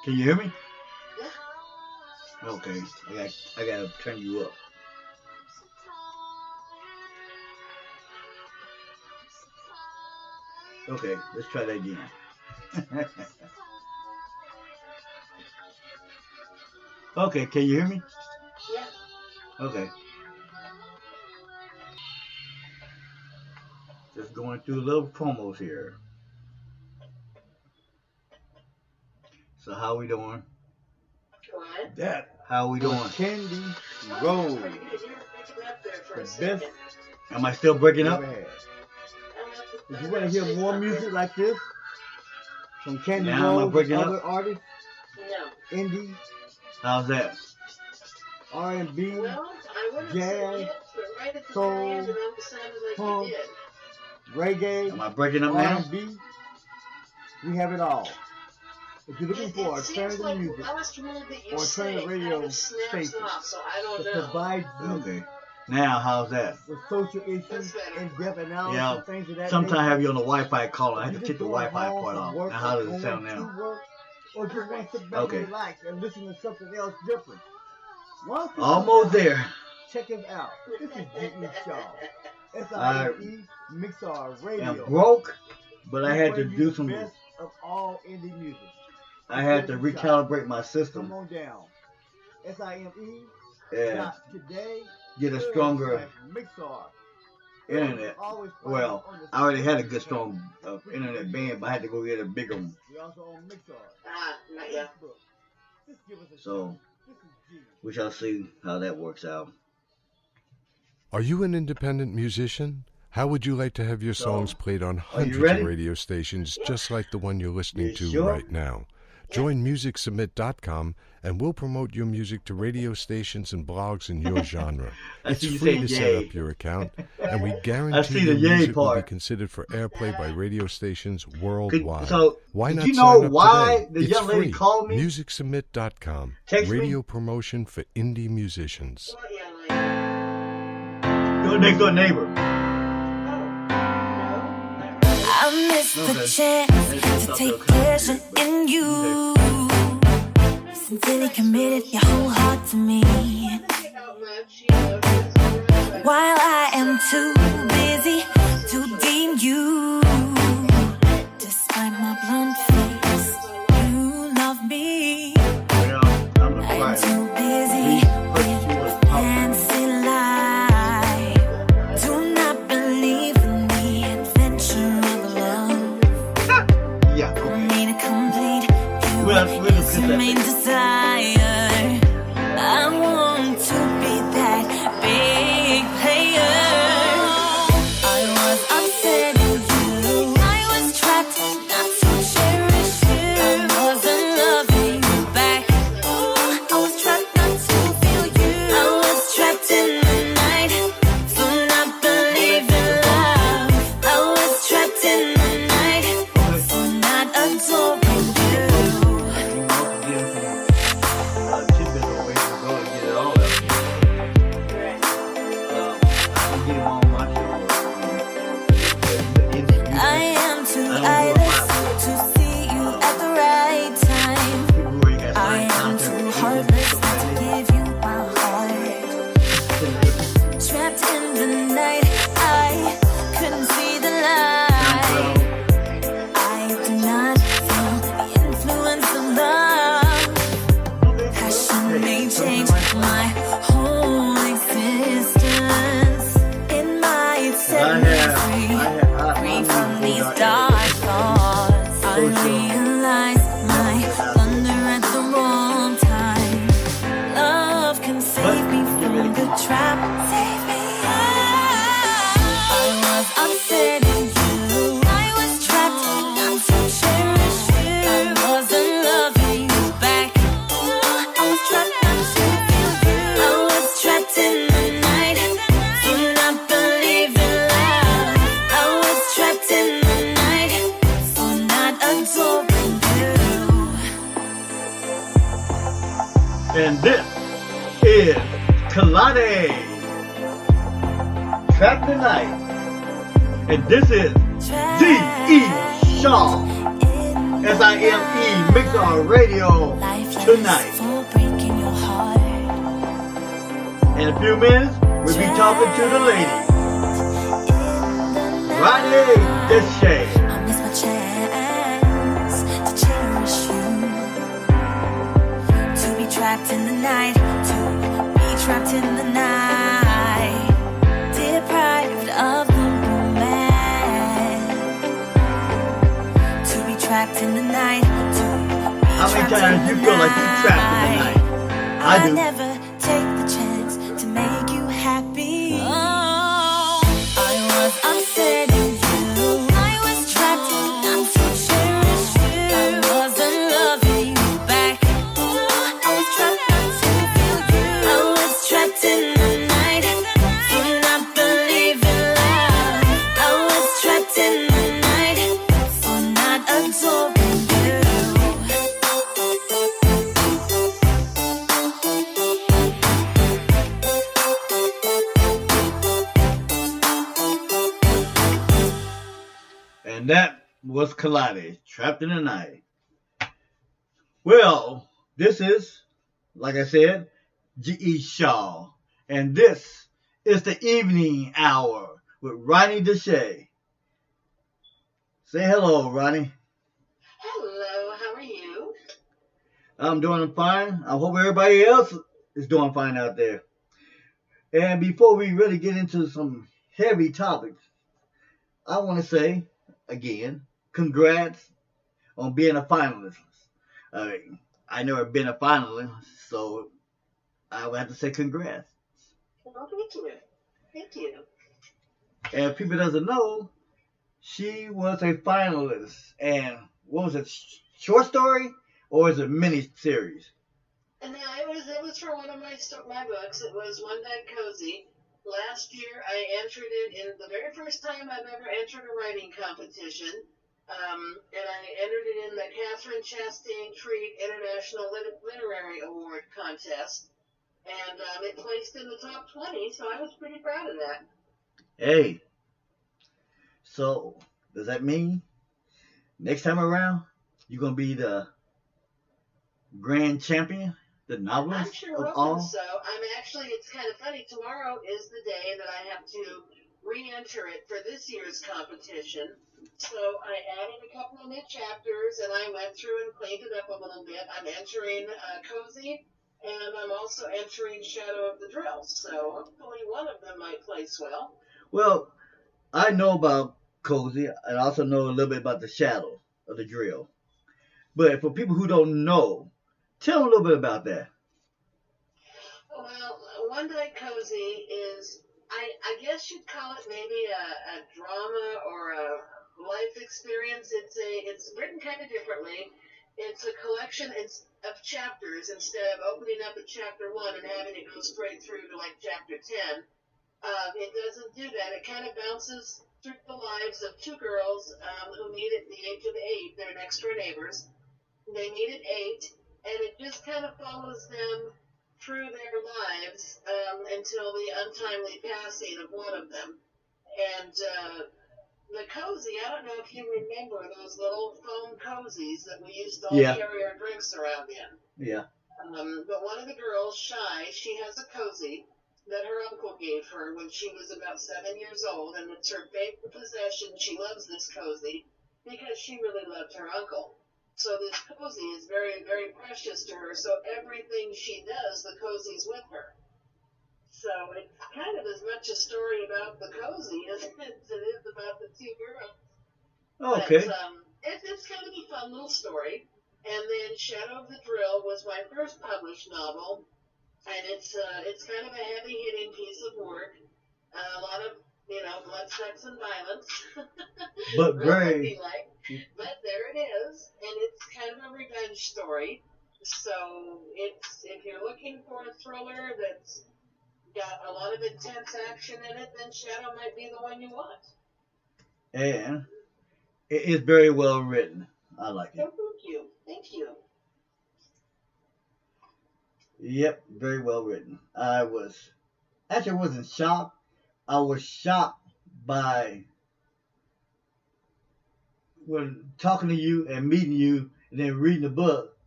Can you hear me? Yeah. Okay. I gotta turn you up. Okay, let's try that again. Okay, can you hear me? Yeah. Okay. Just going through little promos here. So how we doing? What? That. How we doing? Candy Roll. You're picking up there for a The second. best Am I still breaking up? ever had. If you want to hear more music like this from Candy Now am I Roll and breaking other up? artists, No. indie, How's that? R&B, Well, I wouldn't jazz, say yes, but right at the soul, very end, it almost sounded like funk, you did. reggae, Am I breaking up now? R&B, we have it all. If you're looking for It seems alternative like music last word that you or say alternative radio kind of snaps stations off, so I don't to know. provide you Okay. Now, how's that? with social issues, in-depth analysis, Yeah, and things of that sometimes I nature, have you on the Wi-Fi call. I have you to just take the going Wi-Fi home part from off. work Now, how does or it sound going now? to work, or just want to sit back Okay. and relax and listen to something else different. Once you Almost sit down, there. check us out. This is G.E. Shaw. I SIME Mixlr am Radio. broke, but I We had to bring you do the some. best of all indie music. I had to recalibrate my Come system on down. SIME and dot today. get a stronger Mixlr. internet. Always Well, on the I already had a good strong internet band, but I had to go get a bigger one. We also on Mixlr. Not yet. Facebook. Just give us a So shot. This is G. we shall see how that works out. Are you an independent musician? How would you like to have your songs played on hundreds ready? of radio stations just like the one you're listening You to sure? right now? Join MusicSubmit.com and we'll promote your music to radio stations and blogs in your genre. I It's see you free say to set yay. up your account, and we I guarantee see the your yay music will be part. considered for airplay by radio stations worldwide. So, Why did not you sign know up why today? the It's young lady free. called me? MusicSubmit.com. Text me? Radio promotion for indie musicians. What young lady? Your next door neighbor. I missed the chance to take pleasure in you. Sincerely committed your whole heart to me, while I am too busy to deem you. Despite my blunt face, you love me. I'm I am right. too busy with fancy life. Do not believe in the adventure of love. Yeah, For okay. me to complete you We'll is discuss your that main later. desire. I want to be that big player. I was upset with you. I was trapped not to cherish you. I wasn't loving you back. Ooh, I was trapped not to feel you. I was trapped in the night for not believing love. I was trapped in the night for not adoring you. Tidbits of ways to go to get it all out. I can get him on my show. I am too eyeless to see you at the right time. I am too heartless not to give you my heart. Trapped in the night, I couldn't see the light. I do not feel the influence of love. Passion may change my whole existence. It might set me free from these dark thoughts. I realize my thunder at the wrong time. Love can save me from the trap. Save me. I was upset in you. I was trapped not to cherish you. I wasn't loving you back. I was trapped not to feel you. I was trapped in the night for not believing love. I was trapped in the night for not adoring you. And this is Kalade Trap the Night. And this is D.E. Shaw. In Sime Mixlr Radio tonight. For breaking your heart. In a few minutes, we'll be talking to the lady, Rhani D Chae. I miss my chance to cherish you. To be trapped in the night, to be trapped in the night, deprived of the romance. To be trapped in the night, to be How many times do you feel like you're trapped in the night? I do. never take the chance to make you happy. Oh, I was upset in you. I was trapped not to cherish you. I wasn't loving you back. I was trapped not to feel you. I was trapped in the night for not believing love. I was trapped in the night for not absorbing you. And that was Kalani, Trapped in the Night. Well, this is, like I said, G.E. Shaw. And this is the evening hour with Rhani D Chae. Say hello, Rhani. Hello, how are you? I'm doing fine. I hope everybody else is doing fine out there. And before we really get into some heavy topics, I want to say, again, congrats on being a finalist. I never been a finalist, so I would have to say congrats. Well, thank you. Thank you. And if people doesn't know, she was a finalist. And what was it, short story or is it mini series? And it was for one of my books. It was One Night Cozy. Last year, I entered it in the very first time I've ever entered a writing competition. And I entered it in the Catherine Chastain Treat International Literary Award contest. And it placed in the top 20, so I was pretty proud of that. Hey, so does that mean next time around you're going to be the grand champion, the novelist I'm sure of hoping all? so. It's kind of funny. Tomorrow is the day that I have to re-enter it for this year's competition. So I added a couple of new chapters, and I went through and cleaned it up a little bit. I'm entering Cozy, and I'm also entering Shadow of the Drill. So hopefully one of them might place well. Well, I know about Cozy, and I also know a little bit about the Shadow of the Drill. But for people who don't know, tell them a little bit about that. Well, One Night Cozy is, I guess you'd call it maybe a drama or a life experience. It's written kind of differently. It's a collection of chapters instead of opening up at chapter 1 and having it go straight through to like chapter 10. It doesn't do that. It kind of bounces through the lives of two girls who meet at the age of 8. They're next door neighbors. They meet at 8, and it just kind of follows them through their lives until the untimely passing of one of them. And the cozy, I don't know if you remember those little foam cozies that we used to all carry our drinks around in. Yeah. But one of the girls, Shy, she has a cozy that her uncle gave her when she was about 7 years old, and it's her favorite possession. She loves this cozy because she really loved her uncle. So this cozy is very, very precious to her, so everything she does, the cozy's with her. So it's kind of as much a story about the cozy as it is about the two girls. Okay. But, it's kind of a fun little story. And then Shadow of the Drill was my first published novel, and it's kind of a heavy-hitting piece of work. A lot of, blood, sex, and violence. But very... But there it is, and it's kind of a revenge story. So if you're looking for a thriller that's got a lot of intense action in it, then Shadow might be the one you want. And it is very well written. I like it. Oh, thank you. Yep, very well written. I wasn't shocked. I was shocked by when talking to you and meeting you and then reading the book,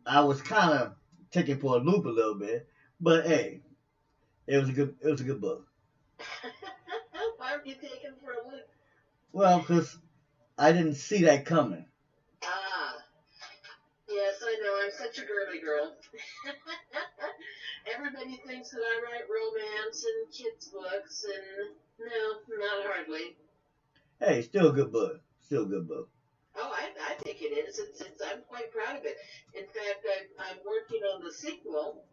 I was kind of taken for a loop a little bit. But hey, it was a good book. Why were you taken for a loop? Well, because I didn't see that coming. Ah, yes, I know. I'm such a girly girl. Everybody thinks that I write romance and kids' books, and no, not hardly. Hey, still a good book. Still a good book. Oh, I think it is. I'm quite proud of it. In fact, I'm working on the sequel,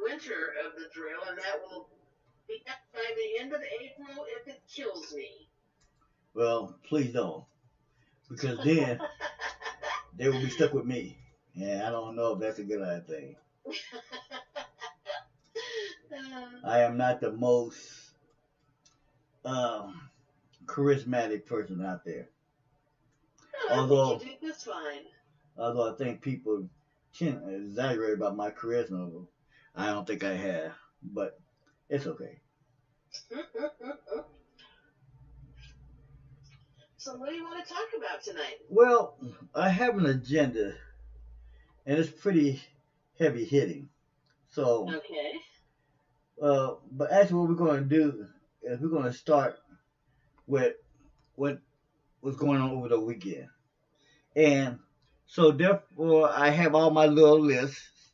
Winter of the Drill, and that will be up by the end of April if it kills me. Well, please don't. Because then they will be stuck with me. And I don't know if that's a good thing. I am not the most charismatic person out there. Although you do this fine. Although I think people tend to exaggerate about my charisma, I don't think I have. But it's okay. So what do you want to talk about tonight? Well, I have an agenda, and it's pretty heavy hitting. So, okay. But actually, what we're going to do is we're going to start with what was going on over the weekend, and so therefore I have all my little lists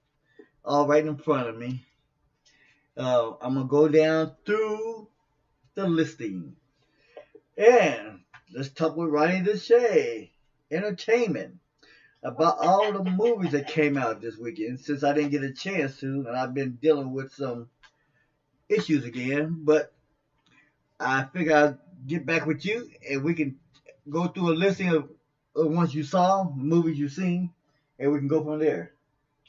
all right in front of me. I'm gonna go down through the listing, and let's talk with Rhani D Chae, entertainment, about all the movies that came out this weekend. Since I didn't get a chance to, and I've been dealing with some issues again, but I figure I'll get back with you and we can go through a listing of ones you saw, movies you've seen, and we can go from there.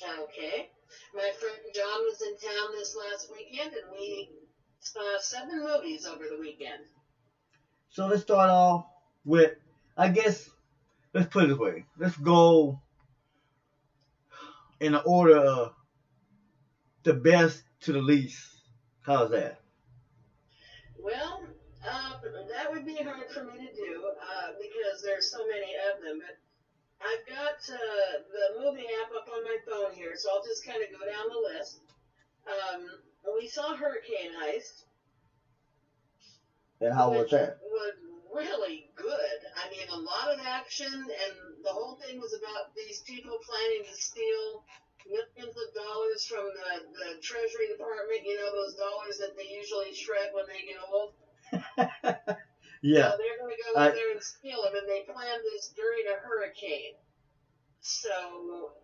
Okay. My friend John was in town this last weekend, and we saw 7 movies over the weekend. So let's start off with, I guess, let's put it this way. Let's go in the order of the best to the least. How's that? Well, that would be hard for me to do because there's so many of them. But I've got the movie app up on my phone here, so I'll just kind of go down the list. We saw Hurricane Heist. And how was that? Was really good. I mean, a lot of action, and the whole thing was about these people planning to steal millions of dollars from the Treasury Department. You know, those dollars that they usually shred when they get old. Yeah. So they're going to go in there and steal them, and they planned this during a hurricane. So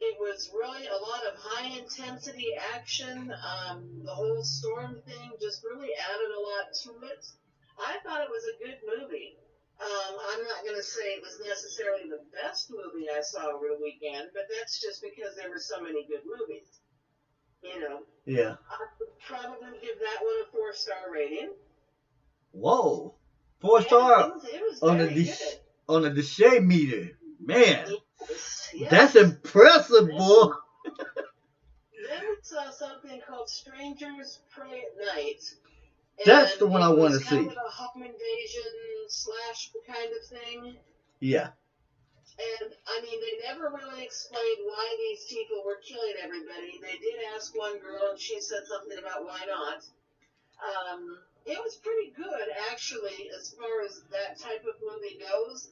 it was really a lot of high-intensity action. The whole storm thing just really added a lot to it. I thought it was a good movie. I'm not going to say it was necessarily the best movie I saw over the weekend, but that's just because there were so many good movies. You know. Yeah. I would probably give that one a 4-star rating. Whoa. 4-star it was on very the good. On the D Chae meter. Man. Yes. That's impressive, boy. Then we saw something called Strangers Pray at Night. That's the one I want to see. Kind of a home invasion slash kind of thing. Yeah. And, I mean, they never really explained why these people were killing everybody. They did ask one girl, and she said something about why not. It was pretty good, actually, as far as that type of movie goes.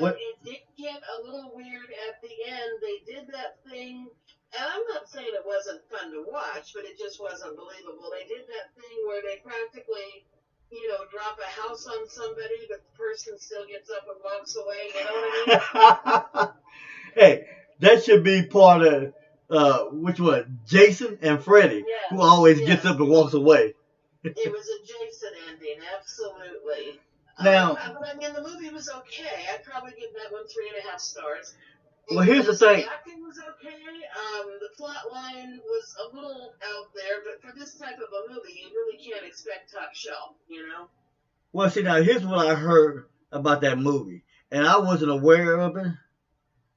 But it did get a little weird at the end. They did that thing, and I'm not saying it wasn't fun to watch, but it just wasn't believable. They did that thing where they practically, you know, drop a house on somebody, but the person still gets up and walks away. You know what I mean? Hey, that should be part of, which one? Jason and Freddy, who always gets up and walks away. It was a Jason ending, absolutely. Now, but I mean, the movie was okay. I'd probably give that one 3.5 stars. Well, here's the thing. The acting was okay. The plot line was a little out there, but for this type of a movie, you really can't expect top shelf, you know? Well, see, now, here's what I heard about that movie, and I wasn't aware of it.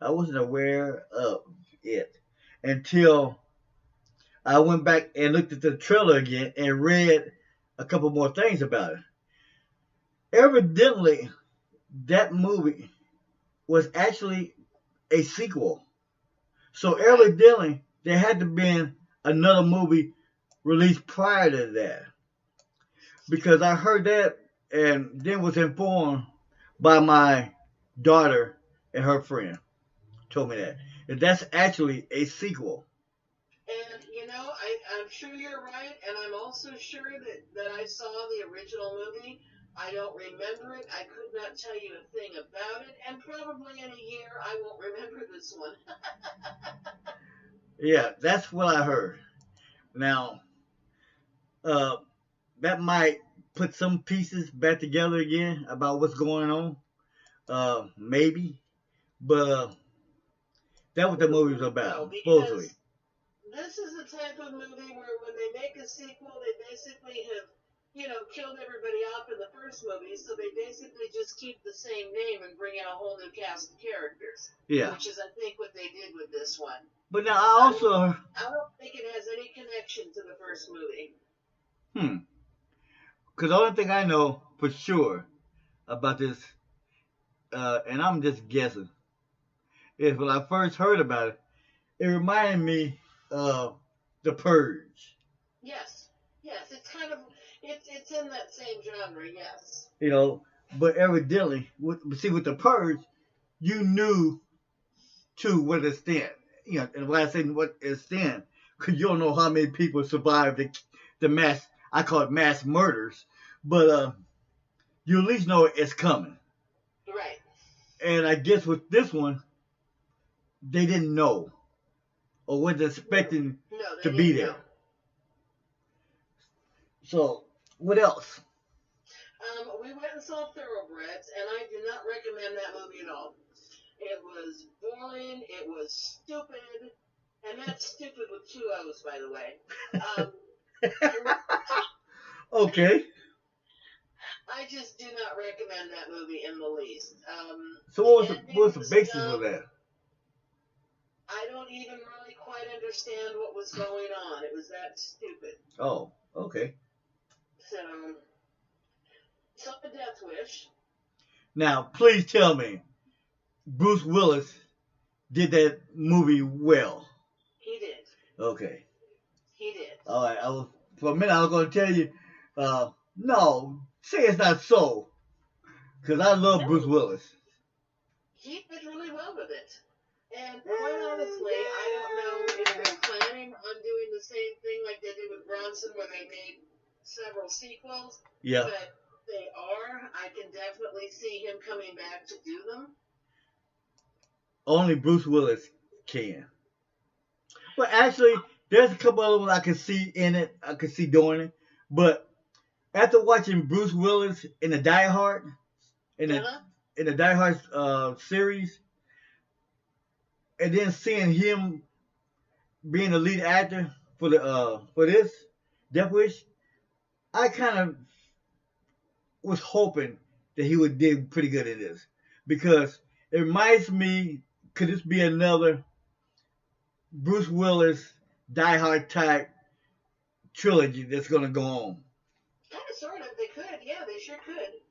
I wasn't aware of it until I went back and looked at the trailer again and read a couple more things about it. Evidently, that movie was actually a sequel. So evidently there had to be another movie released prior to that. Because I heard that and then was informed by my daughter and her friend. Told me that that's actually a sequel. And, I'm sure you're right, and I'm also sure that I saw the original movie. I don't remember it. I could not tell you a thing about it, and probably in a year I won't remember this one. Yeah, that's what I heard. Now, that might put some pieces back together again about what's going on. Maybe. But that's what the movie was about, supposedly. This is the type of movie where when they make a sequel, they basically have, killed everybody off in the first movie, so they basically just keep the same name and bring in a whole new cast of characters. Yeah. Which is, I think, what they did with this one. But now I don't think it has any connection to the first movie. Because the only thing I know for sure about this, and I'm just guessing, is when I first heard about it, it reminded me of The Purge. Yes, it's kind of, it's in that same genre, yes. But evidently, with The Purge, you knew to what extent, and when I say what extent, because you don't know how many people survived the mass, I call it mass murders, but you at least know it's coming. Right. And I guess with this one, they didn't know or wasn't expecting to be there. Know. So, what else? We went and saw Thoroughbreds, and I do not recommend that movie at all. It was boring, it was stupid, and that's stupid with 2 O's, by the way. Okay. I just do not recommend that movie in the least. So what was the basis of that? I don't even really quite understand what was going on. It was that stupid. Oh, okay. So a Death Wish. Now, please tell me, Bruce Willis did that movie well. He did. Okay. He did. All right. For a minute, I was going to tell you, no, say it's not so, because I love Bruce Willis. He did really well with it. And quite honestly, I don't know if they're planning on doing the same thing like they did with Bronson, where they made several sequels. Yeah. But they are. I can definitely see him coming back to do them. Only Bruce Willis can. But actually, there's a couple other ones I can see in it. I can see doing it. But after watching Bruce Willis in the Die Hard, in the Die Hard series, and then seeing him being the lead actor for this Death Wish, I kind of was hoping that he would do pretty good in this, because it reminds me, could this be another Bruce Willis Die Hard type trilogy that's going to go on? Kind of, sort of. They could. Yeah, they sure could.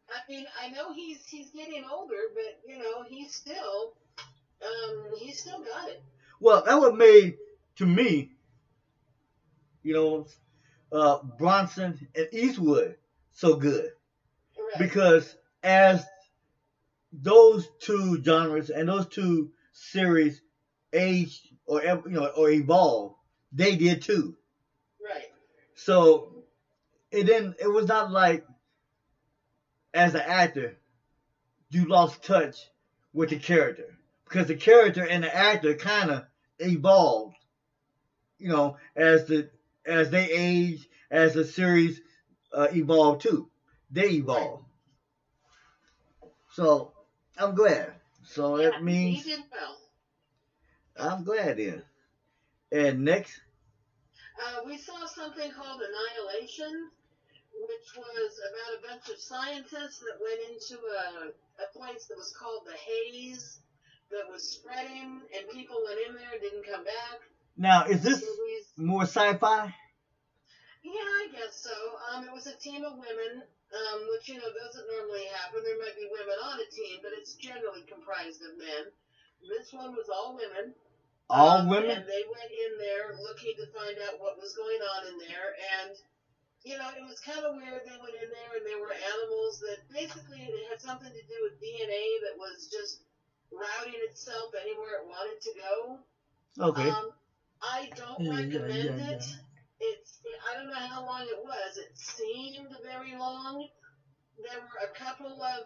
I mean, I know he's getting older, but he's still got it. Well, that what made, to me, Bronson and Eastwood so good. Right. Because as those two genres and those two series aged or evolved, they did too. Right. So it was not like, as an actor, you lost touch with the character, because the character and the actor kind of evolved, as they aged, as the series evolved too. They evolved. So I'm glad. So that means he did well. I'm glad then. And next, we saw something called Annihilation, which was about a bunch of scientists that went into a place that was called the Haze, that was spreading, and people went in there and didn't come back. Now, is this more sci-fi? Yeah, I guess so. It was a team of women, which, doesn't normally happen. There might be it's generally comprised of men. This one was all women. All women? And they went in there looking to find out what was going on in there. And, you know, it was kind of weird. They went in there and there were animals that basically it had something to do with DNA that was just routing itself anywhere it wanted to go. Okay. I don't recommend it. I don't know how long it was. It seemed very long. There were a couple of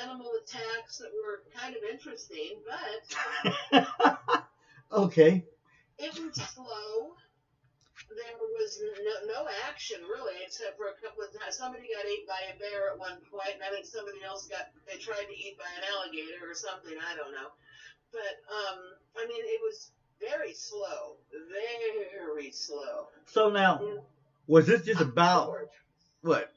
animal attacks that were kind of interesting, but Okay. it was slow. There was no action really, except for a couple of times. Somebody got ate by a bear at one point, and I think somebody else they tried to eat by an alligator or something. I don't know. But I mean, it was very slow, very slow. So now, was this just about what?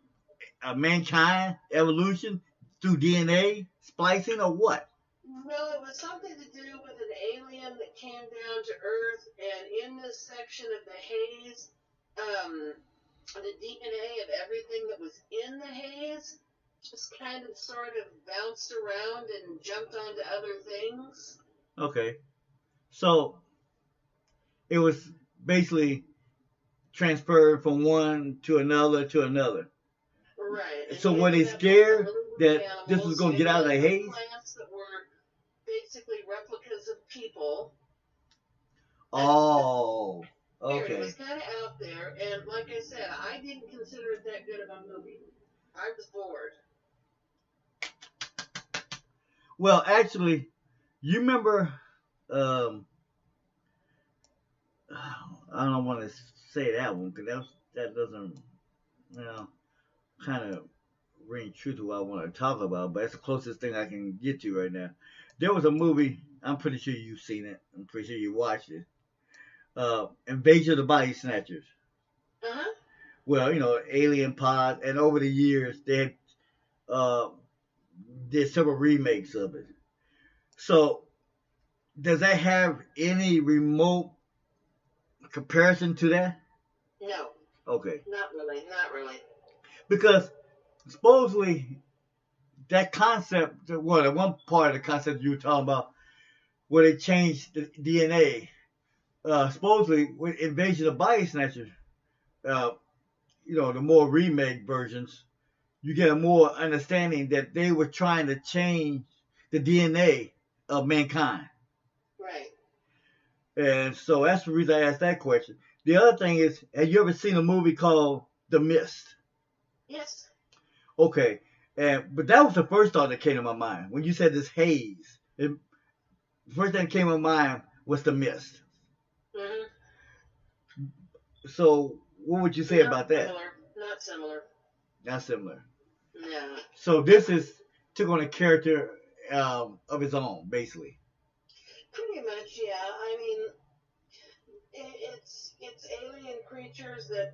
Mankind evolution through DNA splicing or what? No, it was something to do with an alien that came down to Earth, and in this section of the haze, the DNA of everything that was in the haze just kind of sort of bounced around and jumped onto other things. Okay. So it was basically transferred from one to another to another. Right. So were they scared that this was going to get out of the haze? Plants that were basically replicas of people. Oh, It okay. was kind of out there, and like I said, I didn't consider it that good of a movie. I was bored. Well, actually, you remember, I don't want to say that one because that doesn't, you know, kind of ring true to what I want to talk about, but it's the closest thing I can get to right now. There was a movie, I'm pretty sure you've seen it, I'm pretty sure you watched it, Invasion of the Body Snatchers. Uh-huh. Well, you know, alien pod, and over the years, they did several remakes of it. So, does that have any remote comparison to that? No. Okay. Not really. Because supposedly that concept, well, the one part of the concept you were talking about, where they changed the DNA, supposedly with Invasion of Body Snatchers, you know, the more remake versions, you get a more understanding that they were trying to change the DNA of mankind. Right. And so that's the reason I asked that question. The other thing is, have you ever seen a movie called The Mist? Yes. Okay, but that was the first thought that came to my mind. When you said this haze, the first thing that came to my mind was The Mist. Mm-hmm. So what would you say about that? Not similar. Not similar. No. So this took on a character of its own, basically. Pretty much, yeah. I mean, it's alien creatures that,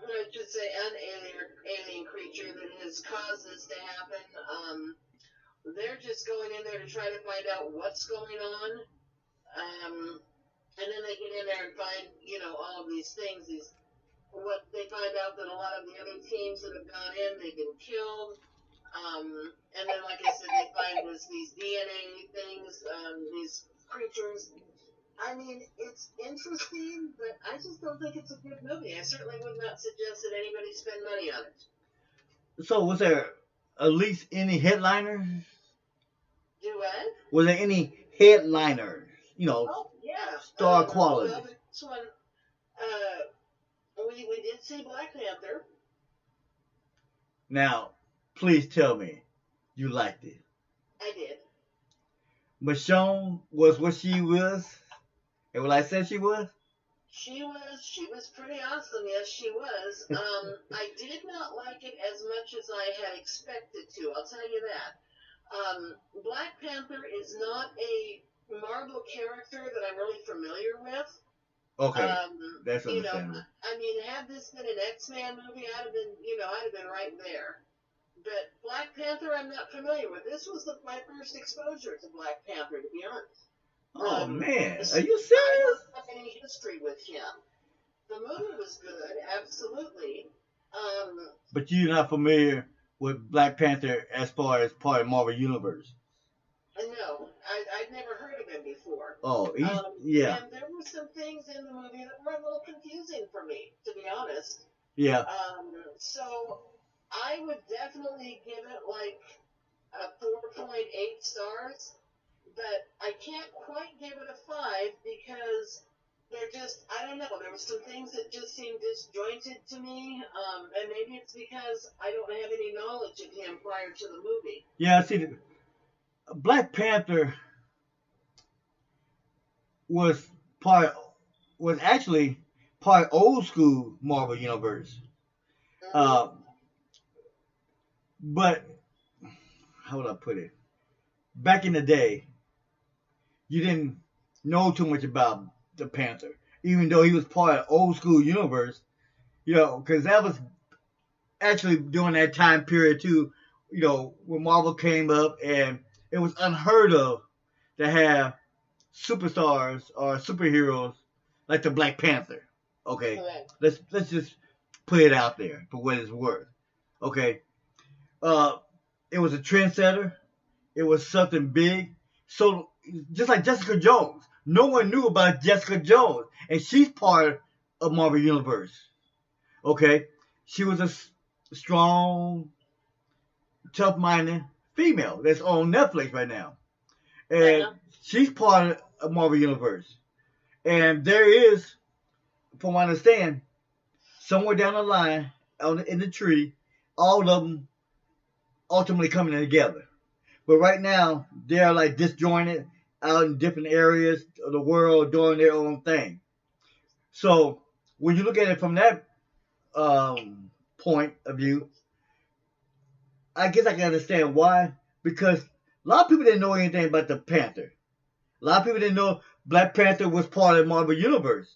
I should say, an alien creature that has caused this to happen. They're just going in there to try to find out what's going on. And then they get in there and find, you know, all of these things. What they find out that a lot of the other teams that have gone in, they've been killed. And then, like I said, they find these DNA things, these creatures. I mean, it's interesting, but I just don't think it's a good movie. I certainly would not suggest that anybody spend money on it. So was there at least any headliners? Do what? Was there any headliners? You know, Oh, yeah. star quality. Well, this one, we did see Black Panther. Now, please tell me you liked it. I did. Michonne was what she was? And what I said she was? She was pretty awesome. Yes, she was. I did not like it as much as I had expected to. I'll tell you that. Black Panther is not a Marvel character that I'm really familiar with. Okay, that's understandable. I mean, had this been an X-Men movie, I'd have been right there. But Black Panther, I'm not familiar with. This was my first exposure to Black Panther, to be honest. Oh, man. Are you serious? I don't have any history with him. The movie was good, absolutely. But you're not familiar with Black Panther as far as part of Marvel Universe? No, I'd never heard of him before. Oh, yeah. And there were some things in the movie that were a little confusing for me, to be honest. Yeah. So I would definitely give it like a 4.8 stars, but I can't quite give it a 5 because they're just, I don't know, there were some things that just seemed disjointed to me, and maybe it's because I don't have any knowledge of him prior to the movie. Yeah, see, Black Panther was actually part old school Marvel Universe. But how would I put it? Back in the day, you didn't know too much about the Panther, even though he was part of old school universe. You know, because that was actually during that time period too. You know, when Marvel came up, and it was unheard of to have superstars or superheroes like the Black Panther. Okay, let's just put it out there for what it's worth. Okay, it was a trendsetter. It was something big. So just like Jessica Jones, no one knew about Jessica Jones, and she's part of Marvel Universe. Okay, she was a strong, tough-minded female that's on Netflix right now, and she's part of Marvel Universe. And there is, from what I understand, somewhere down the line, in the tree, all of them ultimately coming together. But right now, they're like disjointed out in different areas of the world doing their own thing. So when you look at it from that point of view, I guess I can understand why. Because a lot of people didn't know anything about the Panther. A lot of people didn't know Black Panther was part of the Marvel Universe.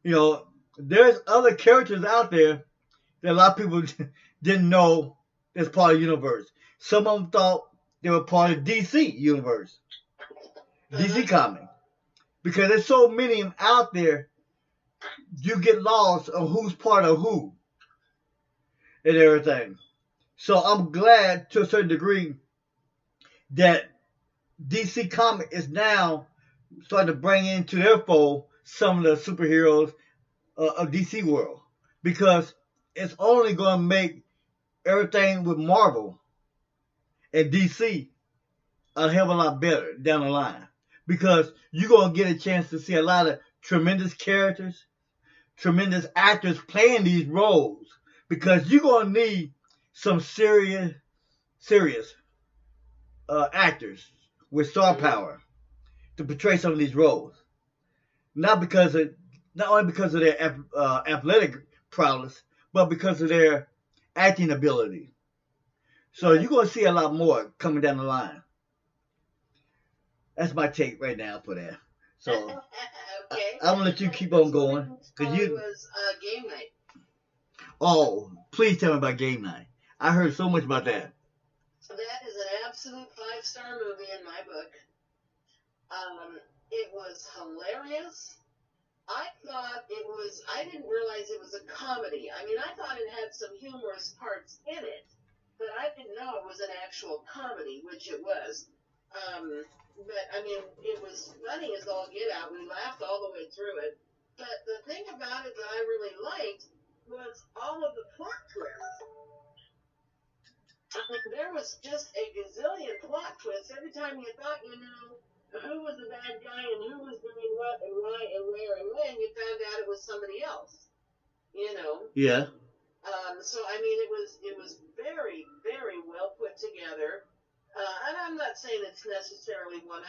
You know, there's other characters out there that a lot of people didn't know as part of the universe. Some of them thought they were part of DC Universe, DC Comics. Because there's so many of them out there, you get lost on who's part of who and everything. So I'm glad to a certain degree that DC Comics is now starting to bring into their fold some of the superheroes of DC world. Because it's only going to make everything with Marvel and DC a hell of a lot better down the line. Because you're going to get a chance to see a lot of tremendous characters, tremendous actors playing these roles. Because you're going to need some serious actors with star power to portray some of these roles. Not only because of their athletic prowess, but because of their acting ability. So you're going to see a lot more coming down the line. That's my take right now for that. So okay. I'm gonna let you keep on going. It was Game Night. Oh, please tell me about Game Night. I heard so much about that. That is an absolute 5-star movie in my book. It was hilarious. I didn't realize it was a comedy. I mean, I thought it had some humorous parts in it, but I didn't know it was an actual comedy, which it was. But, I mean, it was funny as all get out. We laughed all the way through it. But the thing about it that I really liked was all of the plot twists. I mean, there was just a gazillion plot twists. Every time you thought you knew who was the bad guy and who was doing what and why and where and when, you found out it was somebody else. You know? Yeah. So, I mean, it was very, very well put together. And I'm not saying it's necessarily 100%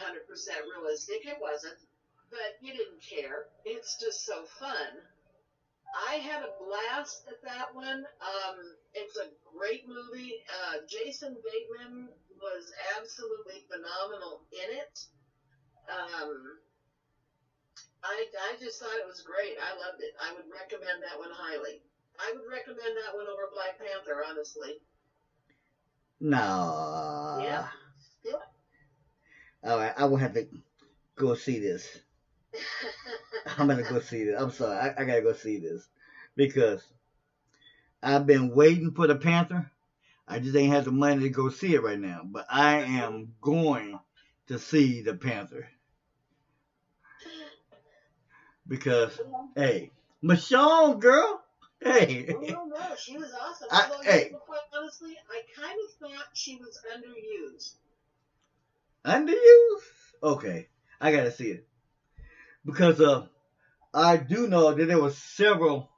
realistic. It wasn't. But you didn't care. It's just so fun. I had a blast at that one. It's a great movie. Jason Bateman was absolutely phenomenal in it. I just thought it was great. I loved it. I would recommend that one highly. I would recommend that one over Black Panther, honestly. No. Yeah. All right, I will have to go see this. I'm gonna go see this. I'm sorry, I gotta go see this because I've been waiting for the Panther. I just ain't had the money to go see it right now, but I am going to see the Panther. Because, hey, Michonne, girl, hey. Oh no, she was awesome. Hey. Quite honestly, I kind of thought she was underused. Underused? Okay, I gotta see it. Because I do know that there were several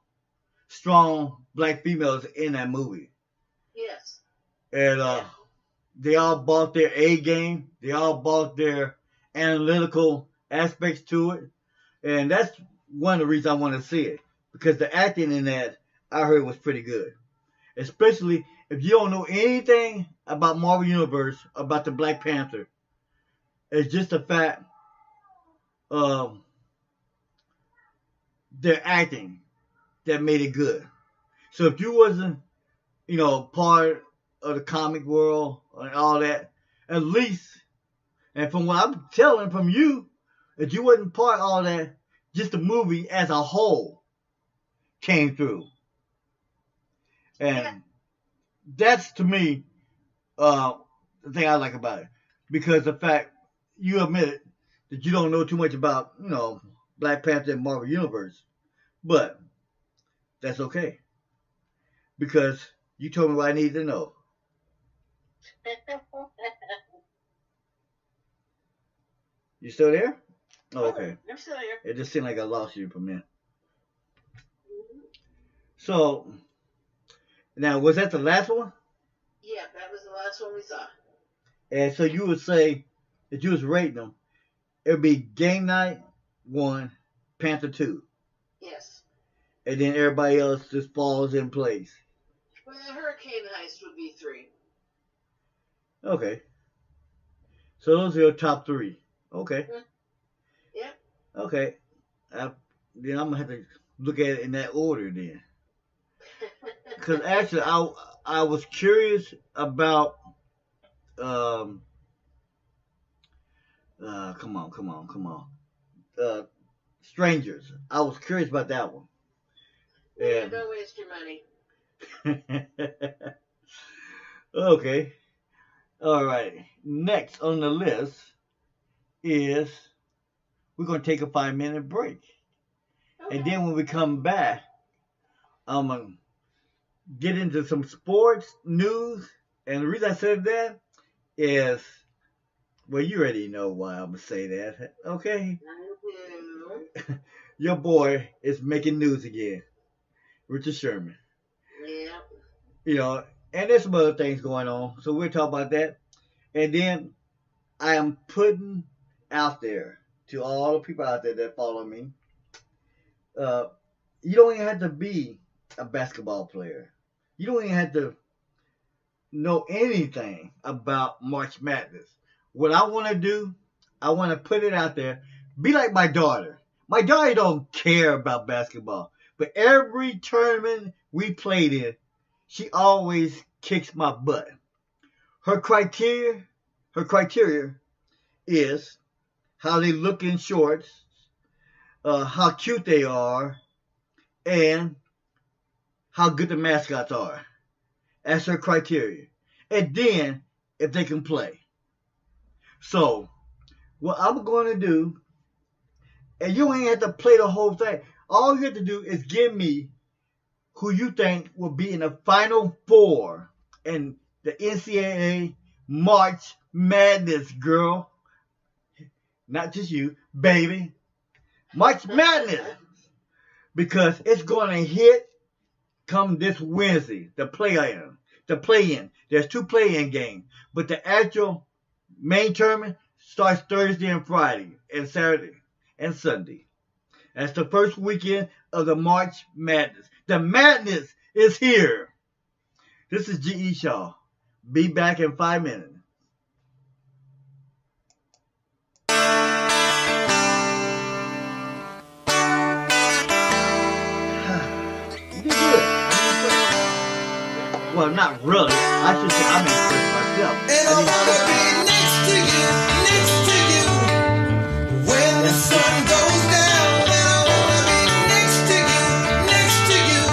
strong black females in that movie. Yes. And they all brought their A game. They all brought their analytical aspects to it. And that's one of the reasons I want to see it. Because the acting in that, I heard, was pretty good. Especially if you don't know anything about Marvel Universe, about the Black Panther. It's just the fact of their acting that made it good. So if you wasn't, part of the comic world and all that, at least, and from what I'm telling from you, if you wasn't part of all that, just the movie as a whole came through. And that's, to me, the thing I like about it. Because the fact, you admit that you don't know too much about, Black Panther and Marvel Universe. But that's okay. Because you told me what I need to know. You still there? Oh, okay. I'm still here. It just seemed like I lost you for a minute. So, now, was that the last one? Yeah, that was the last one we saw. And so you would say, if you was rating them, it would be Game Night 1, Panther 2. Yes. And then everybody else just falls in place. Well, Hurricane Heist would be 3. Okay. So those are your top 3. Okay. Yeah. Okay. Then I'm going to have to look at it in that order then. Because actually, I was curious about... come on. Strangers. I was curious about that one. Yeah, don't waste your money. Okay. All right. Next on the list is we're going to take a 5-minute break. Okay. And then when we come back, I'm going to get into some sports news. And the reason I said that is, well, you already know why I'm going to say that. Okay? I do. Your boy is making news again. Richard Sherman. Yeah. And there's some other things going on. So we'll talk about that. And then I am putting out there to all the people out there that follow me. You don't even have to be a basketball player. You don't even have to know anything about March Madness. What I want to do, I want to put it out there. Be like my daughter. My daughter don't care about basketball. But every tournament we played in, she always kicks my butt. Her criteria is how they look in shorts, how cute they are, and how good the mascots are. That's her criteria. And then, if they can play. So, what I'm going to do, and you ain't have to play the whole thing. All you have to do is give me who you think will be in the Final Four in the NCAA March Madness, girl. Not just you, baby. March Madness. Because it's going to hit come this Wednesday, the play-in. There's 2 play-in games. But the actual main tournament starts Thursday and Friday, and Saturday and Sunday. That's the first weekend of the March Madness. The madness is here. This is G.E. Shaw. Be back in 5 minutes. You did good. Well, not really. I should say I'm impressed myself. And I wanna be next to you, when the sun goes down. And I wanna be next to you,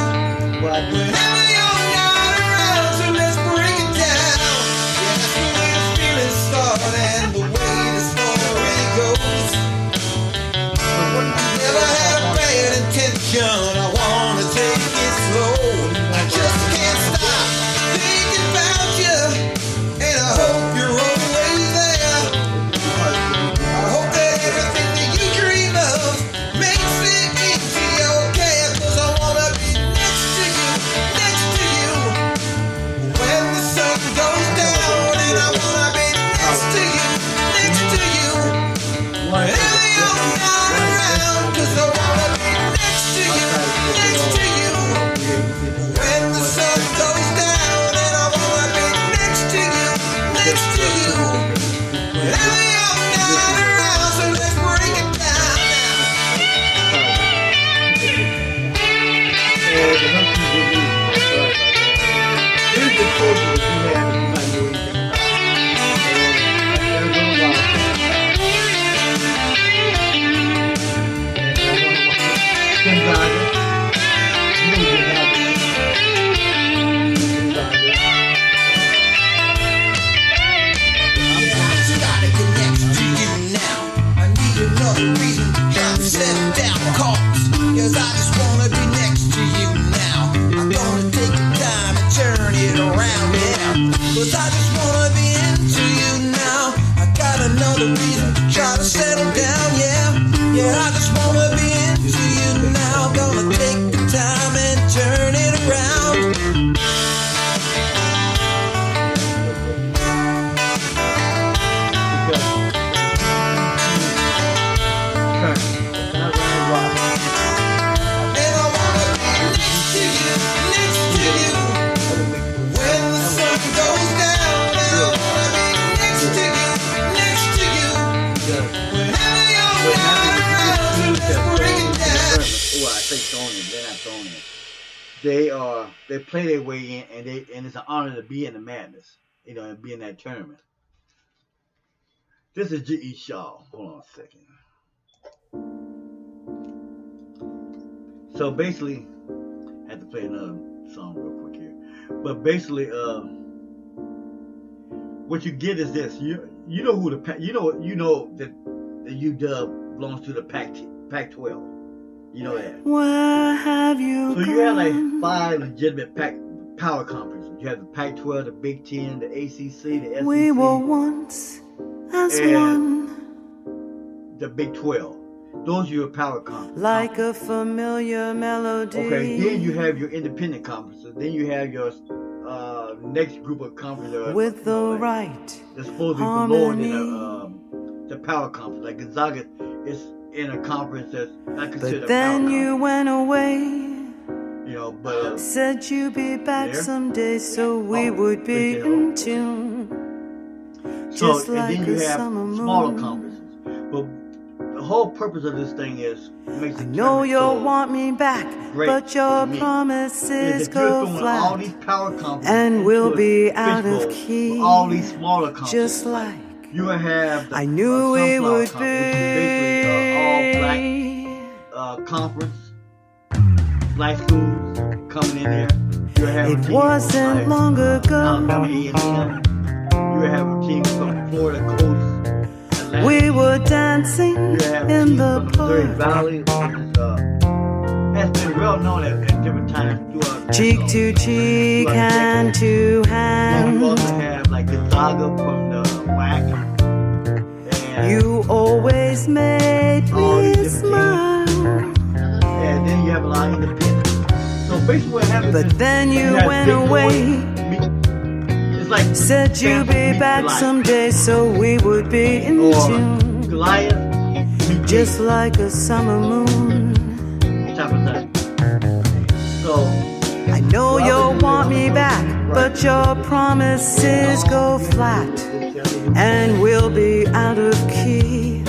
Well, I do. whenever you're not around. So let's bring it down. Yeah, that's the way the feeling started and the way the you. Whenever you're not around, so let's break it down Here's the choices that you have if you might know anything about. Gonzaga. You know Gonzaga. Gotta get next to you now. I need another reason to try to settle down calls. Cause I just wanna be next to you now. I'm gonna take the time and turn it around, yeah. Cause I just wanna be into you now. I got another reason to try to settle down, yeah. Yeah, I just wanna be into you now. Gonna take the time and turn it around. And I wanna be next to you, next to you. When the sun goes down, and I wanna be next to you, next to you. Whenever you're not around, let's bring it down. Oh, I say Sony. They're not Sony. They play their way in, and it's an honor to be in the madness, you know, and be in that tournament. This is G.E. Shaw. Hold on a second. So basically, I had to play another song real quick here. But basically, what you get is this. You know who the you know that the UW belongs to the Pac-12. You know that. Where have you So you have like 5 legitimate power conferences. You have the Pac-12, the Big Ten, the ACC, the SEC, We were once as And- one, the Big 12. Those are your power conferences. like a familiar melody. Okay, then you have your independent conferences. Then you have your next group of conferences with the right that's supposed to be below harmony. the power conference. Like Gonzaga is in a conference that's not considered But a then power you went away, conference. You know, but said you'd be back there. someday so we Oh, would be appreciate it. in tune. so Just and like then you a have summer smaller moon. conferences. But the whole purpose of this thing is makes I it know turn you'll so want me back, great but your to me. Is promises that you're go throwing all flat, these power conferences and we'll into a be out of fishbowl key, with all these smaller conferences. just like You will have the I knew we Sunflower would Conference, which is basically all black be. conference, black schools coming in there. You have a It team wasn't from, long ago. Alabama A&M. You have a team from Florida Coast, Atlanta. We were dancing You have a in team the from the Missouri park, Valley, which is, has been well known at different times throughout cheek national- to cheek, throughout hand decades. to And you also hand. have like Gonzaga from the WAC. And You always made all me these different smile, and then you have a lot of independents. So basically what happens is but then you have went big away. boys it's like Said you'd be Samson back meets someday so we would be in Goliath. Or tune, Goliath meets just like a summer moon. David, type of thing. So I know Well, you'll obviously, want me back, but your promises go flat, and we'll be out of key,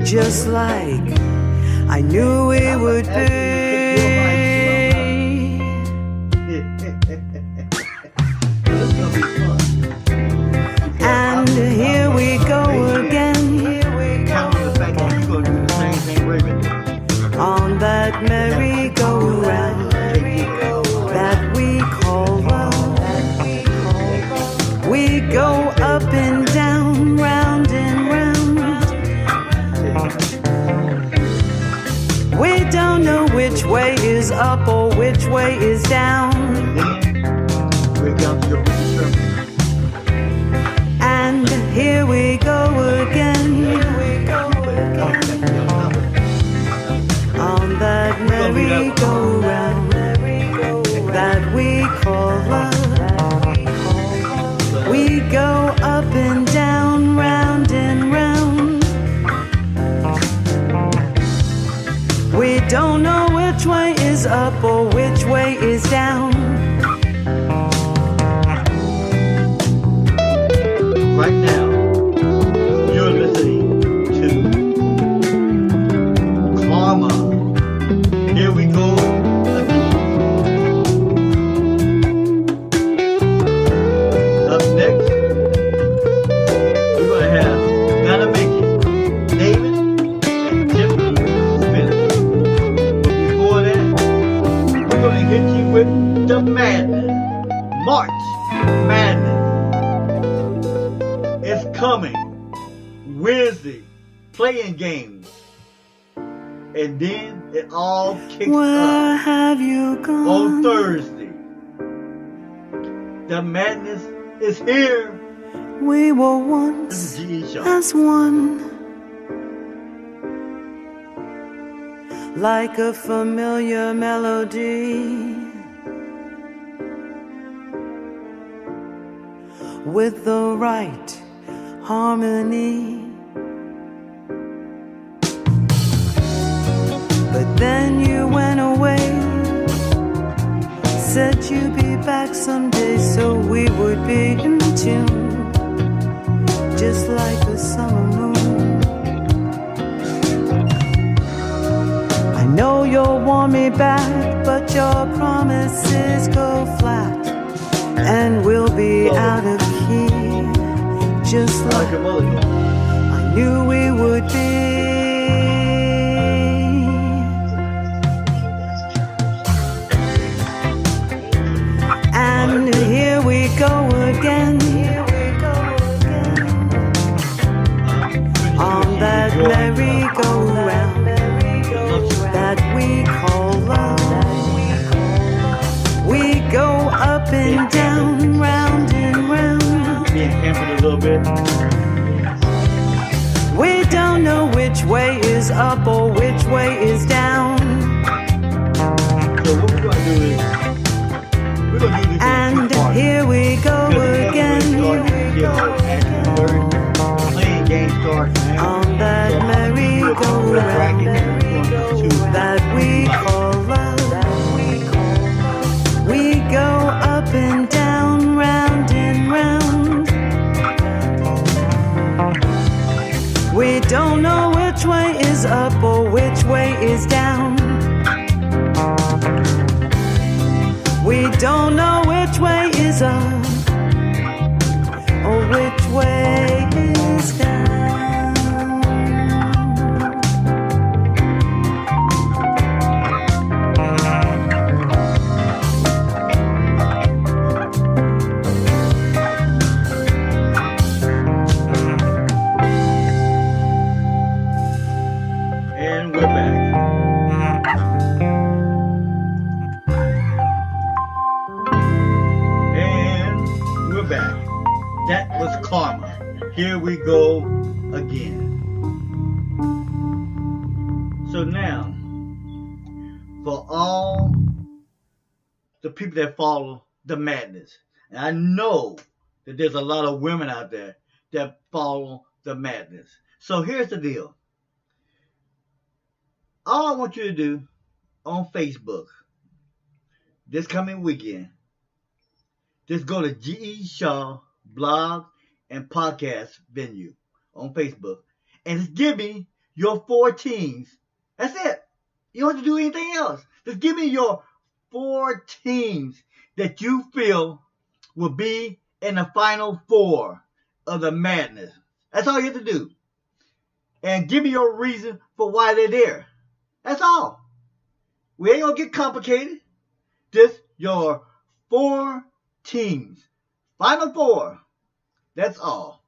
just like I knew we would be. It's gonna be fun. And here we go again, Count on the fact that you're gonna do the same thing Raven did. on that merry-go-round that we call love. We go up and down, round and round. We don't know which way is up or which way is down. Then we're down to your instrument. And here we go again, on that merry-go-round that we call love. We go up and down, round and round. We don't know which way is up or which way is down. Right now, coming Wednesday, playing games. And then it all kicks Where up have you gone? on Thursday. The madness is here. We were This once is GE Show. as one, like a familiar melody, with the right harmony. But then you went away, said you'd be back someday, so we would be in tune, just like a summer moon. I know you'll want me back, but your promises go flat, and we'll be out of key, just like I knew we would be. And here we go again, on that merry-go-round that we call love. We go up and down, round and round. Being pampered a little bit. We don't know which way is up or which way is down. So what we're going to do is, we're going to do this And in two parts. here we go again, Playing game starts now. on that merry-go-round that we call love. We go up and down, round and round. We don't know which way is up or which way is down. We don't know which way is up or which way is down. And we're back. And we're back. That was karma. Here we go again. So now, for all the people that follow the madness, and I know that there's a lot of women out there that follow the madness. So here's the deal. All I want you to do on Facebook this coming weekend, just go to GE Shaw blog and podcast venue on Facebook and just give me your 4 teams. That's it. You don't have to do anything else. Just give me your 4 teams that you feel will be in the final 4 of the madness. That's all you have to do. And give me your reason for why they're there. That's all. We ain't gonna get complicated. Just your 4 teams. Final 4. That's all.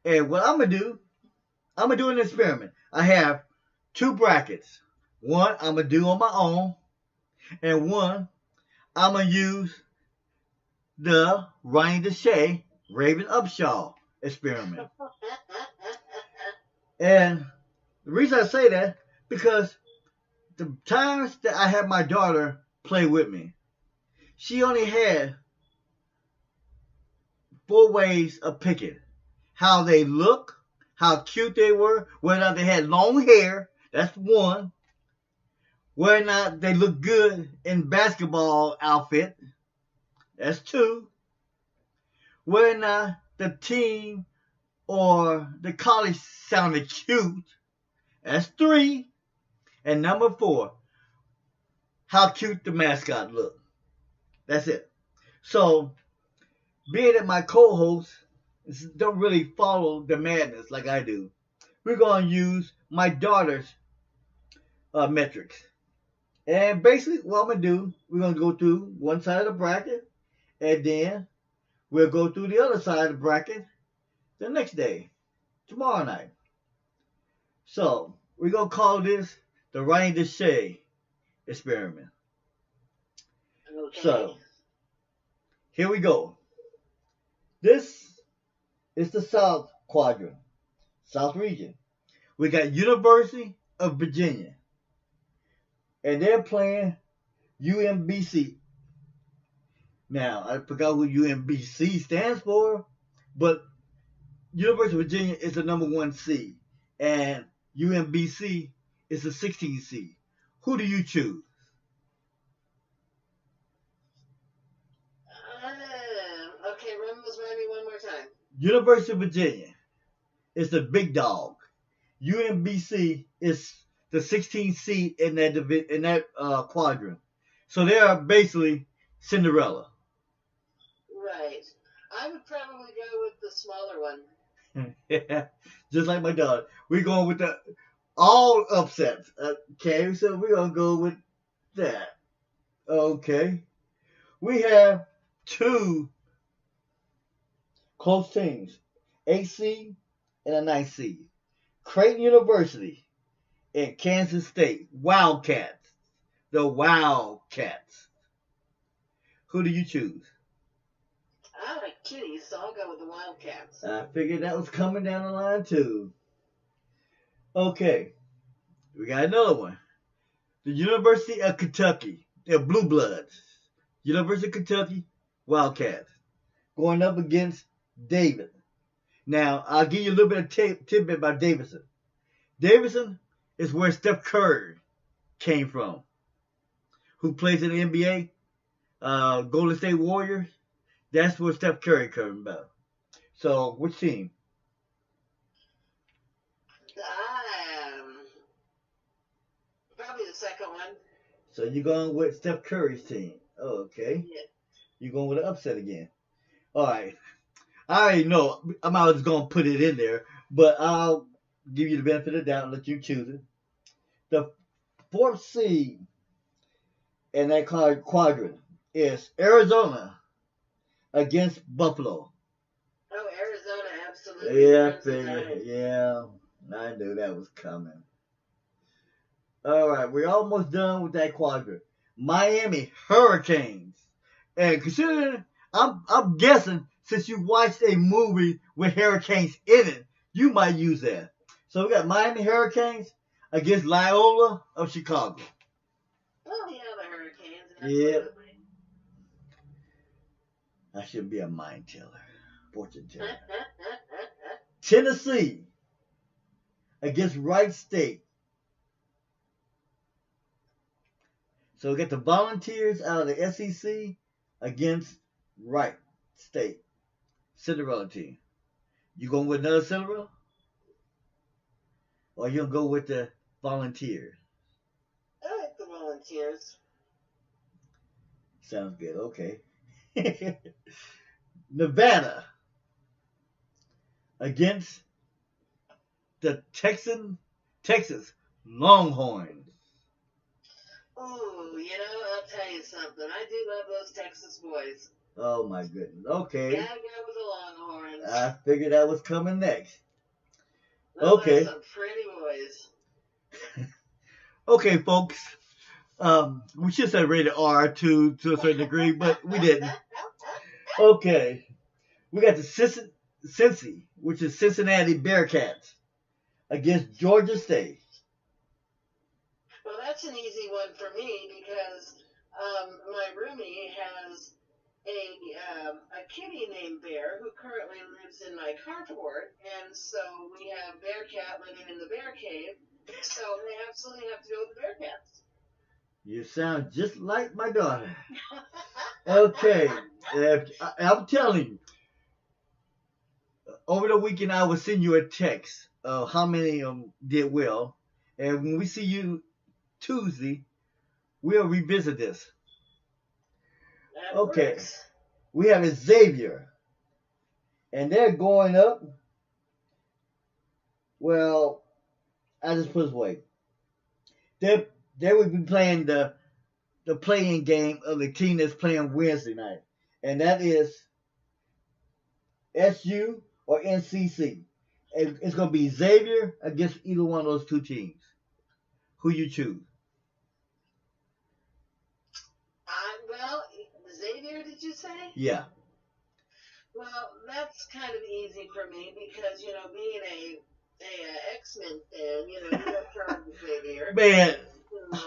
And what I'm gonna do an experiment. I have 2 brackets. One I'm gonna do on my own, and one I'm gonna use the Rhani D Chae Raven Upshaw experiment. And the reason I say that, because the times that I had my daughter play with me, she only had 4 ways of picking. How they look, how cute they were, whether or not they had long hair, that's 1. Whether or not they look good in basketball outfit, that's 2. Whether or not the team or the college sounded cute, that's 3. And number 4, how cute the mascot looked. That's it. So, being that my co-hosts don't really follow the madness like I do, we're going to use my daughter's metrics. And basically what I'm going to do, we're going to go through one side of the bracket, and then we'll go through the other side of the bracket, the next day, tomorrow night. So we're gonna call this the Rhani D Chae experiment. Okay. So here we go. This is the South Quadrant, South region. We got University of Virginia, and they're playing UMBC. Now, I forgot what UMBC stands for, but University of Virginia is the number 1 seed, and UMBC is the 16th seed. Who do you choose? Okay, run those by me one more time. University of Virginia is the big dog. UMBC is the 16th seed in that quadrant. So they are basically Cinderella. Right. I would probably go with the smaller one. Just like my daughter. We're going with the all upsets. Okay, so we're going to go with that. Okay. We have 2 close teams, 8 seed and a 9 seed. Creighton University and Kansas State, Wildcats. The Wildcats. Who do you choose? I like kitties, so I'll go with the Wildcats. I figured that was coming down the line too. Okay, we got another one. The University of Kentucky, they're Blue Bloods. University of Kentucky, Wildcats. Going up against David. Now, I'll give you a little bit of tidbit about Davidson. Davidson is where Steph Curry came from, who plays in the NBA, Golden State Warriors. That's where Steph Curry came from. So, which team? Probably the second one. So, you're going with Steph Curry's team. Oh, okay. Yeah. You're going with an upset again. All right. I already know. I'm always going to put it in there, but I'll give you the benefit of the doubt and let you choose it. The 4th seed in that quadrant is Arizona against Buffalo. Oh, Arizona, absolutely. Yeah, I figured. Yeah, I knew that was coming. All right, we're almost done with that quadrant. Miami Hurricanes. And considering, I'm guessing, since you watched a movie with hurricanes in it, you might use that. So we got Miami Hurricanes against Loyola of Chicago. Oh, yeah, the Hurricanes. Yeah. Absolutely. I should be a mind teller, fortune teller. Tennessee against Wright State. So we got the Volunteers out of the SEC against Wright State. Cinderella team. You going with another Cinderella? Or you going to go with the Volunteers? I like the Volunteers. Sounds good. Okay. Nevada against the Texas Longhorns. Ooh, I'll tell you something. I do love those Texas boys. Oh my goodness. Okay. Gotta go with the Longhorns. I figured that was coming next. Those Okay. are some pretty boys. Okay, folks. We should say rated R to a certain degree, but we didn't. Okay. We got the Cincy, which is Cincinnati Bearcats, against Georgia State. Well, that's an easy one for me because my roomie has a kitty named Bear who currently lives in my carport, and so we have Bearcat living in the bear cave, so they absolutely have to go with the Bearcats. You sound just like my daughter. Okay. I'm telling you, over the weekend I will send you a text of how many of them did well, and when we see you Tuesday, we'll revisit this. That Okay. works. We have Xavier, and they're going up. Well, I just put it this way. They would be playing the playing game of the team that's playing Wednesday night, and that is SU or NCC. It's going to be Xavier against either one of those two teams. Who you choose? Well, Xavier, did you say? Yeah. Well, that's kind of easy for me because, you know, being a X-Men fan, you know, you don't turn to Xavier. Man. So,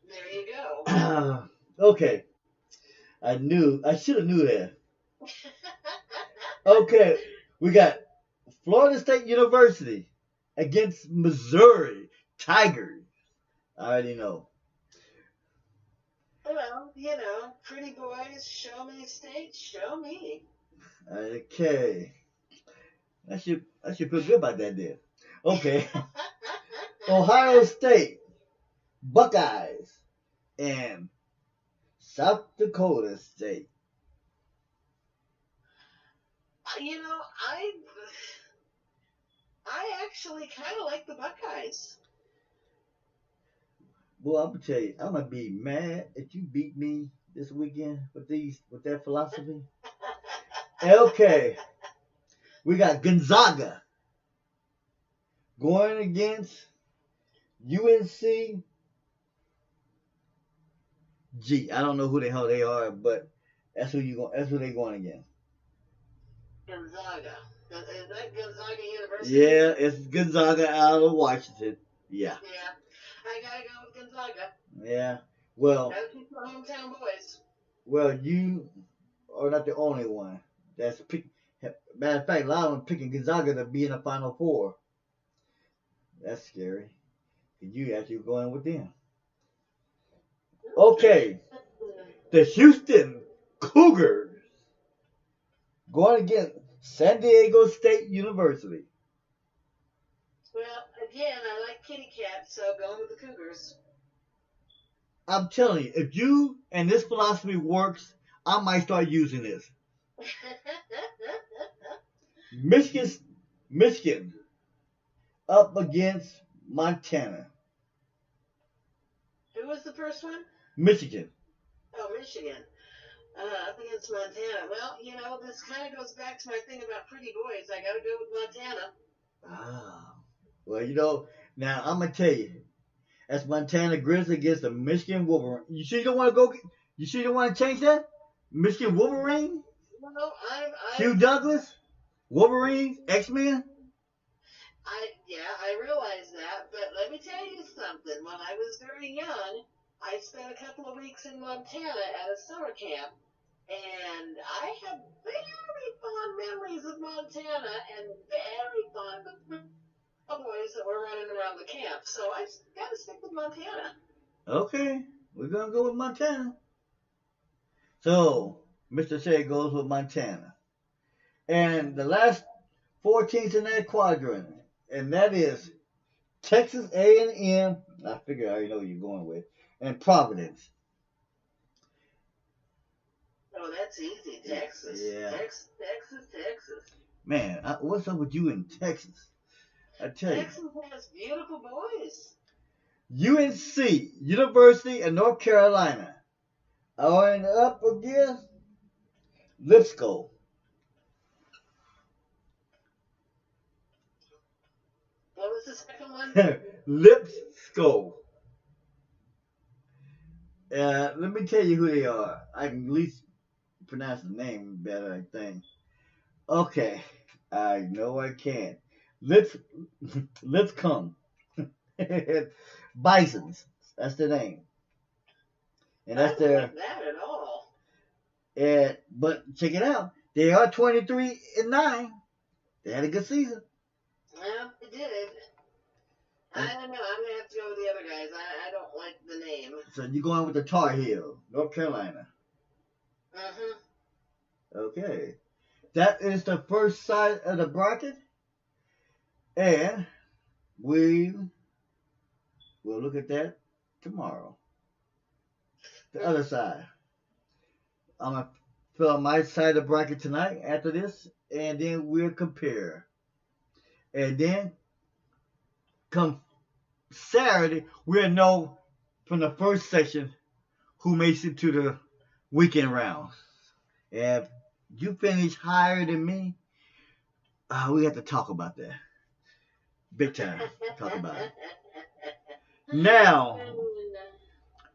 there you go. Okay. I should have knew that. Okay. We got Florida State University against Missouri Tigers. I already know. Well, you know, pretty boys, show me state, show me. Okay. I should feel good about that then. Okay. Ohio State Buckeyes and South Dakota State. You know, I actually kind of like the Buckeyes. Well, I'm gonna tell you, I'm gonna be mad if you beat me this weekend with that philosophy. Okay, we got Gonzaga going against UNC. I don't know who the hell they are, but that's who they're going against. Gonzaga. Is that Gonzaga University? Yeah, it's Gonzaga out of Washington. Yeah. Yeah. I gotta go with Gonzaga. Yeah. Well. Gotta keep my hometown boys. Well, you are not the only one that's picking. Matter of fact, a lot of them picking Gonzaga to be in the Final Four. That's scary. You actually going with them. Okay. The Houston Cougars going against San Diego State University. Well, again, I like kitty cats, so going with the Cougars. I'm telling you, if you and this philosophy works, I might start using this. Michigan up against Montana. Who was the first one? Michigan. Oh, Michigan. Up against Montana. Well, you know, this kind of goes back to my thing about pretty boys. I gotta go with Montana. Ah. Well, you know, now I'm going to tell you, that's Montana Grizzlies against the Michigan Wolverine. You sure you don't want to go? You sure you don't want to change that? Michigan Wolverine? No, Hugh Douglas? Wolverine? X-Men? I realize that, but let me tell you something. When I was very young, I spent a couple of weeks in Montana at a summer camp, and I have very fond memories of Montana and very fond of the boys that were running around the camp. So I got to stick with Montana. Okay, we're going to go with Montana. So, Mr. Chae goes with Montana. And the last 4 teams in that quadrant, and that is Texas A&M, I figure I already know who you're going with, and Providence. Oh, that's easy. Texas. Yeah. Texas. Man, what's up with you in Texas? I tell you. Texas has beautiful boys. UNC, University of North Carolina, are up against Lipscomb. What was the second one? Lipscomb. Let me tell you who they are. I can at least pronounce the name better, I think. Okay. I know I can't. Lipscomb. Bisons. That's their name. And that's I don't their. like that at all. But check it out. They are 23-9. They had a good season. Well, they did. I don't know. I'm going to have to go with the other guys. I don't like the name. So you're going with the Tar Heel, North Carolina. Mm-hmm. Okay. That is the first side of the bracket. And we will look at that tomorrow. The other side. I'm going to fill out my side of the bracket tonight after this, and then we'll compare. And then come Saturday, we'll know from the first section who makes it to the weekend rounds. And if you finish higher than me, We have to talk about that. Big time. Talk about it. Now,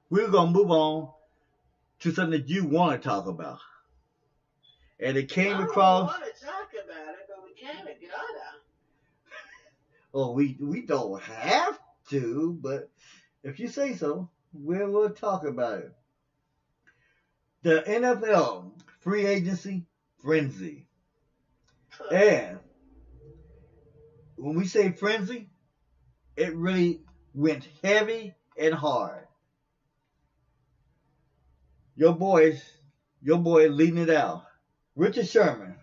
we're going to move on to something that you want to talk about. And it came across. I don't want to talk about it, but we kind of gotta. Well, we don't have to, but if you say so, we'll talk about it. The NFL free agency frenzy. And when we say frenzy, it really went heavy and hard. Your boy leading it out, Richard Sherman.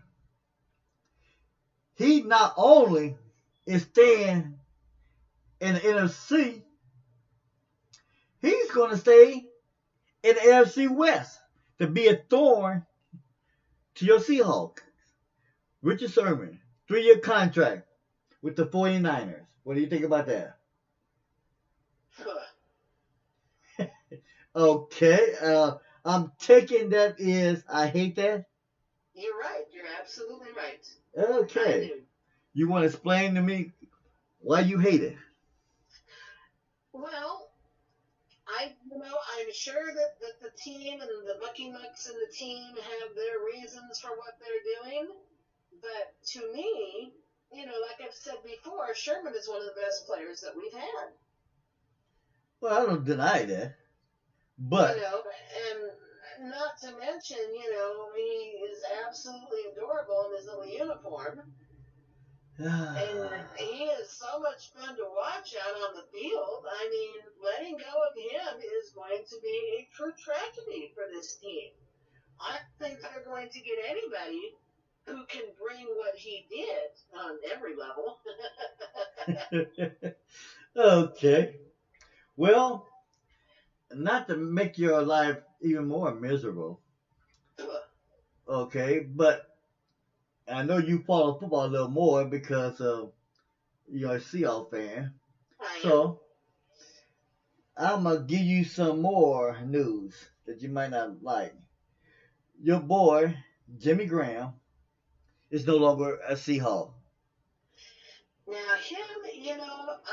He not only is staying in the NFC, he's going to stay in the NFC West to be a thorn to your Seahawks. Richard Sherman, 3-year contract with the 49ers. What do you think about that? Okay, I'm taking that is I hate that. You're right. You're absolutely right. Okay. You want to explain to me why you hate it? Well, I'm sure that the team and the Mucky Mucks and the team have their reasons for what they're doing. But to me, like I've said before, Sherman is one of the best players that we've had. Well, I don't deny that. But and not to mention, he is absolutely adorable in his little uniform. And he is so much fun to watch out on the field. I mean, letting go of him is going to be a true tragedy for this team. I don't think they're going to get anybody who can bring what he did on every level. Okay. Well, not to make your life even more miserable. Okay, but I know you follow football a little more because you're a Seahawks fan. So I'm going to give you some more news that you might not like. Your boy, Jimmy Graham, is no longer a Seahawk. Now, him,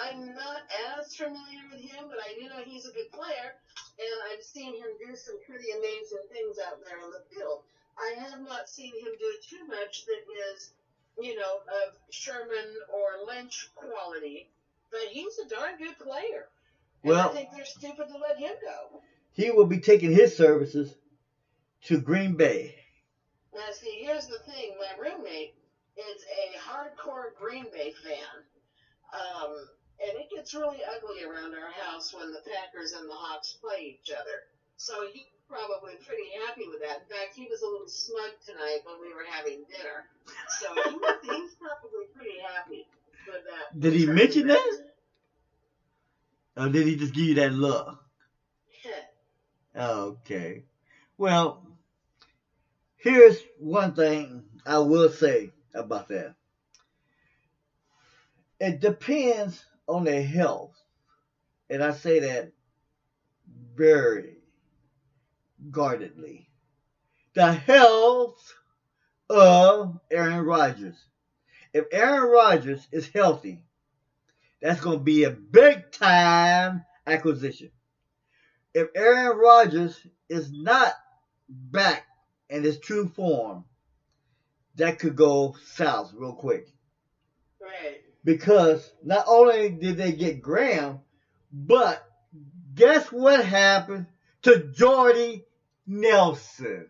I'm not as familiar with him, but I do know he's a good player, and I've seen him do some pretty amazing things out there on the field. I have not seen him do too much that is, of Sherman or Lynch quality, but he's a darn good player. And I think they're stupid to let him go. He will be taking his services to Green Bay. Now, see, here's the thing. My roommate is a hardcore Green Bay fan. And it gets really ugly around our house when the Packers and the Hawks play each other. So he's probably pretty happy with that. In fact, he was a little smug tonight when we were having dinner. So he's probably pretty happy with that. Did he mention that? Or did he just give you that look? Okay. Well, here's one thing I will say about that. It depends on their health. And I say that very guardedly. The health of Aaron Rodgers. If Aaron Rodgers is healthy, that's going to be a big time acquisition. If Aaron Rodgers is not back in his true form, that could go south real quick. Right. Because not only did they get Graham, but guess what happened to Jordy Nelson?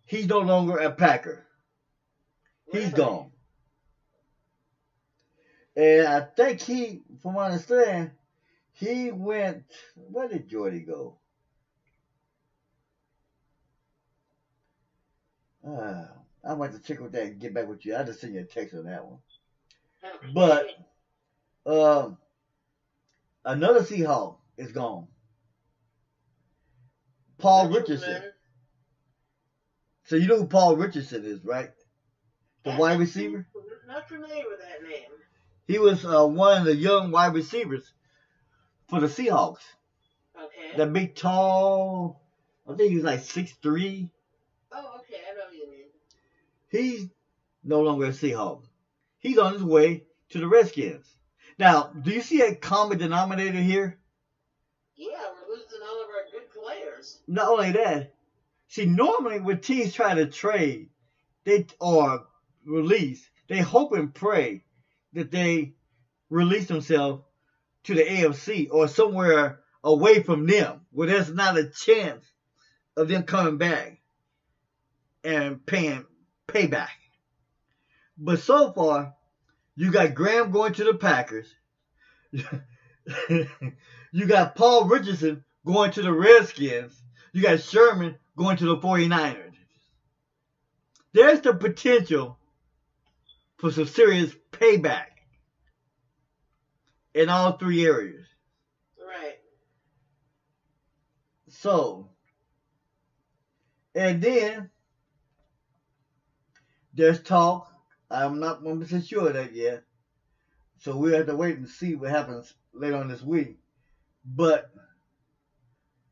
He's no longer a Packer. He's gone. And I think from what I understand, he went, where did Jordy go? I might have to check with that and get back with you. I'll just send you a text on that one. But another Seahawk is gone. Paul Richardson. So you know who Paul Richardson is, right? The wide receiver? Not familiar with that name. He was one of the young wide receivers for the Seahawks. Okay. That big, tall, I think he was like 6'3". Oh, okay. I know what you mean. He's no longer a Seahawk. He's on his way to the Redskins. Now, do you see a common denominator here? Yeah, we're losing all of our good players. Not only that, see, normally when teams try to trade, or release, they hope and pray that they release themselves to the AFC or somewhere away from them where there's not a chance of them coming back and paying payback. But so far, you got Graham going to the Packers. You got Paul Richardson going to the Redskins. You got Sherman going to the 49ers. There's the potential for some serious payback in all three areas. Right. So, and then there's talk. I'm not 100% sure of that yet. So we'll have to wait and see what happens later on this week. But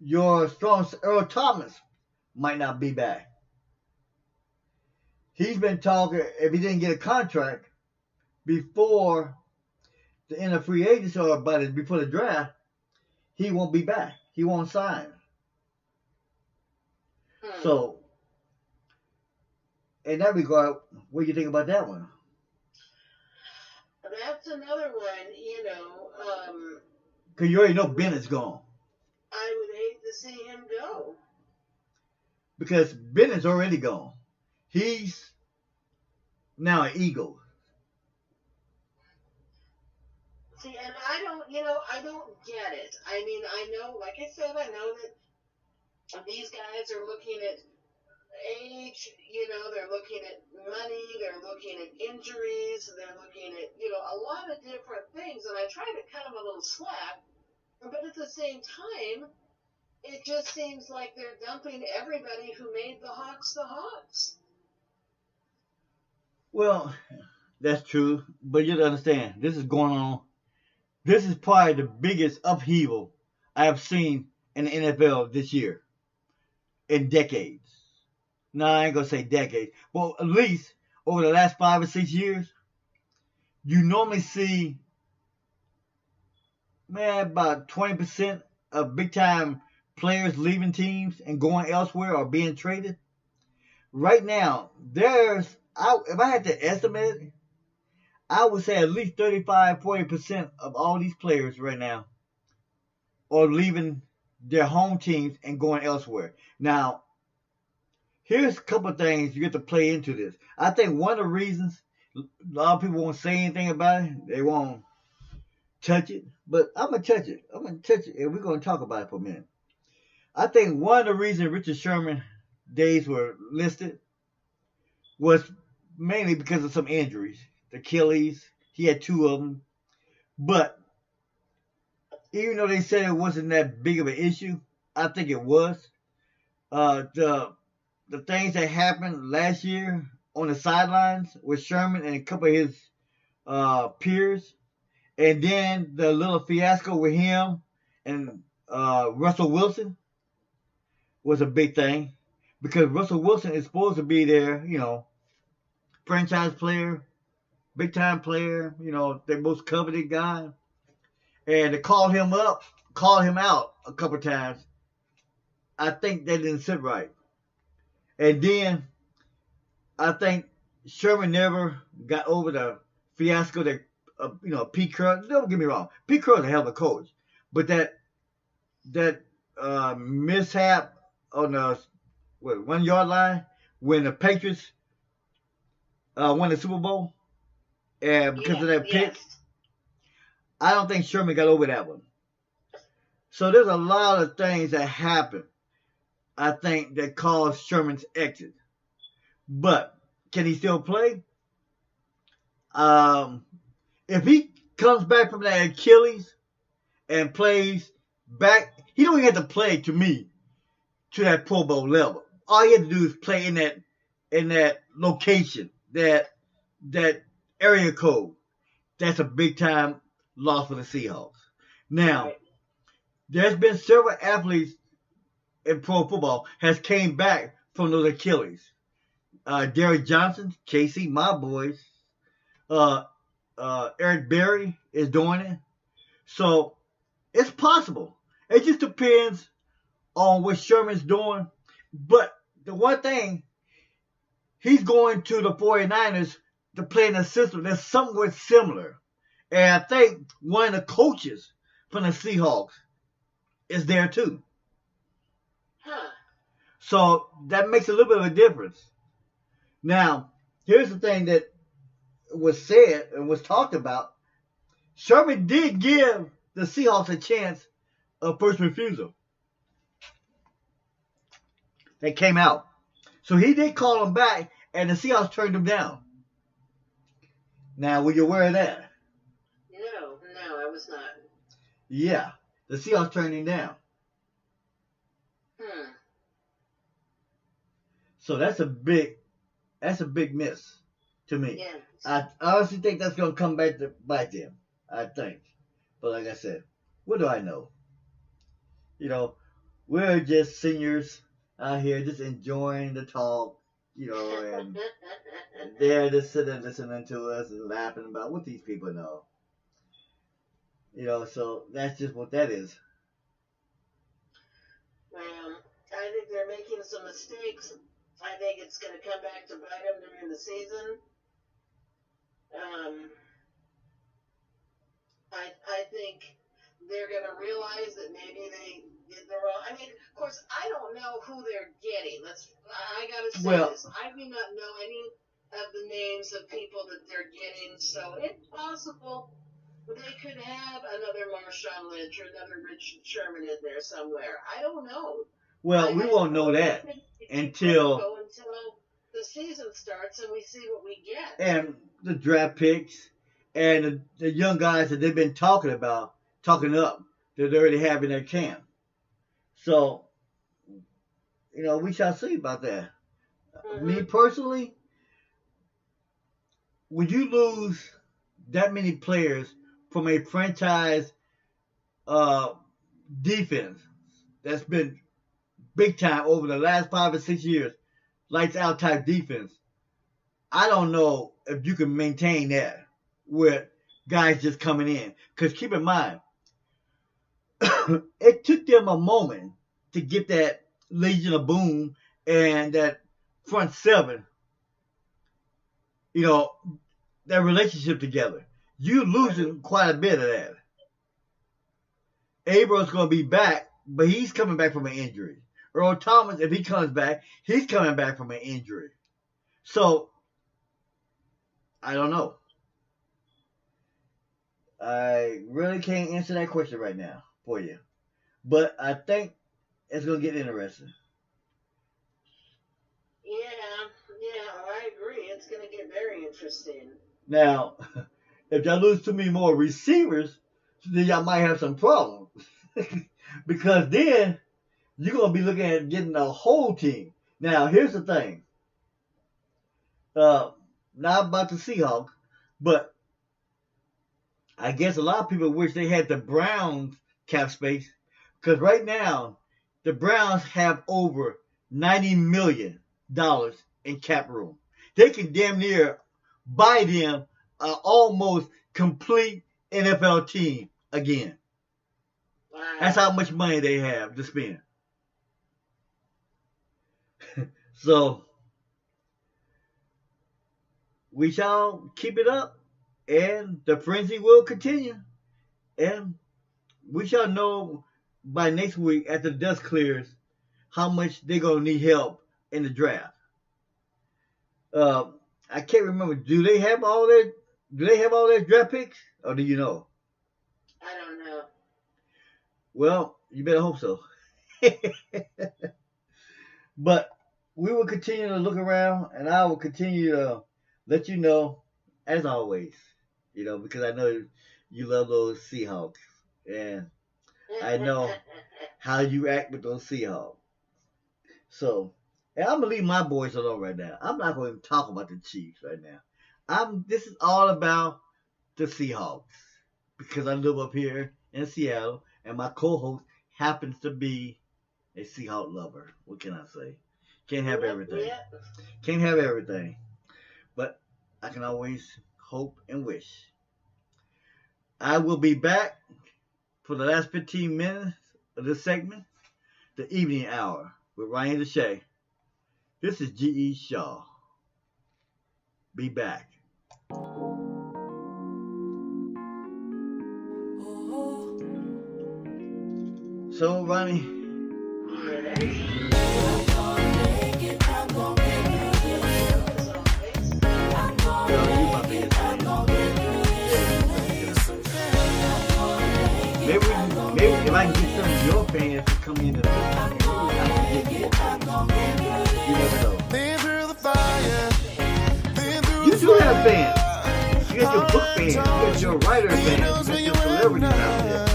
your strong Earl Thomas might not be back. He's been talking, if he didn't get a contract before the end of free agency or before the draft, he won't be back. He won't sign. So, in that regard, what do you think about that one? That's another one, you know. Because you already know Bennett's gone. I would hate to see him go. Because Bennett's already gone. He's now an Eagle. See, and I don't get it. I mean, I know, like I said, I know that these guys are looking at age, you know, they're looking at money, they're looking at injuries, they're looking at, you know, a lot of different things, and I try to cut them a little slack, but at the same time, it just seems like they're dumping everybody who made the Hawks the Hawks. Well, that's true, but you have to understand, this is going on. This is probably the biggest upheaval I have seen in the NFL this year in decades. No, I ain't going to say decades. Well, at least over the last 5 or 6 years, you normally see, about 20% of big-time players leaving teams and going elsewhere or being traded. Right now, if I had to estimate it, I would say at least 35-40% of all these players right now are leaving their home teams and going elsewhere. Now, here's a couple of things you get to play into this. I think one of the reasons a lot of people won't say anything about it, they won't touch it, but I'm going to touch it. I'm going to touch it, and we're going to talk about it for a minute. I think one of the reasons Richard Sherman days were listed was mainly because of some injuries. The Achilles, he had 2 of them. But even though they said it wasn't that big of an issue, I think it was. The things that happened last year on the sidelines with Sherman and a couple of his peers, and then the little fiasco with him and Russell Wilson was a big thing, because Russell Wilson is supposed to be their, franchise player, big time player, their most coveted guy, and they called him out a couple of times. I think that didn't sit right. And then I think Sherman never got over the fiasco that, Pete Carroll, don't get me wrong, Pete Carroll's a hell of a coach, but that mishap on the 1 yard line when the Patriots won the Super Bowl, and because of that pick, I don't think Sherman got over that one. So there's a lot of things that happened, I think, that caused Sherman's exit. But can he still play? If he comes back from that Achilles and plays back, he don't even have to play, to me, to that Pro Bowl level. All he had to do is play in that location, that area code. That's a big time loss for the Seahawks. Now, there's been several athletes in pro football has came back from those Achilles. Derek Johnson, Casey, my boys. Eric Berry is doing it. So it's possible. It just depends on what Sherman's doing. But the one thing, he's going to the 49ers to play in a system that's somewhat similar. And I think one of the coaches from the Seahawks is there too. Huh. So that makes a little bit of a difference. Now, here's the thing that was said and was talked about. Sherman did give the Seahawks a chance of first refusal. They came out. So he did call him back, and the Seahawks turned him down. Now, were you aware of that? No, I was not. Yeah. The Seahawks turned him down. So that's a big miss to me. Yeah. I honestly think that's going to come back to bite them. I think. But like I said, what do I know? You know, we're just seniors out here just enjoying the talk, you know, and they're just sitting listening to us and laughing about what these people know. You know, so that's just what that is. Well, I think they're making some mistakes. I think it's going to come back to bite them during the season. I think they're going to realize that maybe they did the wrong. I mean, of course, I don't know who they're getting. I got to say this. I do not know any of the names of people that they're getting, so it's possible they could have another Marshawn Lynch or another Richard Sherman in there somewhere. I don't know. Well, we won't know that until the season starts and we see what we get. And the draft picks and the young guys that they've been talking up, that they already have in their camp. So, you know, we shall see about that. Mm-hmm. Me personally, would you lose that many players from a franchise defense that's been big time over the last 5 or 6 years, lights out type defense? I don't know if you can maintain that with guys just coming in. Because keep in mind, it took them a moment to get that Legion of Boom and that front seven, you know, that relationship together. You're losing quite a bit of that. Abrams going to be back, but he's coming back from an injury. Earl Thomas, if he comes back, he's coming back from an injury. So, I don't know. I really can't answer that question right now for you. But I think it's going to get interesting. Yeah, I agree. It's going to get very interesting. Now, if y'all lose too many more receivers, then y'all might have some problems. Because then you're going to be looking at getting a whole team. Now, here's the thing. Not about the Seahawks, but I guess a lot of people wish they had the Browns cap space, because right now the Browns have over $90 million in cap room. They can damn near buy them an almost complete NFL team again. Wow. That's how much money they have to spend. So we shall keep it up, and the frenzy will continue. And we shall know by next week, after the dust clears, how much they're going to need help in the draft. I can't remember. Do they have all their draft picks, or do you know? I don't know. Well, you better hope so. But we will continue to look around, and I will continue to let you know, as always, you know, because I know you love those Seahawks, and I know how you act with those Seahawks. So, and I'm gonna leave my boys alone right now. I'm not going to talk about the Chiefs right now. This is all about the Seahawks, because I live up here in Seattle, and my co-host happens to be a Seahawk lover. What can I say? Can't have everything. Yeah. Can't have everything. But I can always hope and wish. I will be back for the last 15 minutes of this segment, the evening hour with Rhani D Chae. This is G.E. Shaw. Be back. So, Ronnie, maybe if I can get some of your fans to come into the I can get more. You never know. You do have fans. You got your book fans. You got your writer fans. You got your celebrities out there.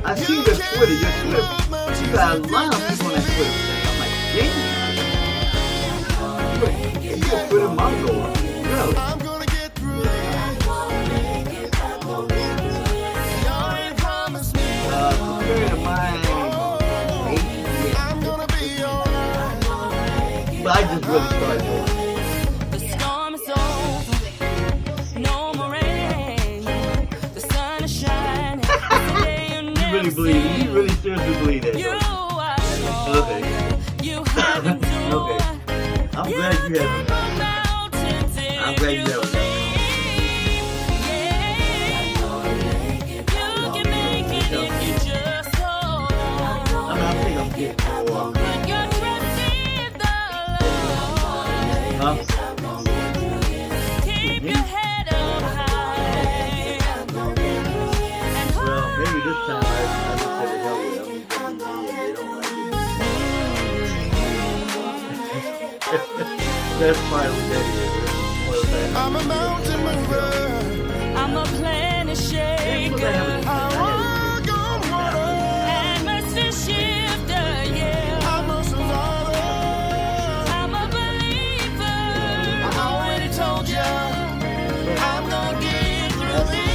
I see your Twitter. You got a lot of people on that Twitter thing. I'm like, damn. You're a Twitter Mongol. Really? Compared to mine, but I just really started doing it. The storm is over, no more rain. The sun is shining. You really believe it? You really seriously believe that? Okay. Okay. I'm glad you have it. I'm glad you have it. I think I'm getting more. Huh? Well, maybe this time I just said the hell with them. I'm they don't like it. That's probably what that is. I'm a mountain mover. I'm a planet shaker. I walk on water. Atmosphere shifter, yeah. I'm a survivor. I'm a believer. I already told ya, I'm gonna get through this.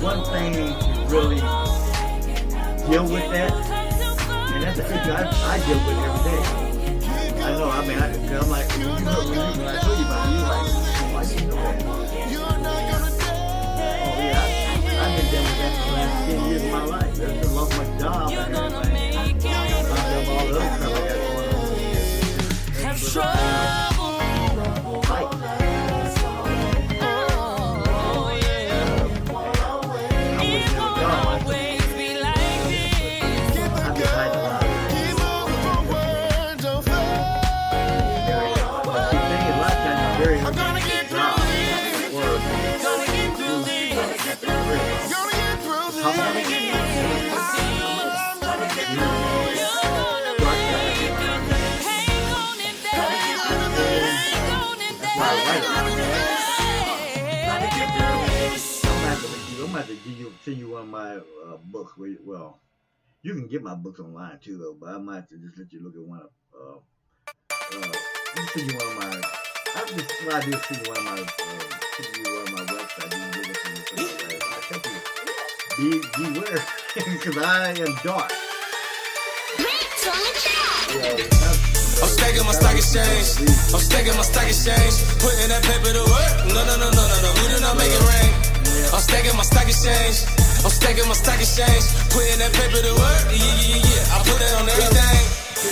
One thing to really deal with that, and that's the issue I deal with every day. I know, I mean, I'm like, you know, when I tell you about it, you're like, oh, I didn't know that. Oh, yeah, I've been dealing with that for the last 10 years of my life. I just lost my job and everything. I have all the other stuff I got going on. Have trouble. Fight. I'm about to send you one of my books. Well, you can get my books online too, though. But I might have to just let you look at one of. Just send you one of my. What I do is send you one of my. Send you one of my websites. You can get it from the I tell you, beware, because I am dark. I'm stacking my stock exchange. I'm stacking my stock exchange. Putting that paper to work. No. We do not make it rain. I'm stacking my stock exchange. I'm stacking my stock exchange. Putting that paper to work. Yeah. I put that on everything.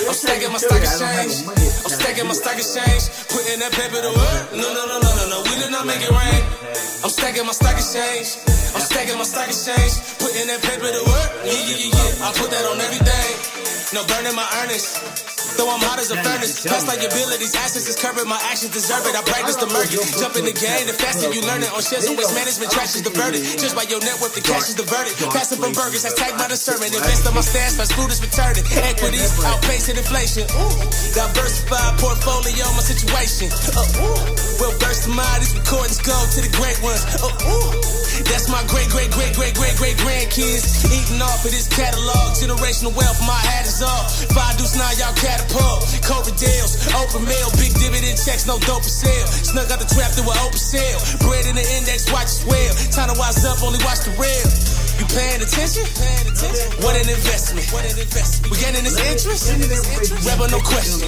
I'm stacking my stock exchange. I'm stacking my stock exchange. Putting that paper to work. No. We do not make it rain. I'm stacking my stock exchange. I'm stacking my stock exchange. Putting that paper to work. Yeah. I put that on everything. No burning my earnings. though I'm hot as a furnace. Past liabilities, assets is covered, my actions deserve it. I practice the murder. Jump in the game, the faster you learn it. On shares and waste management, trash is the verdict. Just by your net worth, the cash is the verdict. Passing from burgers, hashtag my discernment. Invest on my stash, fast food is returning. Equities outpacing inflation. Diversified portfolio, my situation. Well versed in mind, these recordings go to the great ones. That's my great grandkids. Eating off of this catalog. Generational wealth, my hat is off. 5 deuce 9, y'all catapult. Cobra deals, open mail, big dividend checks, no dope for sale. Snuck out the trap through an open sale. Bread in the index, watch it swell. Time to wise up, only watch the rail. You paying attention? What an investment. We getting this interest? Rebel, no question.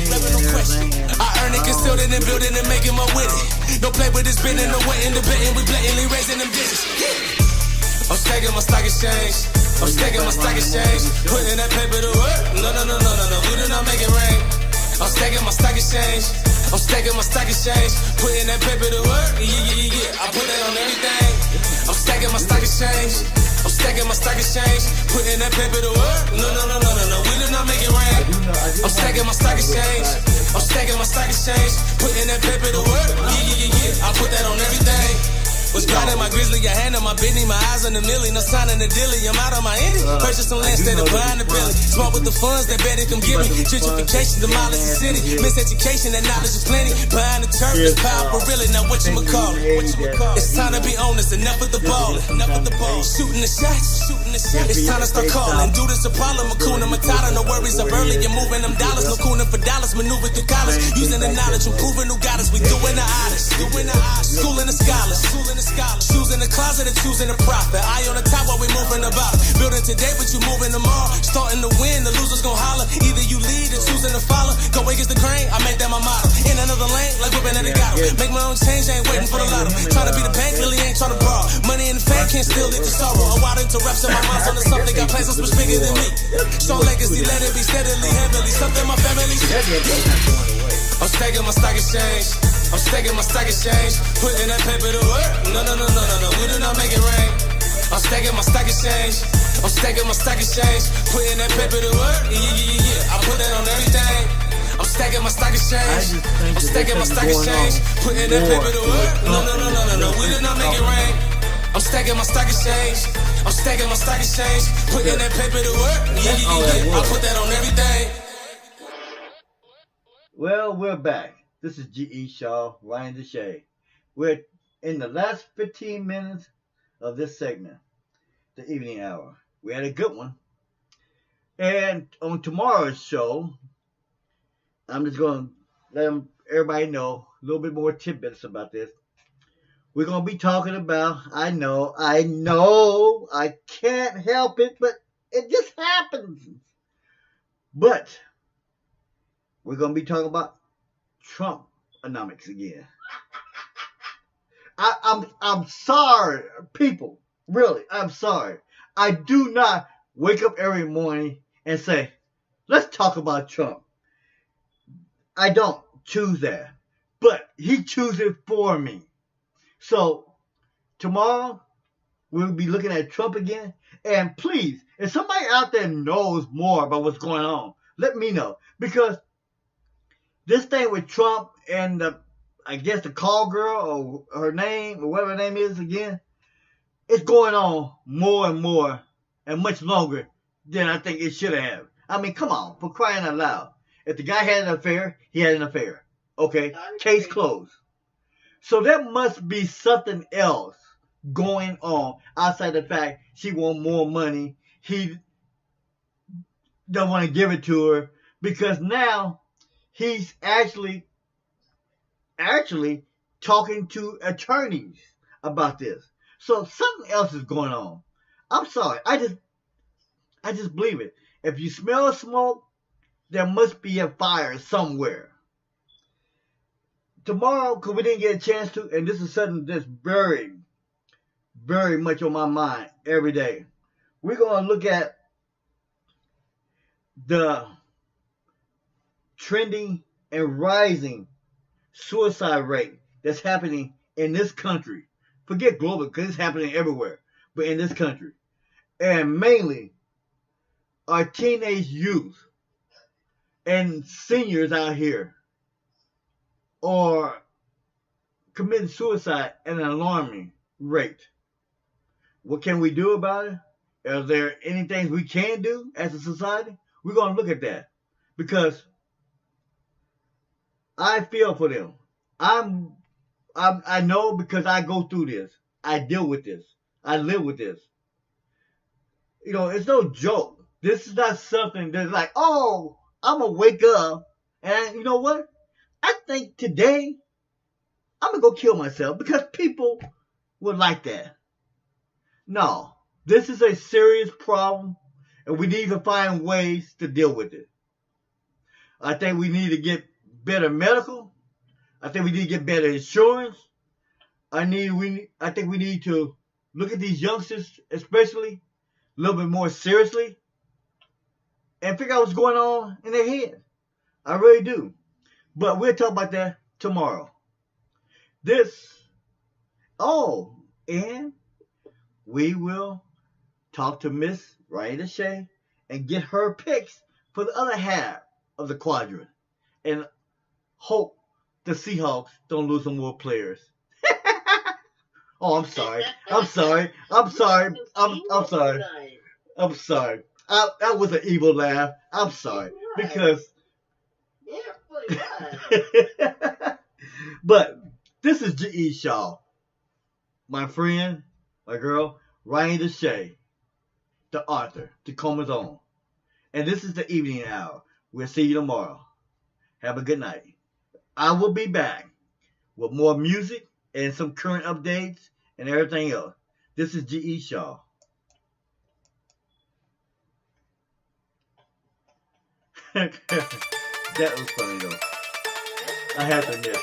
I earn it, concealed it, and building and making more with it. No play with this bending, no waiting, debating. We blatantly raising them digits. I'm stacking my stock exchange. Putting that paper to work. No. We do not make it rain. I'm stacking my stock exchange. Putting that paper to work. Yeah. I put that on everything. I'm stacking my stock exchange. Putting that paper to work. No. We do not make it rain. I'm stacking my stock exchange. Putting that paper to work. Yeah. I put that on everything. Was grinding my grizzly, I handle my Bentley, my eyes on the millie, no sign in the dilly, I'm out on my Indy. Purchase some land, instead of buying the Billy. Smart with the funds that better come give me. Gentrification, demolish the city. Miseducation, that knowledge is plenty. Buying the turf is powerful, really. Now what you call it? It's time to be honest, enough with the ballin'. Shooting the shots. It's time to start calling. Do this Apollo, Makuna Matata. No worries of early, you're moving them dollars. No cooning for dollars, maneuver through college. Using the knowledge, improving new guidance. We doing the oddest. Schooling the scholars. Shoes in the closet and choosing the profit. Eye on the top while we moving about. Building today, but you moving tomorrow. Starting to win, the losers gon' holler. Either you lead or choosing to follow. Go against the grain, I make that my motto. In another lane, like whipping at the ghetto. Make my own change, I ain't waiting for the lotto. Trying to be the bank, really ain't trying to borrow. Money in the fame can't still lead to sorrow. A wild interrupts in my mind's on the something. Got plans so much bigger than me. Strong legacy, let it be steadily, heavily. Something my family. I'm stacking my stock exchange. Putting that paper to work. No. We do not make it rain. I'm stacking my stock exchange. Putting that paper to work. Yeah. I put that on everything. I'm stacking my stock exchange. Putting that paper to work. No. We do not make it rain. I'm stacking my stock exchange. Putting that paper to work. Yeah. I put that on everything. Well, we're back. This is G.E. Shaw, Rhani D Chae. We're in the last 15 minutes of this segment, the evening hour. We had a good one. And on tomorrow's show, I'm just going to let everybody know a little bit more tidbits about this. We're going to be talking about, I know, I can't help it, but it just happens. But we're going to be talking about Trump-onomics again. I'm sorry, people. Really, I'm sorry. I do not wake up every morning and say, let's talk about Trump. I don't choose that. But he chooses it for me. So, tomorrow, we'll be looking at Trump again. And please, if somebody out there knows more about what's going on, let me know. Because this thing with Trump and I guess the call girl or her name or whatever her name is again, it's going on more and more and much longer than I think it should have. I mean, come on, for crying out loud. If the guy had an affair, he had an affair. Okay, case closed. So there must be something else going on outside the fact she want more money. He don't want to give it to her because now he's actually talking to attorneys about this. So something else is going on. I'm sorry. I just believe it. If you smell smoke, there must be a fire somewhere. Tomorrow, because we didn't get a chance to, and this is something that's very, very much on my mind every day. We're going to look at the trending and rising suicide rate that's happening in this country. Forget global, because it's happening everywhere, but in this country. And mainly, our teenage youth. and seniors out here are committing suicide at an alarming rate. What can we do about it? Are there any things we can do as a society? We're going to look at that because I feel for them. I know because I go through this. I deal with this. I live with this. You know, it's no joke. This is not something that's like, oh, I'm going to wake up and you know what? I think today I'm going to go kill myself because people would like that. No, this is a serious problem and we need to find ways to deal with it. I think we need to get better medical. I think we need to get better insurance. I think we need to look at these youngsters, especially, a little bit more seriously, and figure out what's going on in their head. I really do. But we'll talk about that tomorrow. And we will talk to Miss Rhani D Chae and get her picks for the other half of the quadrant. And hope the Seahawks don't lose some more players. Oh, I'm sorry. I'm sorry. That was an evil laugh. I'm sorry. Because... But this is G.E. Shaw. My friend, my girl, Rhani D Chae, the author, Tacoma's Own. And this is the evening hour. We'll see you tomorrow. Have a good night. I will be back with more music and some current updates and everything else. This is G.E. Shaw. That was funny though. I had to admit.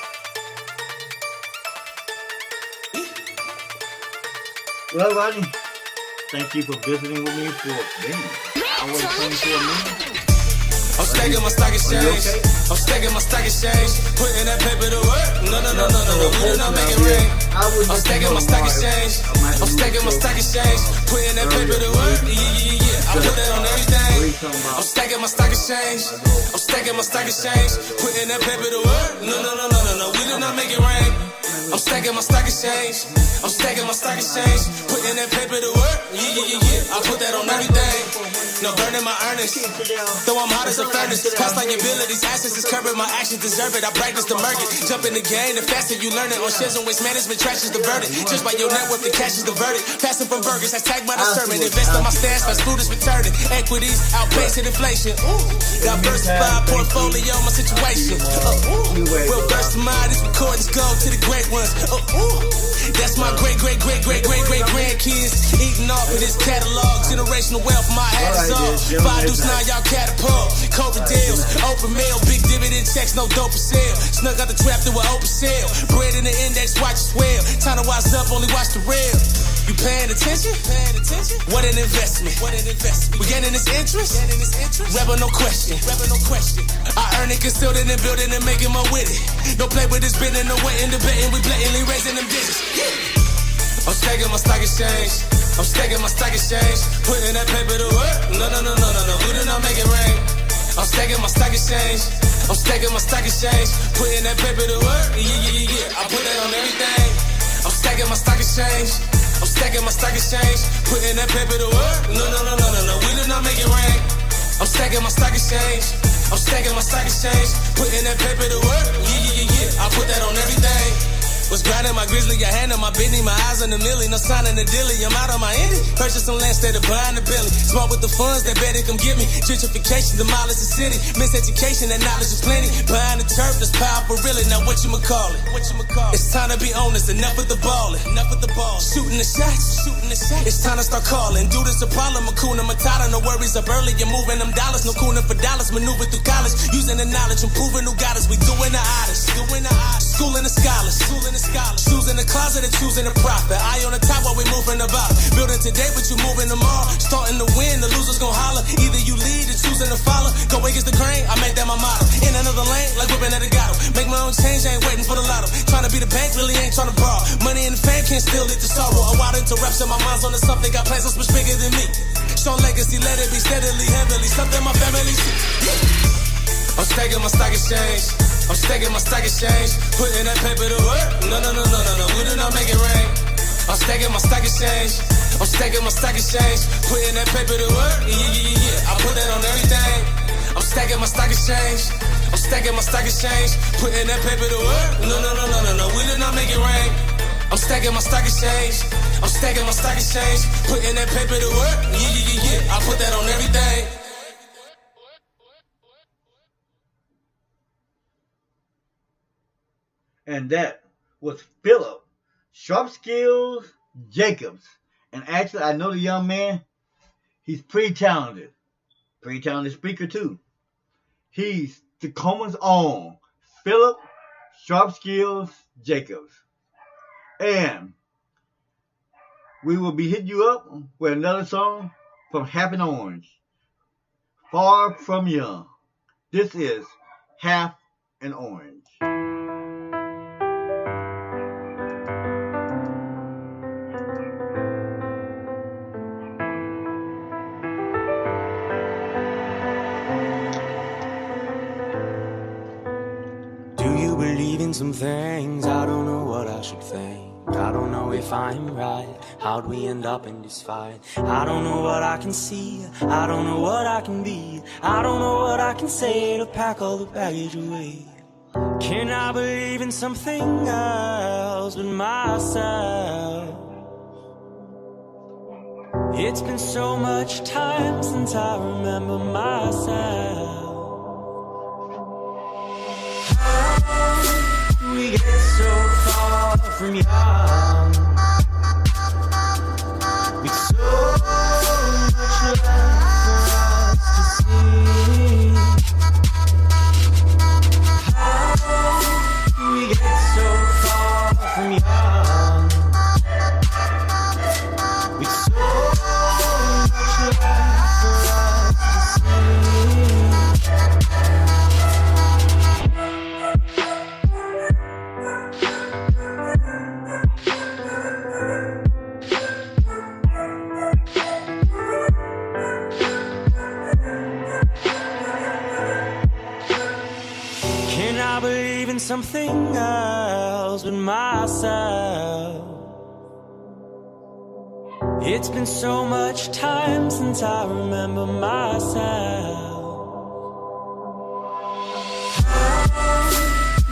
Well, Rodney, thank you for visiting with me for I was 24 minutes. I'm stacking my stock exchange. Okay? I'm stacking my stock exchange. Putting that paper to work. No. We did not make it rain. I'm stacking my stock exchange. I'm stacking my stock exchange. Putting that paper to work. Yeah. I put that on everything. I'm stacking my stock exchange. I'm stacking my stock exchange. Putting that paper to work. No. We did not make it rain. I'm stacking my stock exchange. I'm stacking my stock exchange. Putting that paper to work. Yeah. I put that on everything. No burning my earnings. Though I'm hot as a furnace. Past like abilities. Assets is curving. My actions deserve it. I practice the murder. Jump in the game. The faster you learn it. On shares and waste management. Trash is the verdict. Just by your net worth. The cash is the verdict. Passing from burgers. Hashtag my discernment. Invest on my stance. Fast food is returning. Equities. Outpacing inflation. Diversified portfolio. My situation. Well versed mind. These recordings go to the great ones. That's my great grandkids. Eating off of this catalog. Generational wealth. My hat is off. Baidu's now y'all catapult. Cobra deals. Open mail. Big dividend checks. No dope for sale. Snuck out the trap through an open sale. Bread in the index. Watch as well. Time to wise up. Only watch the rail. You paying attention? What an investment. We gaining this interest? Rebel no question. I earn it, concealed it, and building and making my with it. No play with this bending, no waiting, debating. We blatantly raising them digits. I'm stacking my stock exchange. I'm stacking my stock exchange. Putting that paper to work. No. We do not make it rain. I'm stacking my stock exchange. I'm stacking my stock exchange. Putting that paper to work. Yeah. I put that on everything. I'm stacking my stock exchange. I'm stacking my stock exchange. Putting that paper to work. No. We do not make it rain. I'm stacking my stock exchange. I'm stacking my stock exchange. Putting that paper to work. Yeah. I put that on everything. Was grinding my grizzly, I handle my Bentley, my eyes on the millie, no sign in the dilly, I'm out on my indie. Purchase some land, instead of buying the Billy. Smart with the funds, that better come get me. Gentrification, demolish the city. Miseducation, that knowledge is plenty. Buying the turf, that's powerful really. Now what you call it? It's time to be honest, enough with the ballin'. Shooting the shots. It's time to start calling. Do this a problem, Makuna Matata. No worries up early, you're moving them dollars. No cooning for dollars, maneuver through college. Using the knowledge, improving who got us. We doing the oddest. Schooling the scholars. Choosing the closet and choosing the profit. Eye on the top while we moving about. Building today, but you moving tomorrow. Starting to win, the losers gon' holler. Either you lead or choosing to follow. Go against the grain, I make that my motto. In another lane, like whipping at a gato. Make my own change, I ain't waiting for the lotto. Trying to be the bank, really ain't trying to borrow. Money and fame can't still lead to sorrow. A wild interruption, my mind's on to something. Got plans that's much bigger than me. Show legacy, let it be steadily, heavily. Something my family see. I'm stacking my stock exchange. I'm stacking my stock exchange. Putting that paper to work. No. We do not make it rain. I'm stacking my stock exchange. I'm stacking my stock exchange. Putting that paper to work. Yeah. I put that on everything. I'm stacking my stock exchange. I'm stacking my stock exchange. Putting that paper to work. No. We do not make it rain. I'm stacking my stock exchange. I'm stacking my stock exchange. Putting that paper to work. Yeah. I put that on everything. And that was Philip Sharp Skills Jacobs. And actually, I know the young man. He's pretty talented speaker too. He's Tacoma's own Philip Sharp Skills Jacobs. And we will be hitting you up with another song from Half an Orange, Far From Young. This is Half an Orange. Some things I don't know what I should think. I don't know if I'm right. How'd we end up in this fight? I don't know what I can see. I don't know what I can be. I don't know what I can say to pack all the baggage away. Can I believe in something else but myself? It's been so much time since I remember myself. We get so far from young, with so much left for us to see. How we get so far from young, with so much left for us to see. Something else but myself. It's been so much time since I remember myself.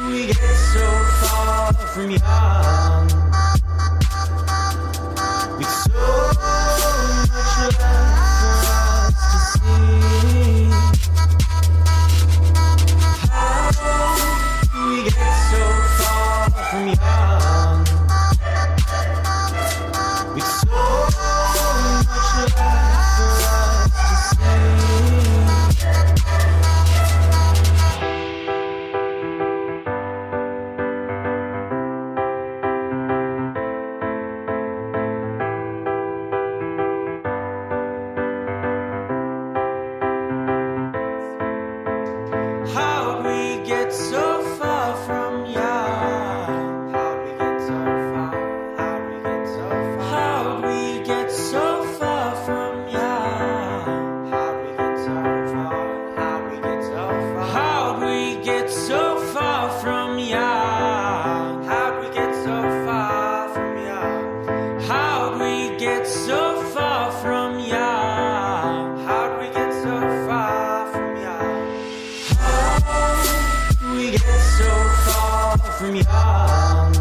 We get so far from young, with so much left for us to see. We get so far from young, with so much left for us to see. How'd we get so far from young? How'd we get so far? How'd we get so far? How'd we get so far from young? How'd we get so far? How'd we get so far? How'd we get so far from young? How'd we get so far from young? How'd we get so far from young? How'd we get so far from young? We get so far from young,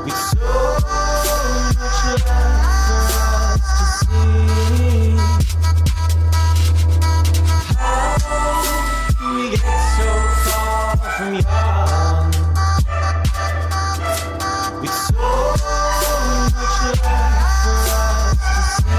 with so much left for us to see. We get so far from young, with so much left for us to see.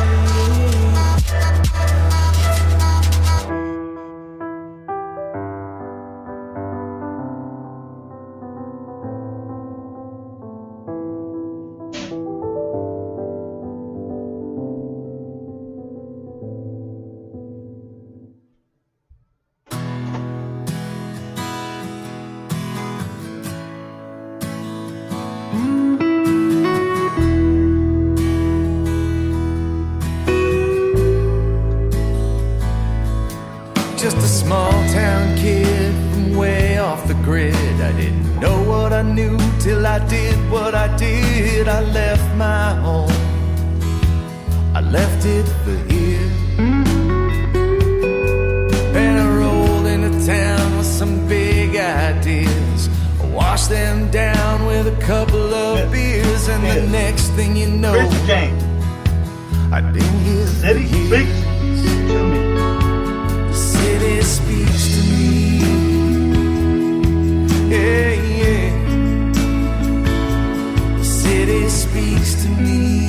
Just a know what I knew till I did what I did. I left my home, I left it for here, and I rolled into town with some big ideas. I washed them down with a couple of beers, and the next thing you know, I didn't hear the City speaks to me. The city speaks to me. Yeah, yeah. The city speaks to me.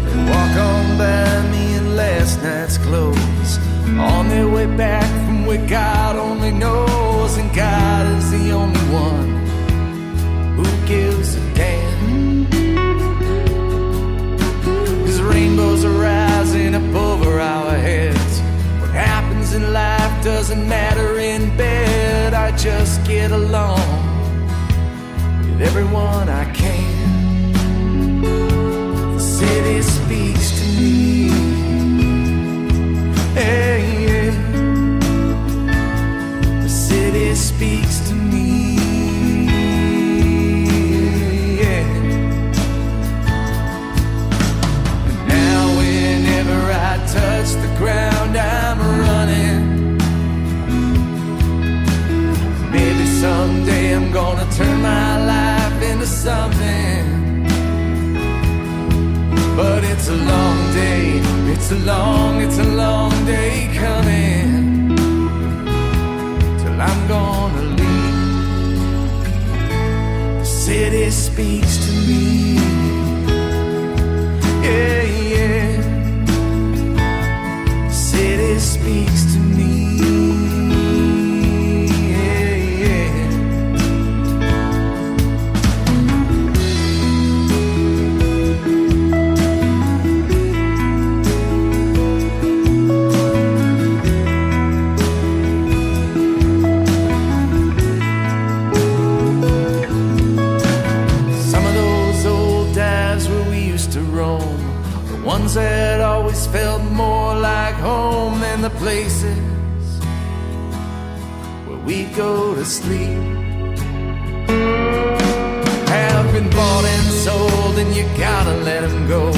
They walk on by me in last night's clothes, on their way back from where God only knows, and God is the only one who gives a damn. 'Cause rainbows are rising up over our heads. What happens in life doesn't matter in bed. I just get along with everyone I can. The city speaks to me. Hey, yeah. The city speaks to me. Touch the ground, I'm running. Maybe someday I'm gonna turn my life into something. But it's a long day, it's a long day coming, till I'm gonna leave. The city speaks to me. Yeah, yeah. City speaks to me. Yeah, yeah. Some of those old dives where we used to roam, the ones that always felt more like home than the places where we go to sleep, have been bought and sold, and you gotta let them go.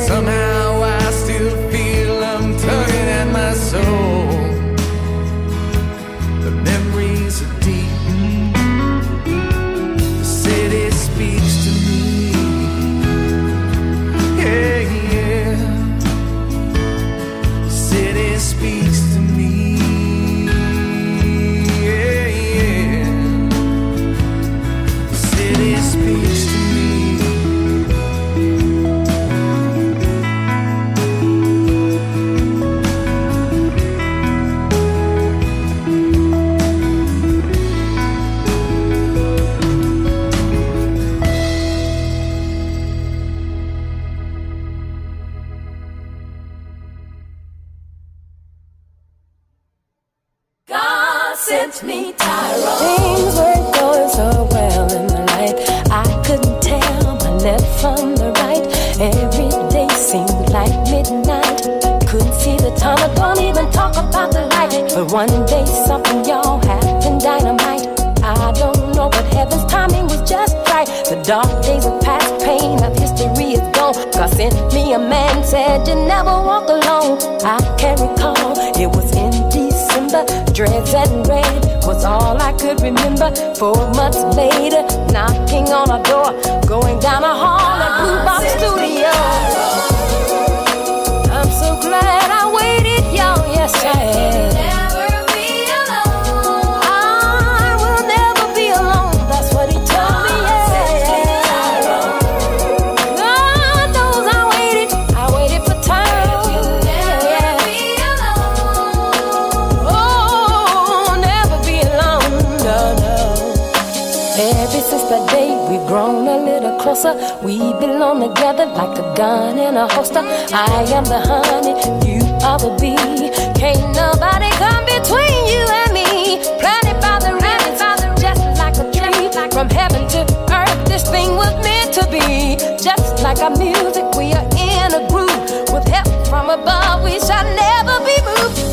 Somehow I still feel I'm tugging at my soul. The memories are deep. The city speaks to me. Yeah, yeah. City speaks to me. Yeah, yeah. The city speaks to me. Sent me Tyrone. Things weren't going so well in my life. I couldn't tell my left from the right. Every day seemed like midnight. Couldn't see the time, I don't even talk about the light. But one day something, y'all, happened dynamite. I don't know, but heaven's timing was just right. The dark days of past pain of history is gone. God sent me a man, said you never walk alone. I can't recall, it was in December. Dreads and red was all I could remember. 4 months later, knocking on a door, going down a hall at Blue Box Studio. I'm so glad I waited, y'all, yes I am. Grown a little closer, we belong together like a gun and a holster. I am the honey, you are the bee. Can't nobody come between you and me. Planted by the rabbits, just like a tree. From heaven to earth, this thing was meant to be. Just like our music, we are in a groove. With help from above, we shall never be moved.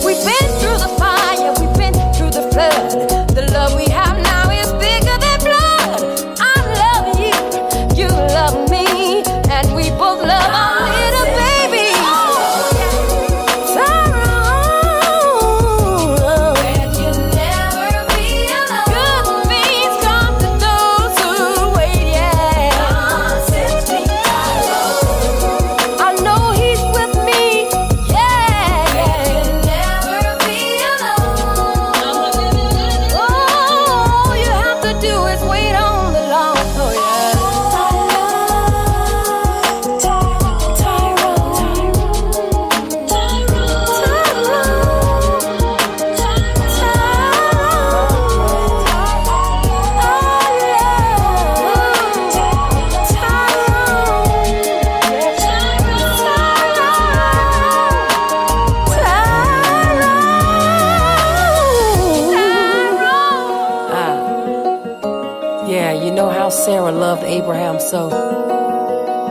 Sarah loved Abraham so,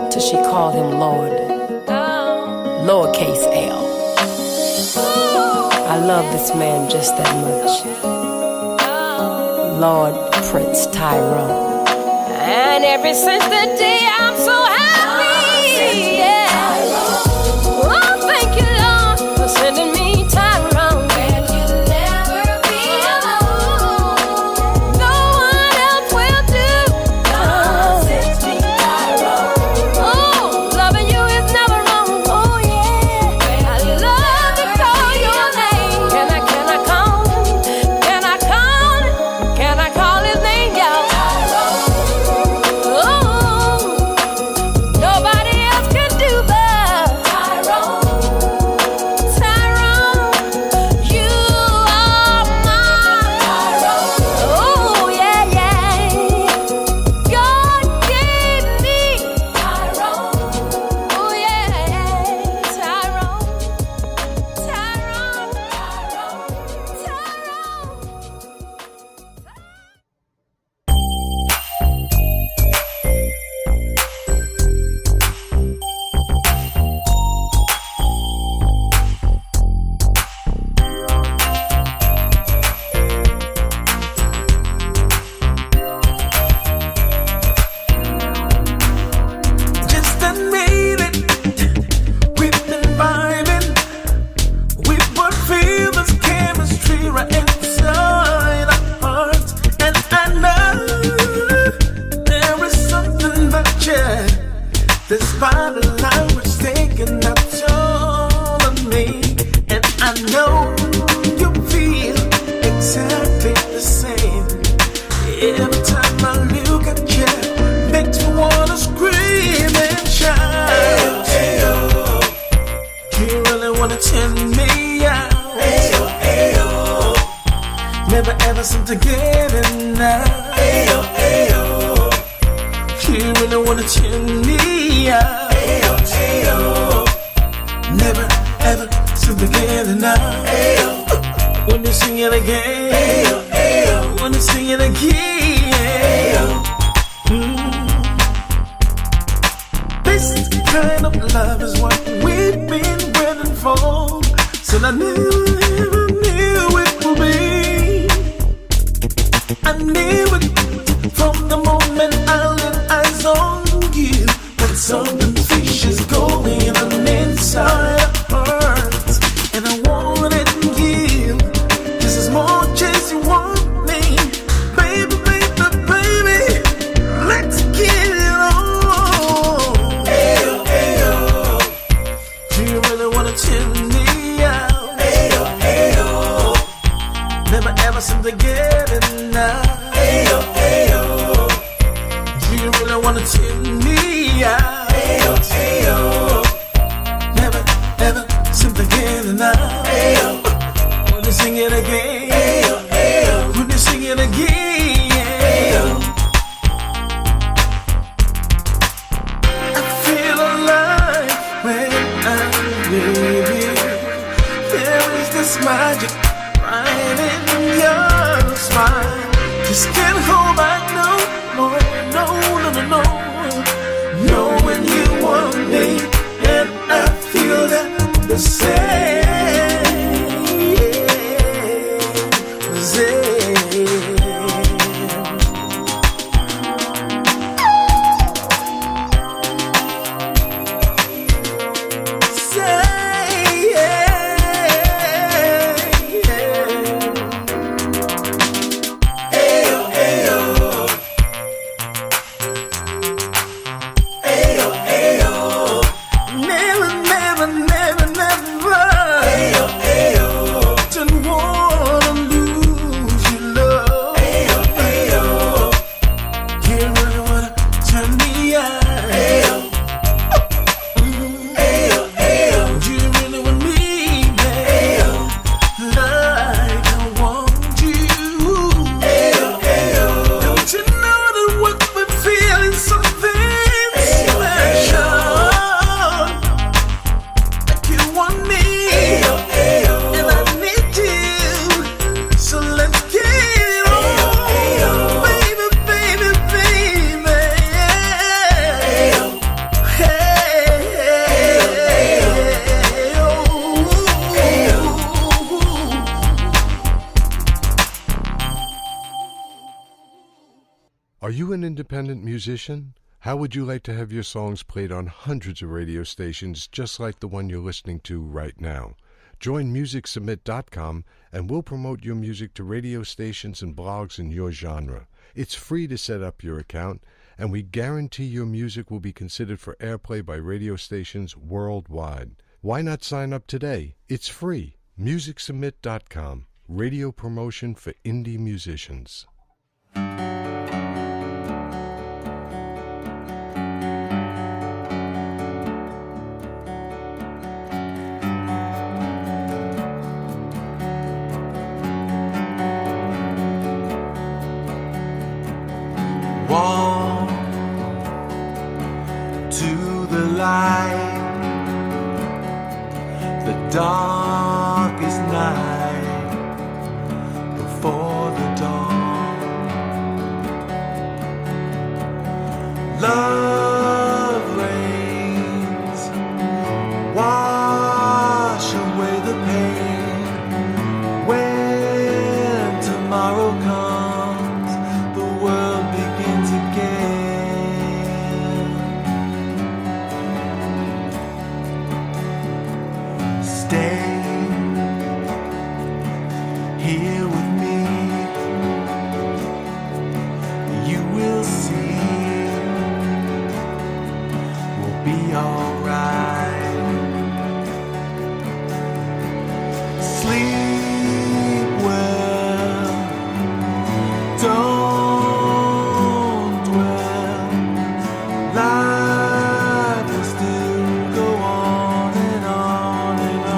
till she called him Lord, lowercase L. I love this man just that much. Lord Prince Tyrone. And ever since that day I'm so happy, yeah. Oh, thank you, Lord, for sending me Tyrone. And you'll never be alone. No one else will do. God sends me Tyrone. Oh, loving you is never wrong. Oh, yeah. I love to call your name. Can I call him? Can I call him? Can I call his name, y'all? Nobody else can do but Tyrone. Tyrone, you are mine. Oh, yeah, yeah. God gave me Tyrone. Oh, yeah, Tyrone. Tyrone. Just admit it. We've been vibing. We both feel this chemistry right inside our hearts. And I know there is something about you. This body language taking a toll on me. And I know you feel exactly the same. Every time I look at you, makes me wanna scream and shout. Ayo, you really wanna turn me out. Ayo, ayo, never ever seem to get enough. Ayo, ayo, you really wanna turn me out. Ayo, ayo, never ever seem to get enough. Ayo, when you sing it again. Ayo, ayo, when you sing it again. Ayo. This kind of love is what we've been waiting for. So I never knew it would be. I knew it from the moment I laid eyes on you. But something fishy's going on inside our hearts. And I wanted you just as much as you want me. Baby, baby, baby, let's get it on. Ayo, ayo, do you really wanna turn me out? Ayo, ayo, never ever seem to get enough. Ayo, ayo, do you really wanna turn me out? Ayo, ayo, never ever seem to get enough. Ayo, when you sing it again. Ayo, ayo, when you sing it again. Ayo. I feel alive when I'm with you. There is this magic right in your smile. Just can't hold back no more. No, no, no, no. Knowing you want me, and I feel that the same. Never, never, never, never Are you an independent musician? How would you like to have your songs played on hundreds of radio stations just like the one you're listening to right now? Join MusicSubmit.com and we'll promote your music to radio stations and blogs in your genre. It's free to set up your account, and we guarantee your music will be considered for airplay by radio stations worldwide. Why not sign up today? It's free. MusicSubmit.com. Radio promotion for indie musicians. Walk to the light, the darkest night before the dawn. Love reigns, wash away the pain. When tomorrow comes, the world begins again. Stay here with me. You will see we'll be alright. Sleep well, don't dwell. Life will still go on and on and on.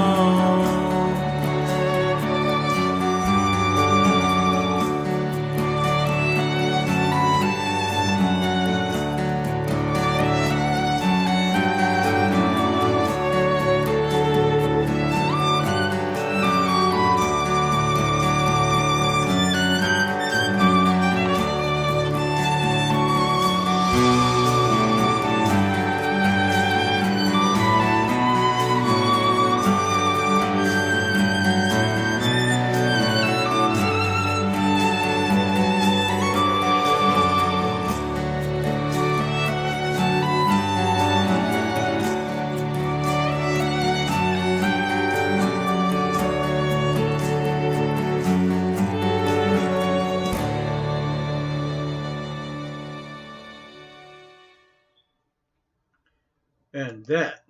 And that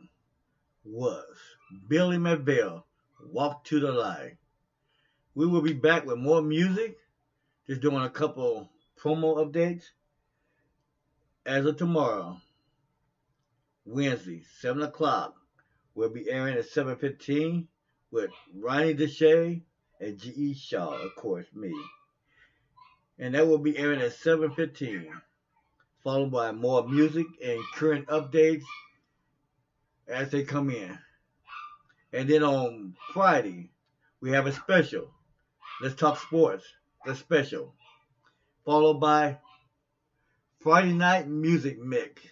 was Billy McVeigh, Walk to the Light. We will be back with more music, just doing a couple promo updates. As of tomorrow, Wednesday, 7 o'clock, we'll be airing at 7:15 with Rhani D Chae and G.E. Shaw, of course, me. And that will be airing at 7:15, followed by more music and current updates as they come in. And then on Friday, we have a special. Let's Talk Sports, the special. Followed by Friday Night Music Mix.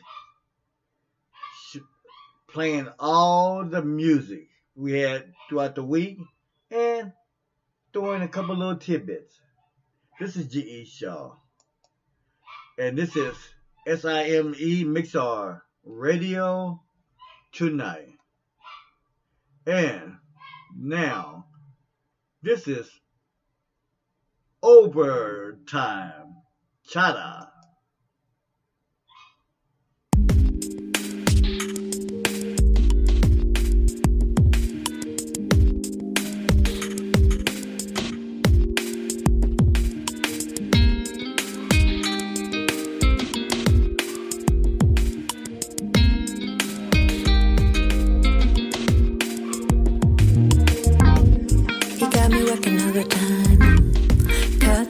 Playing all the music we had throughout the week and throwing a couple little tidbits. This is G.E. Shaw. And this is Sime Mixlr Radio Tonight. And now, this is Overtime Chata.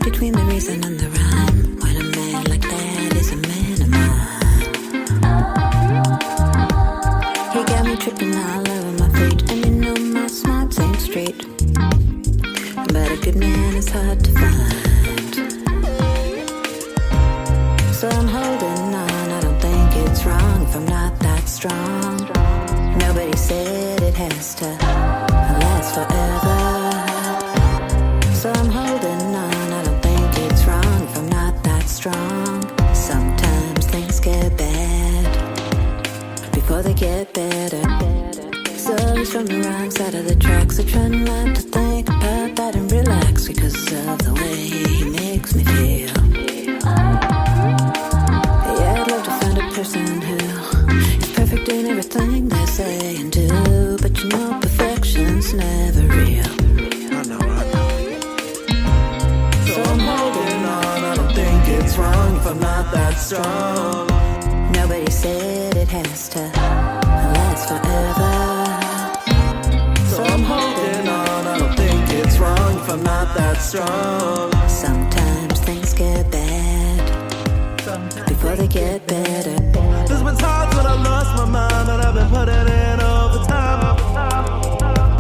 Between the reason and the rhyme, when a man like that is a man of mine. He got me tripping all over my feet, and you know my smarts ain't straight. But a good man is hard to find. So I'm holding on, I don't think it's wrong if I'm not that strong. Nobody said it has to last forever. So I'm holding on, I don't think it's wrong if I'm not that strong. because of the way he makes me feel. Yeah, I'd love to find a person who is perfect in everything they say and do, but you know perfection's never real. I know. So I'm holding on, I don't think it's wrong if I'm not that strong. Nobody said it has to last forever. So I'm holding on, I don't think it's wrong if I'm not that strong. Sometimes things get bad before they get better. There's been times when I lost my mind, but I've been putting in overtime.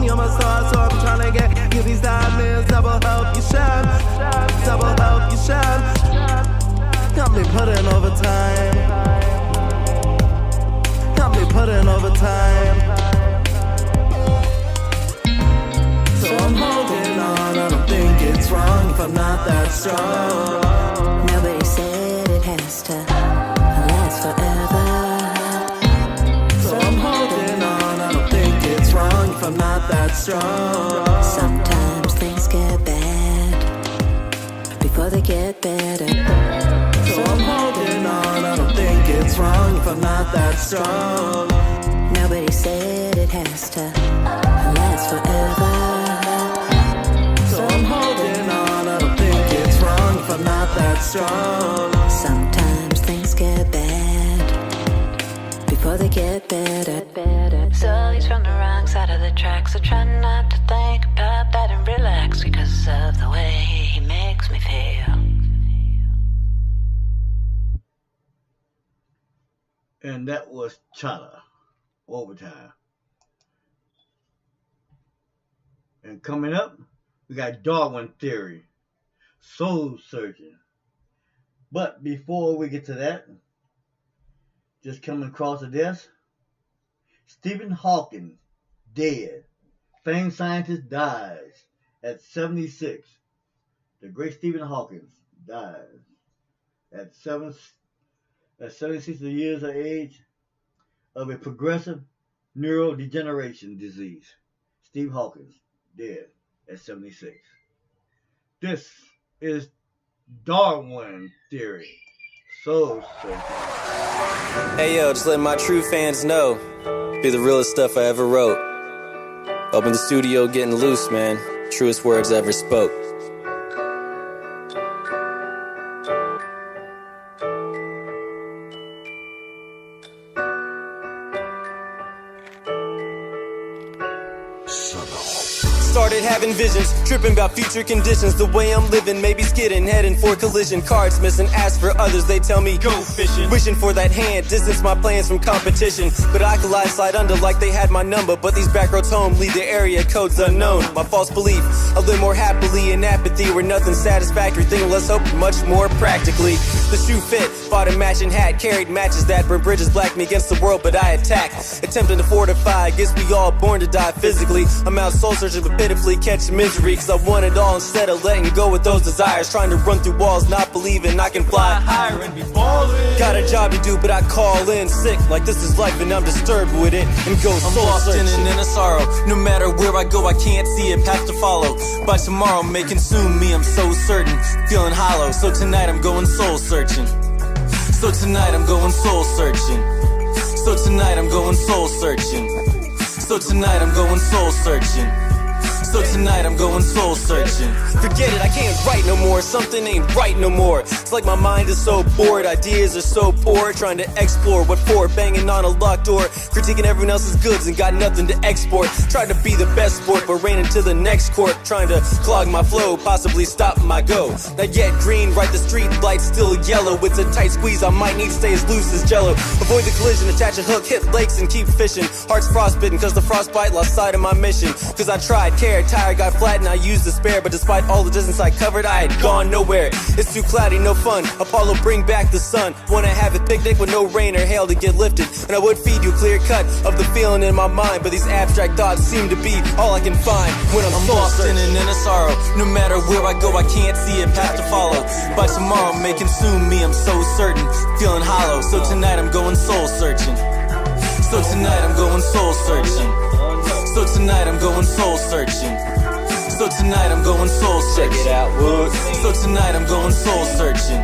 You're my star, so I'm trying to get you these diamonds. Double help you shine, double help you shine. Got me putting overtime. Got me putting overtime. So I'm holding on, I don't think it's wrong if I'm not that strong. Nobody said it has to last forever. So I'm holding on, I don't think it's wrong if I'm not that strong. Sometimes things get bad before they get better. So I'm holding on, I don't think it's wrong if I'm not that strong. Nobody said it has to last forever. So I'm holding on, I don't think it's wrong if I'm not that strong. Sometimes things get bad before they get better. So he's from the wrong side of the track, so try not to think about that and relax because of the way he makes me feel. And that was Chana, Overtime. And coming up, we got Darwin Theory, Soul Searching. But before we get to that, just coming across the desk, Stephen Hawking, dead. Famed scientist dies at 76. The great Stephen Hawking dies at 76 years of age of a progressive neurodegeneration disease. Steve Hawking, dead at 76. This is Darwin Theory. So. Hey yo, just letting my true fans know, be the realest stuff I ever wrote. Up in the studio getting loose, man. Truest words I ever spoke. Started having visions, tripping about future conditions. The way I'm living, maybe skidding, heading for collision. Cards missing, ask for others, they tell me go fishing. Wishing for that hand, distance my plans from competition. But I collide, slide under like they had my number. But these back roads home lead to area codes unknown. My false belief, I live more happily in apathy, where nothing's satisfactory. Think let's hope much more practically. The shoe fit, bought a matching hat, carried matches that burn bridges, black me against the world, but I attack. Attempting to fortify, guess we all born to die physically. I'm out soul searching, but pitifully catching misery, cause I want it all instead of letting go with those desires. Trying to run through walls, not believing I can fly higher and be falling. Got a job to do, but I call in sick, like this is life and I'm disturbed with it, and go soul searching. I'm lost in an inner sorrow, no matter where I go I can't see a path to follow. By tomorrow may consume me, I'm so certain, feeling hollow. So tonight I'm going soul searching. So tonight I'm going soul searching. So tonight I'm going soul searching. So tonight I'm going soul searching. So tonight I'm going soul searching. Forget it, I can't write no more. Something ain't right no more. It's like my mind is so bored. Ideas are so poor. Trying to explore what for. Banging on a locked door. Critiquing everyone else's goods and got nothing to export. Tried to be the best sport but ran into the next court. Trying to clog my flow, possibly stop my go. Not yet green, right, the street lights still yellow. It's a tight squeeze, I might need to stay as loose as jello. Avoid the collision, attach a hook, hit lakes and keep fishing. Heart's frostbitten cause the frostbite lost sight of my mission. Cause I tried, cared, tired, got flat and I used despair. But despite all the distance I covered, I had gone nowhere. It's too cloudy, no fun. Apollo, bring back the sun. Wanna have a picnic with no rain or hail to get lifted. And I would feed you clear cut of the feeling in my mind. But these abstract thoughts seem to be all I can find when I'm lost in an inner sorrow. No matter where I go, I can't see a path to follow. By tomorrow may consume me, I'm so certain, feeling hollow. So tonight I'm going soul searching. So tonight I'm going soul searching. So tonight I'm going soul searching. So tonight I'm going soul searching. Check it out. would. So tonight I'm going soul searching.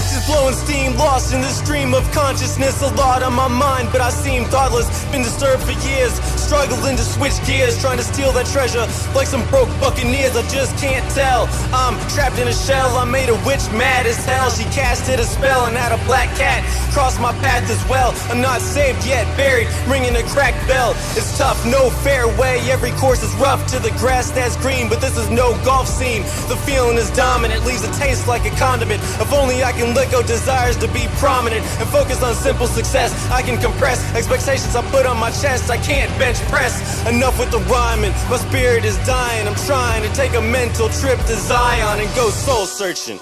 Just blowing steam, lost in the stream of consciousness. A lot on my mind, but I seem thoughtless. Been disturbed for years, struggling to switch gears, trying to steal that treasure like some broke buccaneers. I just can't tell. I'm trapped in a shell. I made a witch mad as hell. She casted a spell and had a black cat cross my path as well. I'm not saved yet, buried, ringing a cracked bell. It's tough, no fair way. Every course is rough to the grass that's green, but this is no golf scene. The feeling is dominant, leaves a taste like a condiment. If only I can let go desires to be prominent and focus on simple success. I can compress expectations I put on my chest. I can't bench press. Enough with the rhyming, my spirit is dying. I'm trying to take a mental trip to Zion and go soul searching.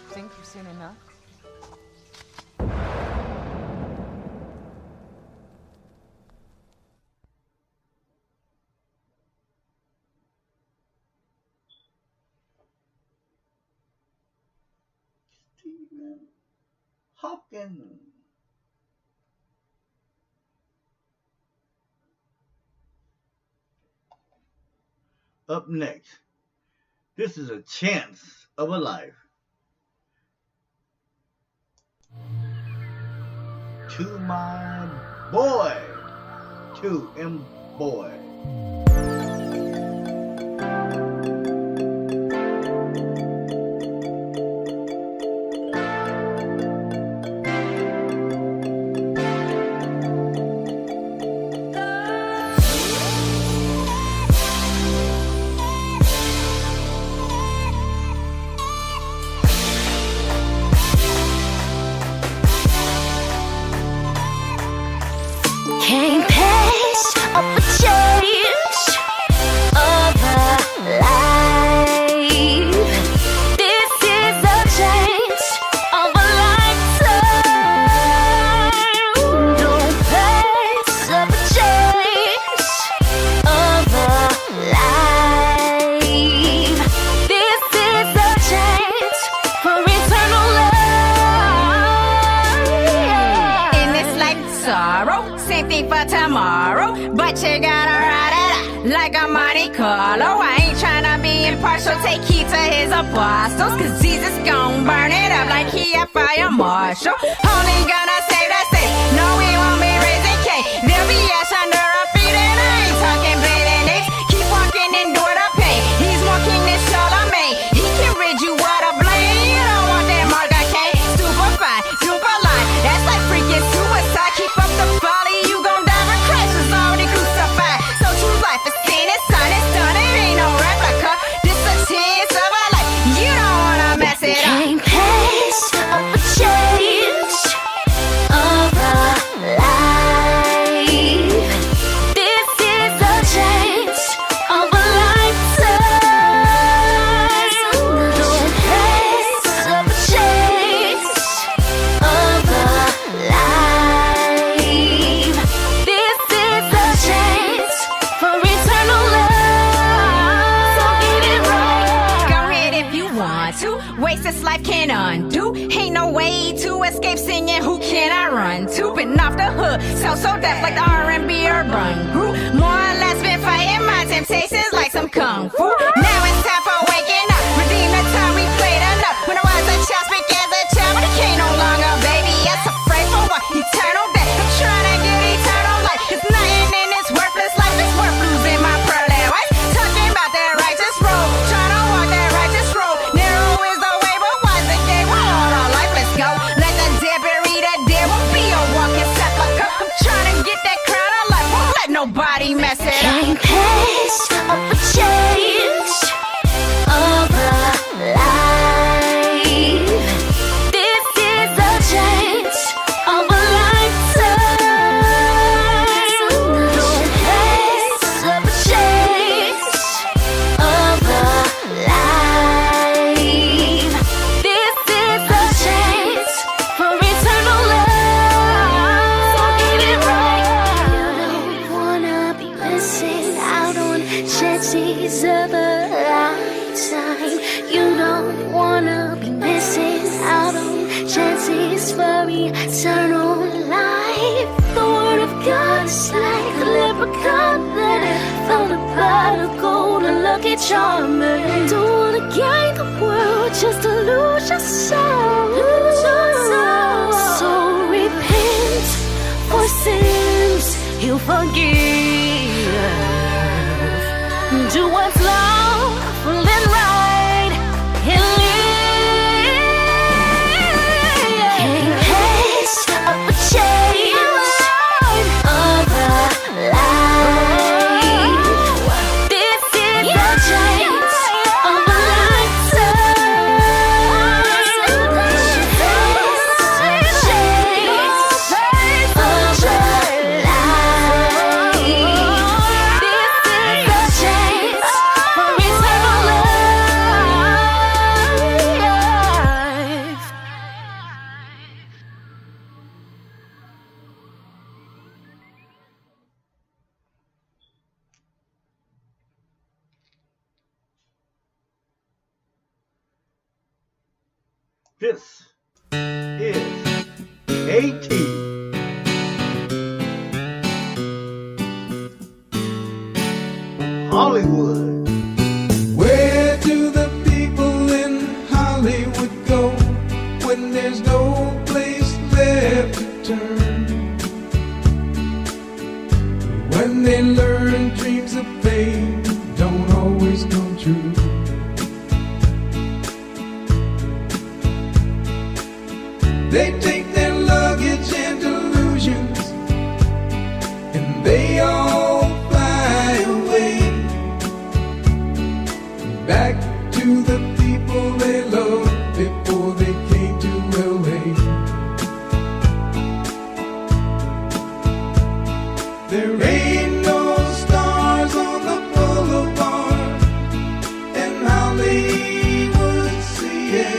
Think you've seen enough? Stephen Hawking. Up next, this is a chance of a life. To my boy, to M boy. Can't pass up a change of a life. This is a change of a lifetime. Don't pass up a change of a life. This is a change for eternal life. In this life, sorrow. Same thing for tomorrow, but you gotta ride it out like a Monte Carlo. I ain't tryna be impartial, take heed to his apostles, cause Jesus gon' burn it up like he a fire marshal. Only gonna save the city, no we won't be raising K. There'll be ash under our feet and I ain't talking bleeding names. Keep walking, endure the pain, he's more king than Charlemagne. He can rid you of the blame, you don't want that mark I can't. Super fine, super line, that's like freaking suicide. Keep up the folly, you gon' die when Christ was already crucified. So choose life, it's seen, it's done, it's done, it ain't no replica. This a chance of a life, you don't wanna mess it up. Can't pass up a change of a life. This is a change of a lifetime. Don't pass up a change of a life. This is a change for eternal love. So get it right. Go ahead if you want to. Waste this life can't undo. Ain't no way to escape singing. Who can I run to? Been off the hook, so deaf like the R&B urban group. More or less been fighting my temptations like some kung fu. Now it's time for waking up. Redeem the time we played enough. When I was a child, speak as a child, but I can't no longer, baby. Yes, afraid for what? Eternal death. I'm trying to get eternal life. Cause nothing in this worthless life is worth losing my pearly white. Talking about that righteous road, trying to walk that righteous road. Narrow is the way, but wide the gate. We're all our life, let's go. Let the dead bury the dead. We'll be a walking sepulcher. I'm trying to get that crown of life. Won't let nobody mess it up. Can't pass up a change lucky charmer. Don't wanna gain the world just to lose your soul. So repent for sins He'll forgive. Do what's lawful and right and live. Can't pass up a change of the life. This is the change of a This is AT. Hollywood. Where do the people in Hollywood go when there's no place left to turn? When they learn dreams of fame don't always come true. They take their luggage and illusions, and they all fly away back to the people they loved before they came to LA. There ain't no stars on the boulevard in Hollywood, CA.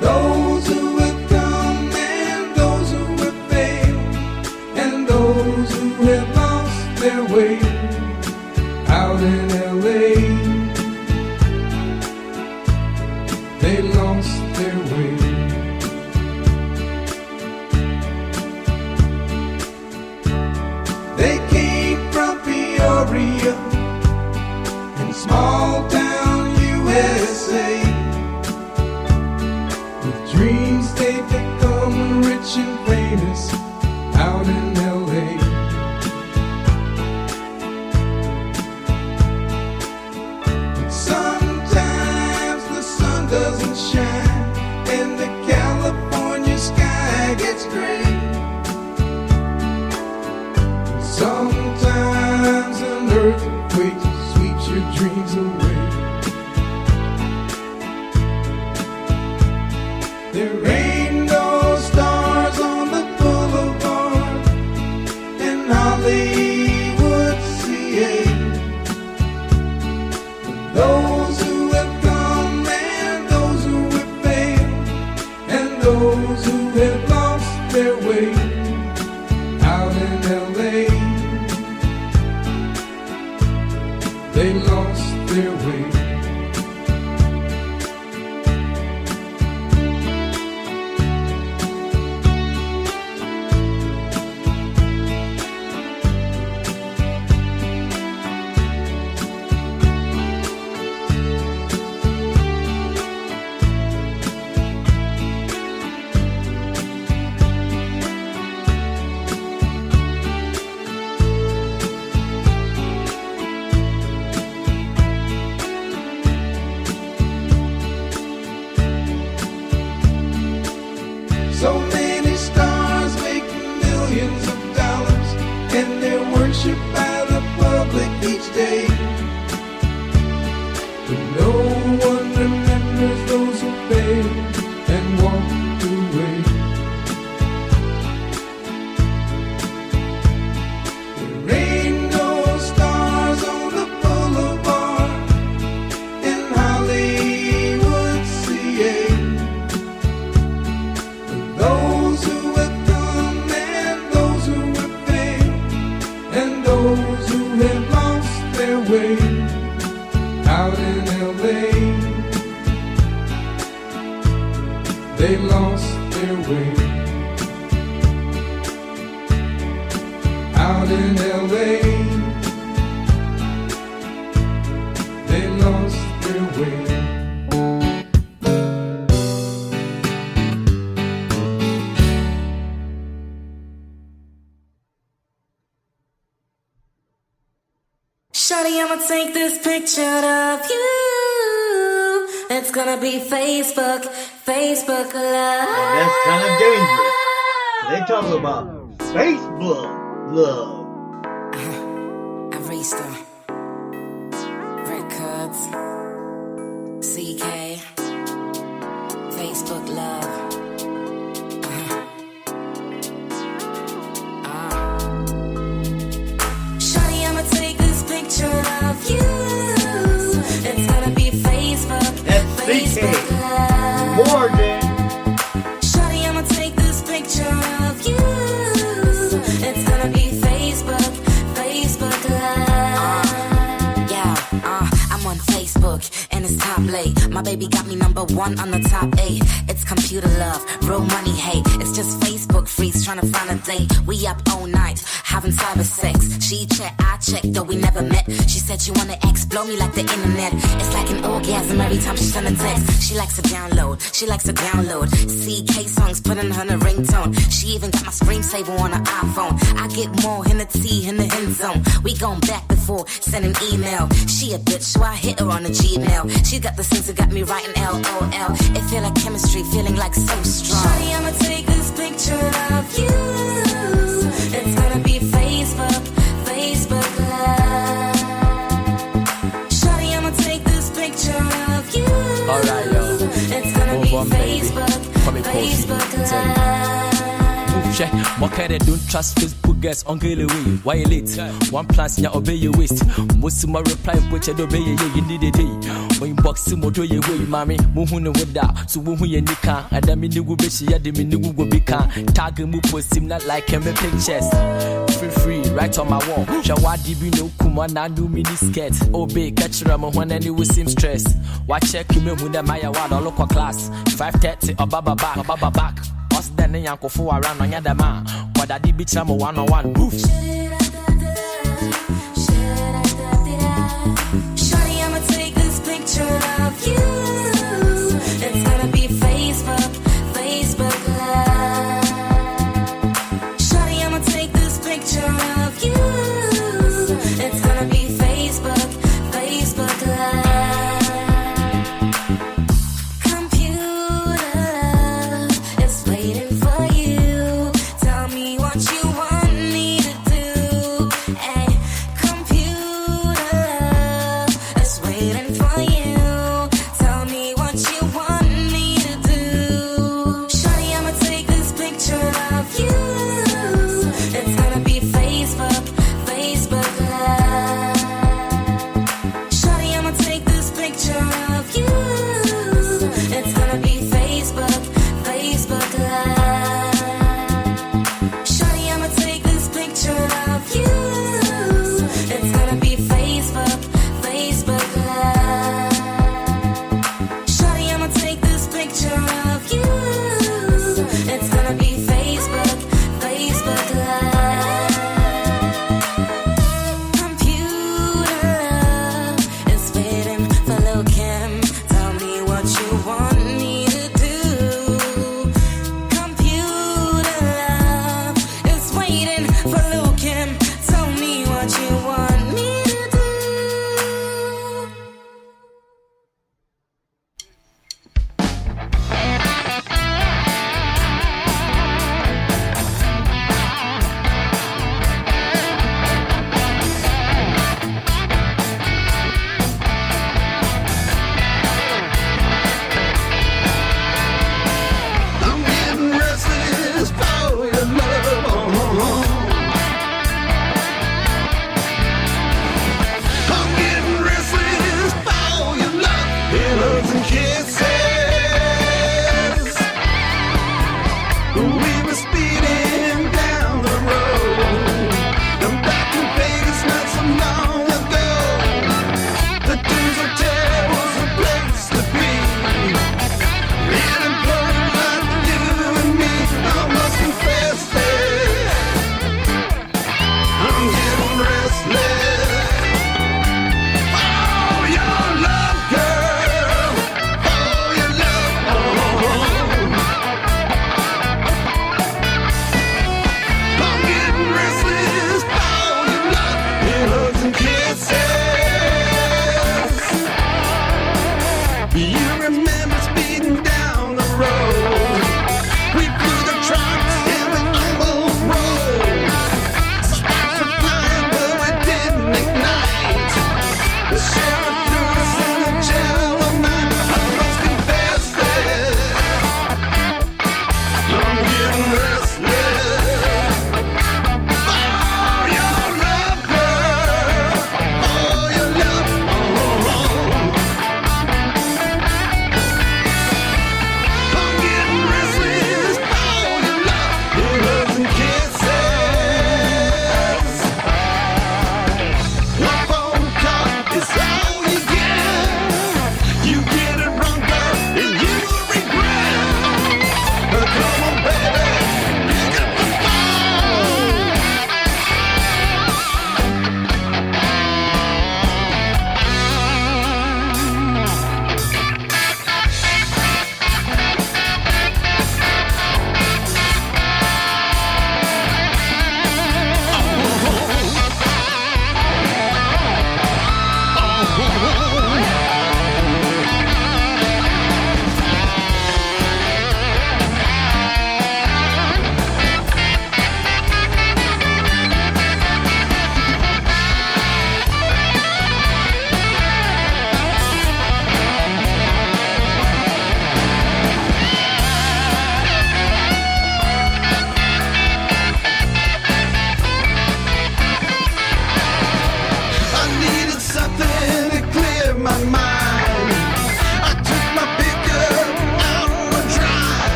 Those who have come and those who have failed, and those who have lost their way out in LA. They lost their way. They came from Peoria in small town USA. Dreams, they become rich and famous out in LA. But sometimes the sun doesn't shine and the California sky gets gray. Sometimes an earthquake sweeps your dreams away. There ain't no stars on the boulevard in Hollywood, CA. Those who have come and those who have failed, and those who have lost their way out in LA. They lost their way. So many stars make millions of dollars, and they're worshipped by the public each day. But no one remembers those who failed and walked away. There ain't no stars on the boulevard in Hollywood, CA. Those who have come and those who have failed, and those who have lost their way out in LA. They lost their way out in LA. way. Shawty, I'ma take this picture of you. It's gonna be Facebook love. That's kind of dangerous. They talking about Facebook love. Arista Records, CK, Facebook love. Shawty, I'ma take this picture of you. It's gonna be Facebook love. Morgan. Shawty, I'ma take this picture of you. It's gonna be Facebook love. I'm on Facebook and it's top late. My baby got me #1 on the top 8. It's computer love, real money hate. It's just Facebook freaks trying to find a date. We up all night, having cyber sex. She check, I check, though we never met. She said she wanna explore me like the internet. It's like an orgasm every time she send a text. She likes to download, CK songs, putting her in a ringtone. She even got my screensaver on her iPhone. I get more in the T in the end zone. We gone back before sending email. She a bitch, so I hit her on the Gmail. She got the sense that got me writing LOL. It feel like chemistry, feeling like so strong. Shawty, I'ma take this picture of you. It's gonna be Facebook love. Shawty, I'ma take this picture of you. Alright, yo. It's gonna be Facebook love. What kind of don't trust Facebook guys on get away? Why you late? One plus ya obey your waste. Most of my reply which I obey you need a day. When you box him, do you way, mommy? Muhuna with that. So who you nika, and then me will be she had the minu will be can. Tag him post him not like him pictures. Free, right on my wall. Shawadi be no kumana do mini skirt. Obey, catch ram when any will seem stress. Watch check him with the Maya Wada local class. 5:30 or baba back. Us then the yanko for around on the man. What I did be chamo 101. Boof. Shawty, I'ma take this picture of you. It's gonna be Facebook love. Shawty, I'ma take this picture of you. It's gonna be Facebook love. Facebook love.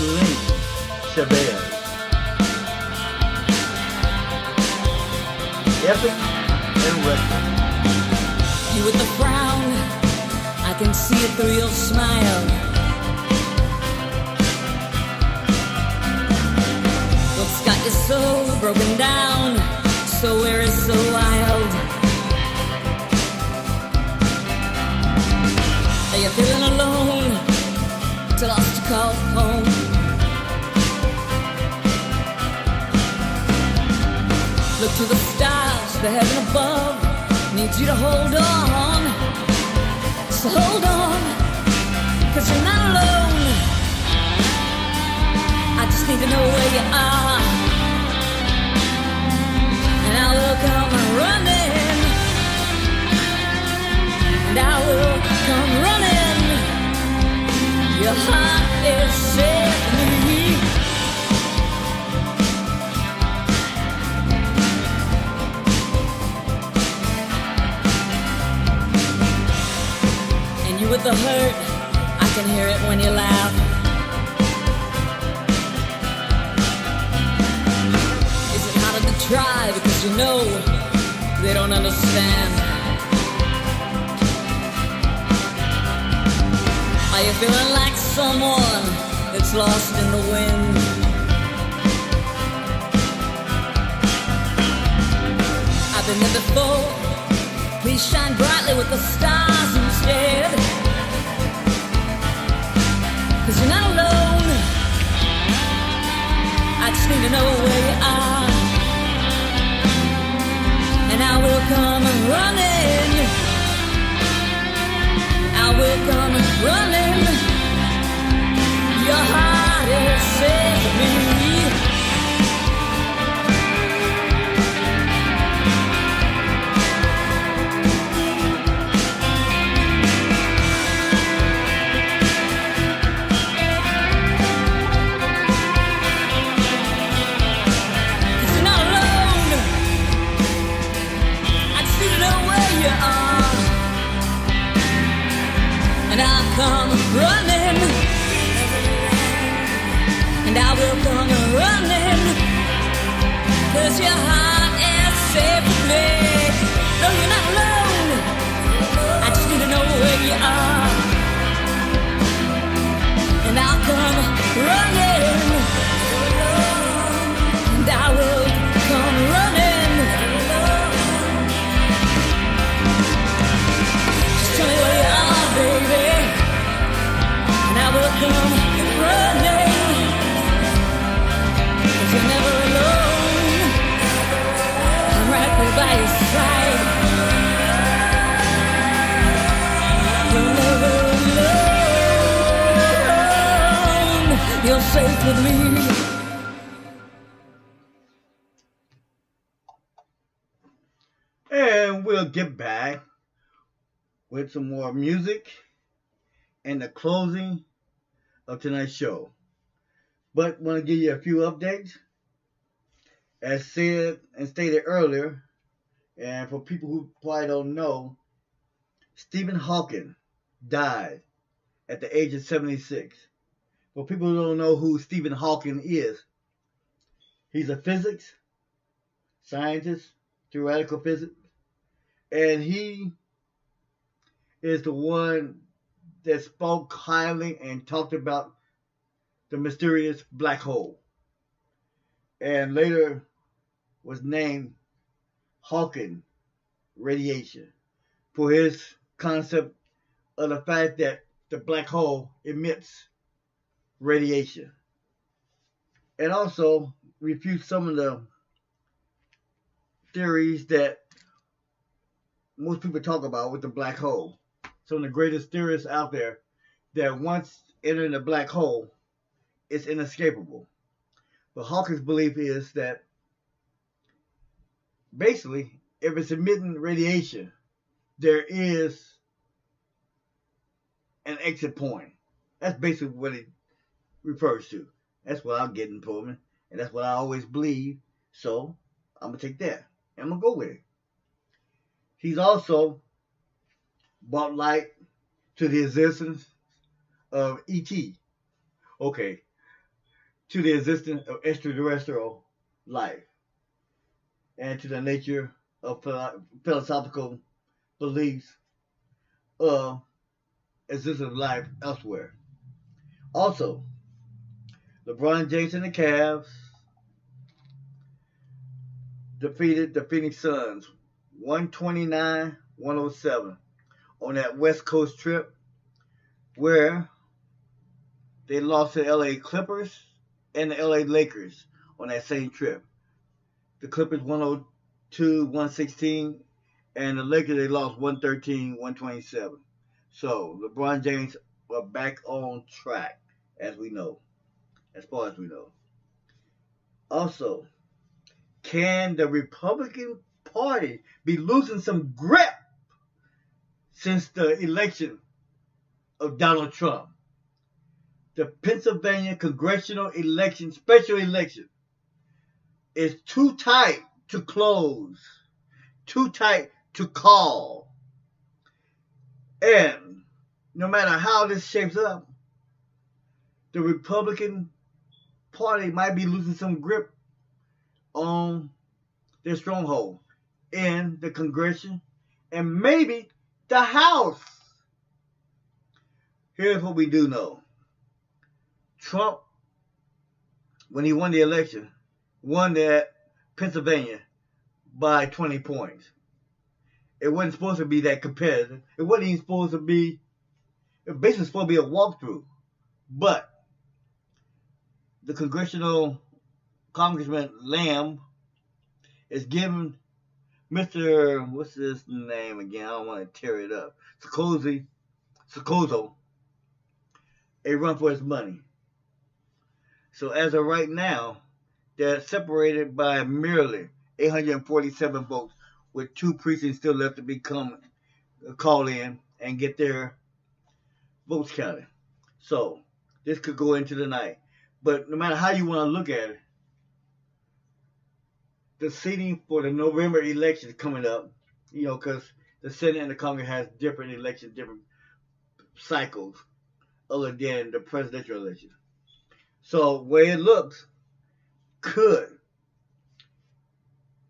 Sime, Chabelle. Epic and record. You with the frown, I can see it through your smile. What's got you so broken down, so weary, so wild? Are you feeling alone, too lost to call home? Look to the stars, the heaven above needs you to hold on. So hold on, 'cause you're not alone. I just need to know where you are, and I will come running, and I will come running. Your heart is setting me. And you with the hurt, I can hear it when you laugh. Is it harder to try because you know they don't understand? Are you feeling like someone that's lost in the wind? I've been there before. Please shine brightly with the stars instead. 'Cause you're not alone. I just need to know where you are, and I will come running. I will come running. Your heart is saving me. You're not alone. I just need to know where you are, and I'll come running, and I will come running, 'cause your heart is safe with me. No, you're not alone. I just need to know where you are, and I'll come running, and I will come running. Just tell me where you are, baby, and I will come running. 'Cause you're never alone. I'm right there by your side. You're never alone. You're safe with me. And we'll get back with some more music and the closing of tonight's show. But want to give you a few updates. As said and stated earlier, and for people who probably don't know, Stephen Hawking died at the age of 76. For people who don't know who Stephen Hawking is, he's a physics scientist, theoretical physics, and he is the one that spoke highly and talked about the mysterious black hole, and later was named Hawking radiation for his concept of the fact that the black hole emits radiation, and also refutes some of the theories that most people talk about with the black hole. Some of the greatest theorists out there, that once entering the black hole, it's inescapable. But Hawking's belief is that basically, if it's emitting radiation, there is an exit point. That's basically what it refers to. That's what I'm getting for me, and that's what I always believe. So I'm gonna take that, and I'm gonna go with it. He's also brought light to the existence of ET. Okay, to the existence of extraterrestrial life and to the nature of philosophical beliefs of existence of life elsewhere. Also, LeBron James and the Cavs defeated the Phoenix Suns 129-107 on that West Coast trip where they lost to the LA Clippers and the LA Lakers on that same trip. The Clippers 102-116 and the Lakers they lost 113-127. So LeBron James are back on track as far as we know. Also, can the Republican Party be losing some grip since the election of Donald Trump? The Pennsylvania congressional election, special election, is too tight to close, too tight to call. And no matter how this shapes up, the Republican Party might be losing some grip on their stronghold in the Congress and maybe the House. Here's what we do know. Trump, when he won the election, won that Pennsylvania by 20 points. It wasn't supposed to be that competitive. It wasn't even supposed to be, it was basically supposed to be a walkthrough. But the congressional Congressman Lamb is giving Mr. What's his name again? I don't want to tear it up. Secozo a run for his money. So as of right now, they're separated by merely 847 votes, with 2 precincts still left to call in and get their votes counted. So this could go into the night. But no matter how you want to look at it, the seating for the November election is coming up, because the Senate and the Congress has different elections, different cycles, other than the presidential election. So where it looks, could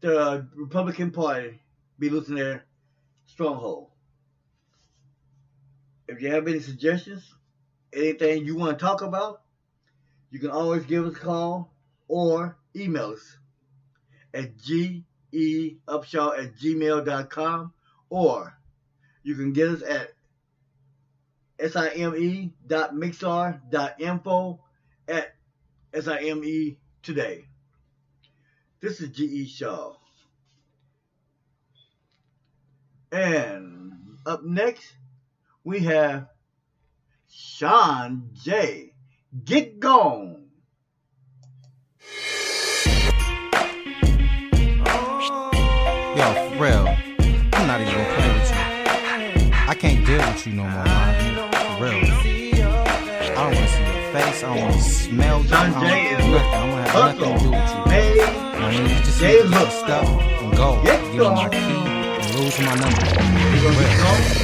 the Republican Party be losing their stronghold? If you have any suggestions, anything you want to talk about, you can always give us a call or email us at geupshaw@gmail.com, or you can get us at sime.mixlr.info@SIME today. This is G.E. Shaw. And up next, we have Sean J. Get Gone. Yo, for real, I'm not even gonna play with you. I can't deal with you no more, man. For real. I don't wanna see your face, I don't wanna smell you, I don't wanna do nothing. I don't wanna have nothing to do with you. I mean, you just need to get your stuff and go. Give me my key and lose my number. For real.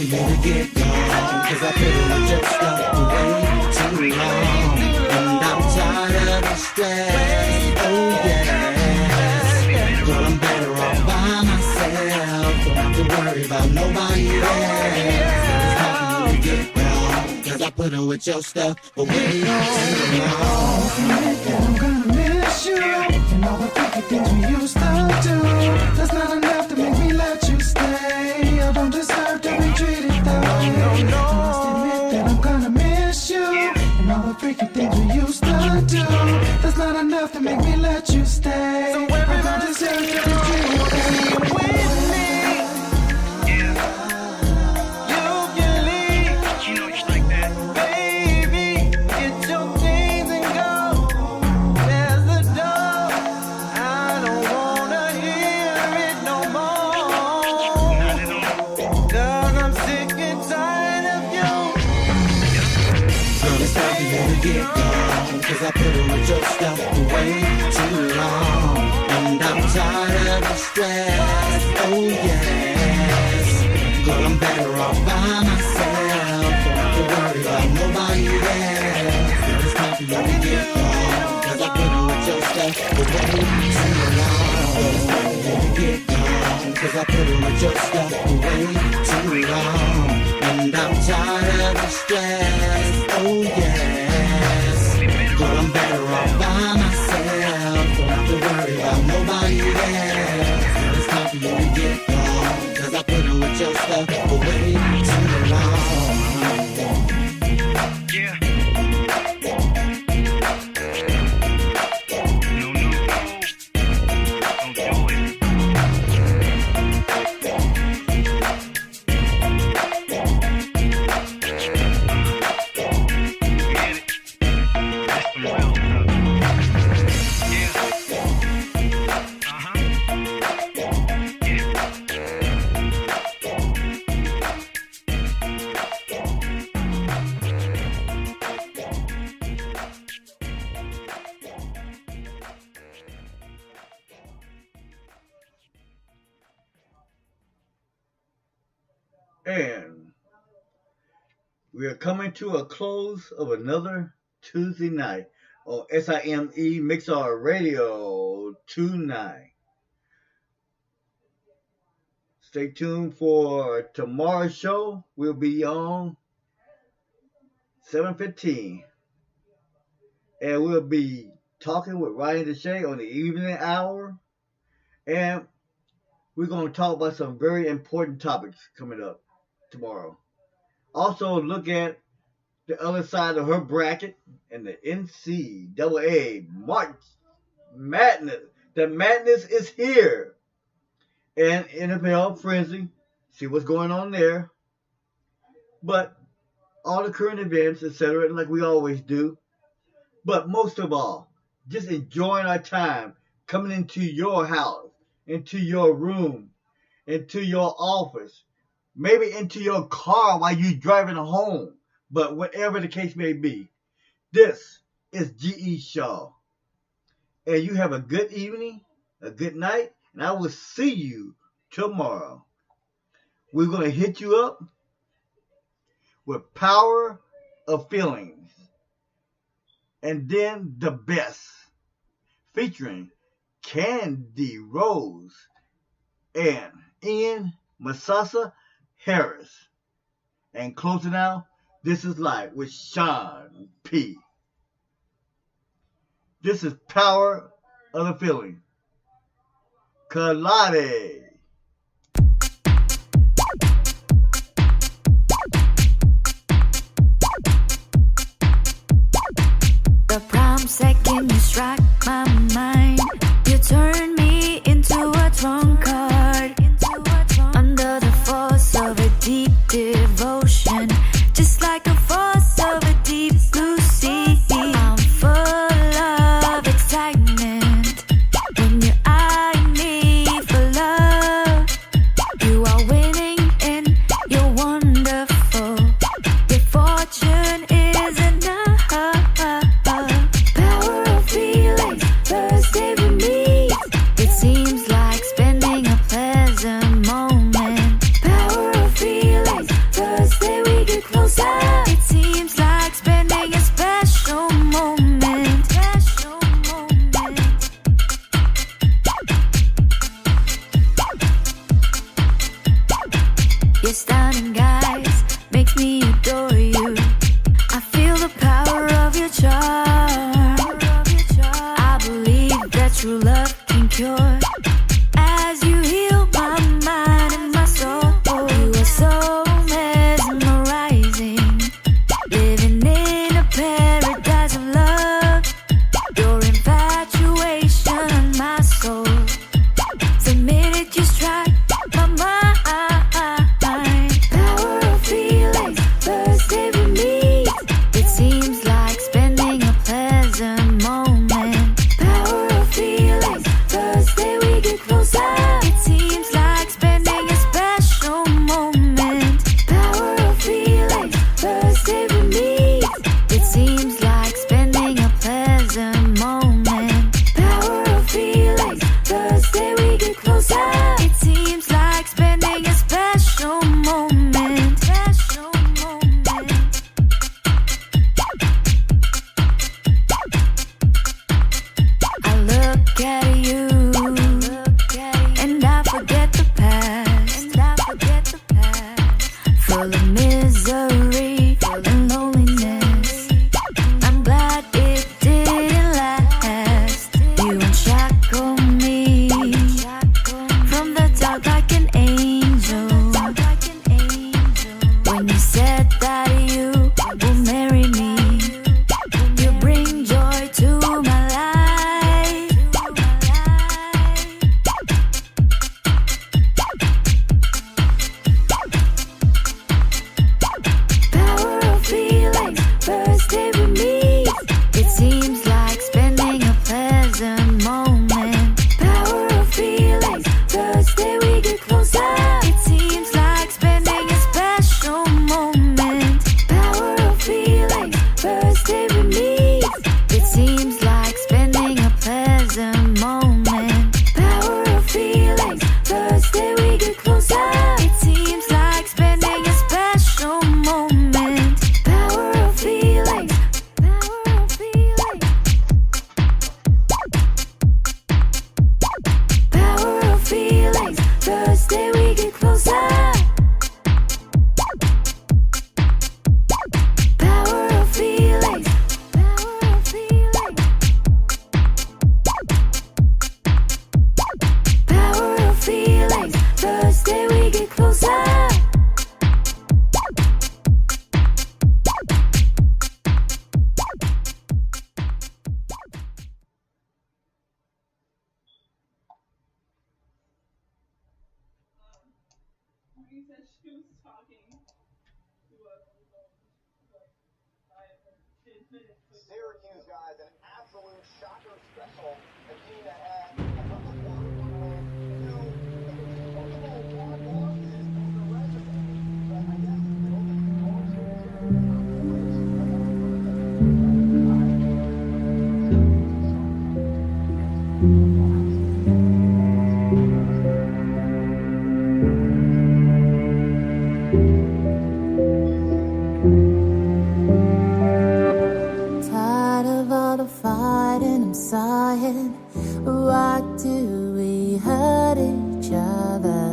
for you to get gone, 'cause I fiddle with your stuff for way too long. And I'm tired of the stress, oh yes. Girl, I'm better off by myself, don't have to worry about nobody else. It's time for you to get gone, 'cause I put her with your stuff for way too long. I'm gonna miss you, and all the freaky things we used to do. That's not enough to make me let you stay. I don't deserve to be treated that way. I must admit that I'm gonna miss you, and all the freaky things we used to do. That's not enough to make me let you stay. I don't deserve to be treated that way. Get gone, 'cause I put her with your stuff for way too long. And I'm tired of the stress, oh yes. Girl, I'm better off by myself, don't have to worry about nobody else. It's time for you to get gone, 'cause I put her with your stuff for way too long. It's time for you to get gone, 'cause I put her with your stuff for way too long. And I'm tired of the stress, oh yes. Girl, I'm better off by myself, don't have to worry about nobody else. It's time for you to get gone, 'cause I put her with your stuff for way too long. Yeah. And we are coming to a close of another Tuesday night on Sime Mixlr Radio tonight. Stay tuned for tomorrow's show. We'll be on 7:15. And we'll be talking with Rhani D Chae on the evening hour. And we're going to talk about some very important topics coming up tomorrow. Also, look at the other side of her bracket and the NCAA March Madness. The madness is here. And NFL Frenzy. See what's going on there. But all the current events, etc., like we always do. But most of all, just enjoying our time coming into your house, into your room, into your office, maybe into your car while you're driving home. But whatever the case may be, this is G.E. Shaw. And you have a good evening, a good night, and I will see you tomorrow. We're going to hit you up with Power of Feelings. And then The Best, featuring Candy Rose and Ian Masasa Harris. And closing out, This Is Life with Sean P. This is Power of the Feeling. Kalade. The prime second you strike my mind, you turn me into a drunkard. Under the force of a deep devotion, just like a force of a deep blue sea. I'm full of excitement when you eye me for love. You are winning and you're wonderful. Your fortune is enough. Power of feelings, Thursday we meet. cure. As you heal my mind and my soul, you are so mesmerizing. Living in a paradise of love. Your infatuation, my soul. The minute you strike my mind, power of feelings, first day we meet. It seems like spending a pleasant moment. Power of feelings, first day we get closer. It seems like spending a special moment. Power of feelings, first day we meet. It seems like spending a pleasant moment. Power of feelings, first day we get closer. It seems like spending a special moment. Special moment. I look at you and I forget the past. Full of misery and loneliness. I'm glad it didn't last. You unshackle me from the dark like an angel. When you said that you will marry me, you bring joy to my life. Power of feelings, first day we meet. It seems like spending a pleasant moment. Power of feelings, first day we get closer. It seems like spending a special moment. Power of feelings, first day we meet. It seems like spending a pleasant moment. Power of feelings, first day we get closer. It seems like spending a special moment. Power of feelings, power of feelings. Power of feelings, first day we get closer. Power of feelings, power of feelings. Power of feelings, first day we get closer. Syracuse guys, an absolute shocker special. A team that had a couple of one losses on the resume. But I guess Tired of all the fighting, I'm sighing. Why do we hurt each other?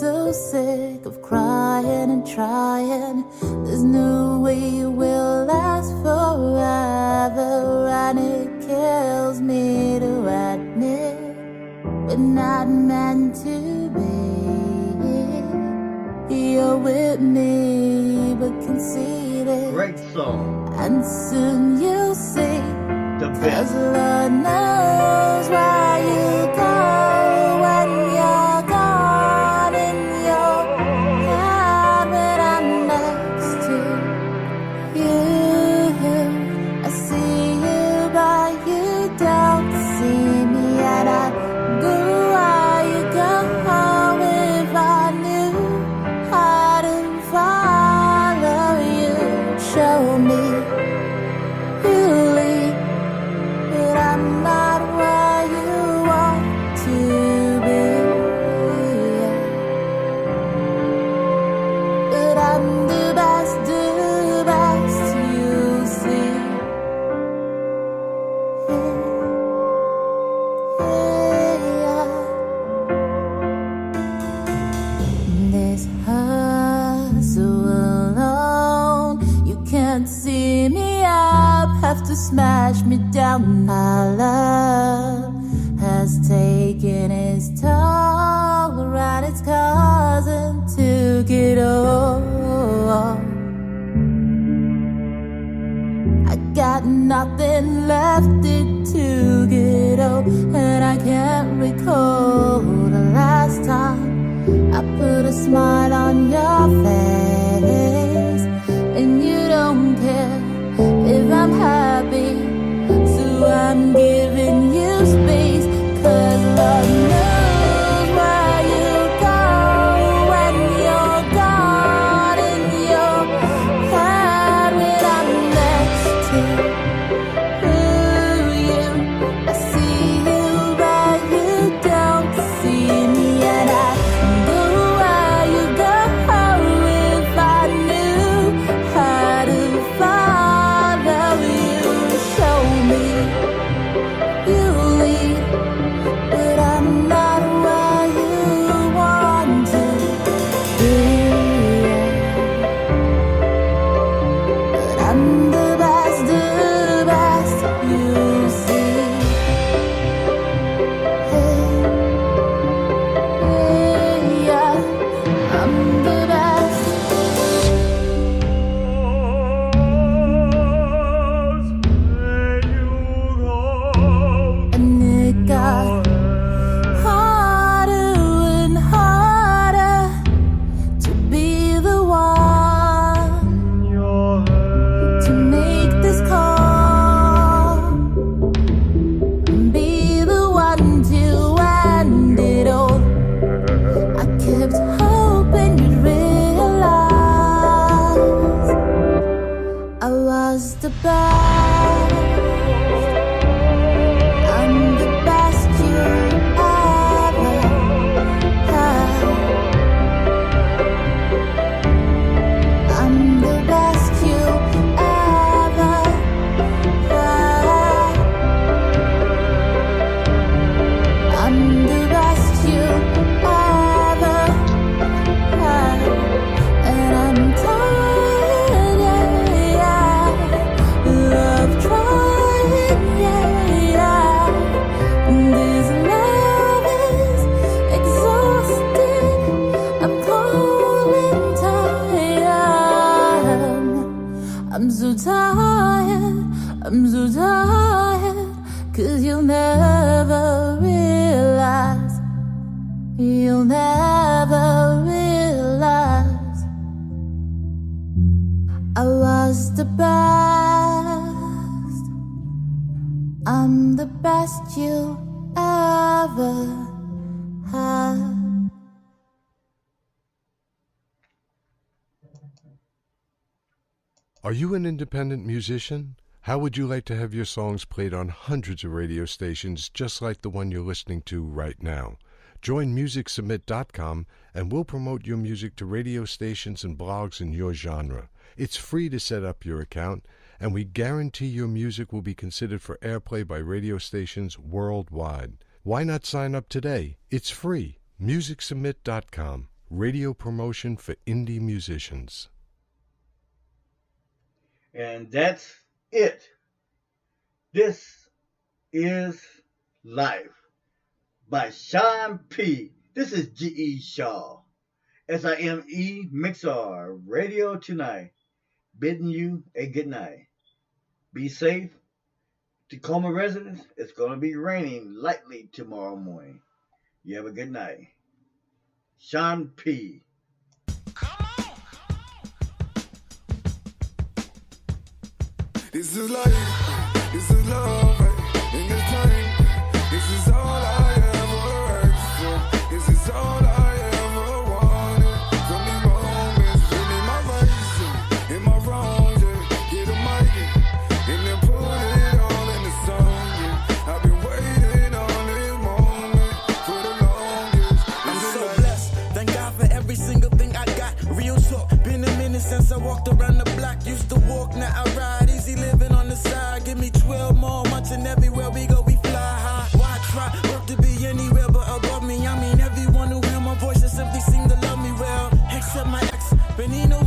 So sick of crying and trying. There's no way we'll last forever, and it kills me to admit we're not meant to be. You're with me, but conceited. Great song. And soon you'll see, The 'cause best. Lord knows where you go when you're gone in your head when I'm next to you. I see you, but you don't see me, and I go where you go if I knew how to follow you. Show me you lead, but I'm not where you want to be. But I'm the best you see. This hustle alone, you can't see me up, have to smash me down. Our love has taking its toll, right? Its cousin took it all. I got nothing left, it took it all, and I can't recall the last time I put a smile on your face, and you don't care if I'm happy, so I'm giving you space, 'cause love knows where you go when you're gone in your head when I'm next to you. I see you but you don't see me, and I go where you go if I knew how to follow you. Show me you lead, but I'm not where you want to be. But I'm the best you see. Hey, yeah, I'm the best. And it got harder and harder to be the one to make this call, be the one to end it all. I kept hoping you'd realize I was the best. I'm the best you ever had. I'm the best you ever had. I'm the best you ever had. And I'm tired, of trying, This love is exhausted. I'm calling time. I'm so tired, 'cause you'll never realize. You'll never realize I was the best. I'm the best you ever had. Are you an independent musician? How would you like to have your songs played on hundreds of radio stations just like the one you're listening to right now? Join MusicSubmit.com and we'll promote your music to radio stations and blogs in your genre. It's free to set up your account, and we guarantee your music will be considered for airplay by radio stations worldwide. Why not sign up today? It's free. MusicSubmit.com. Radio promotion for indie musicians. And that's it. This is Life by Sime P. This is G.E. Shaw. Sime Mixlr Radio Tonight. Bidding you a good night. Be safe. Tacoma residents, it's going to be raining lightly tomorrow morning. You have a good night. Sime P. This is life, this is love, in this time, this is all I ever asked for, this is all I ever wanted, from these moments, feeling my rights, in my wrongs, get a mic, and then put it all in the song, I've been waiting on this moment, for the longest. I'm so blessed, thank God for every single thing I got, real talk, been a minute since I walked around the block, used to walk, now I ride, easy living on the side, give me 12 more months and everywhere we go we fly high. Why try, work to be anywhere but above me, I mean everyone who hear my voice just simply seem to love me well, except my ex, but he know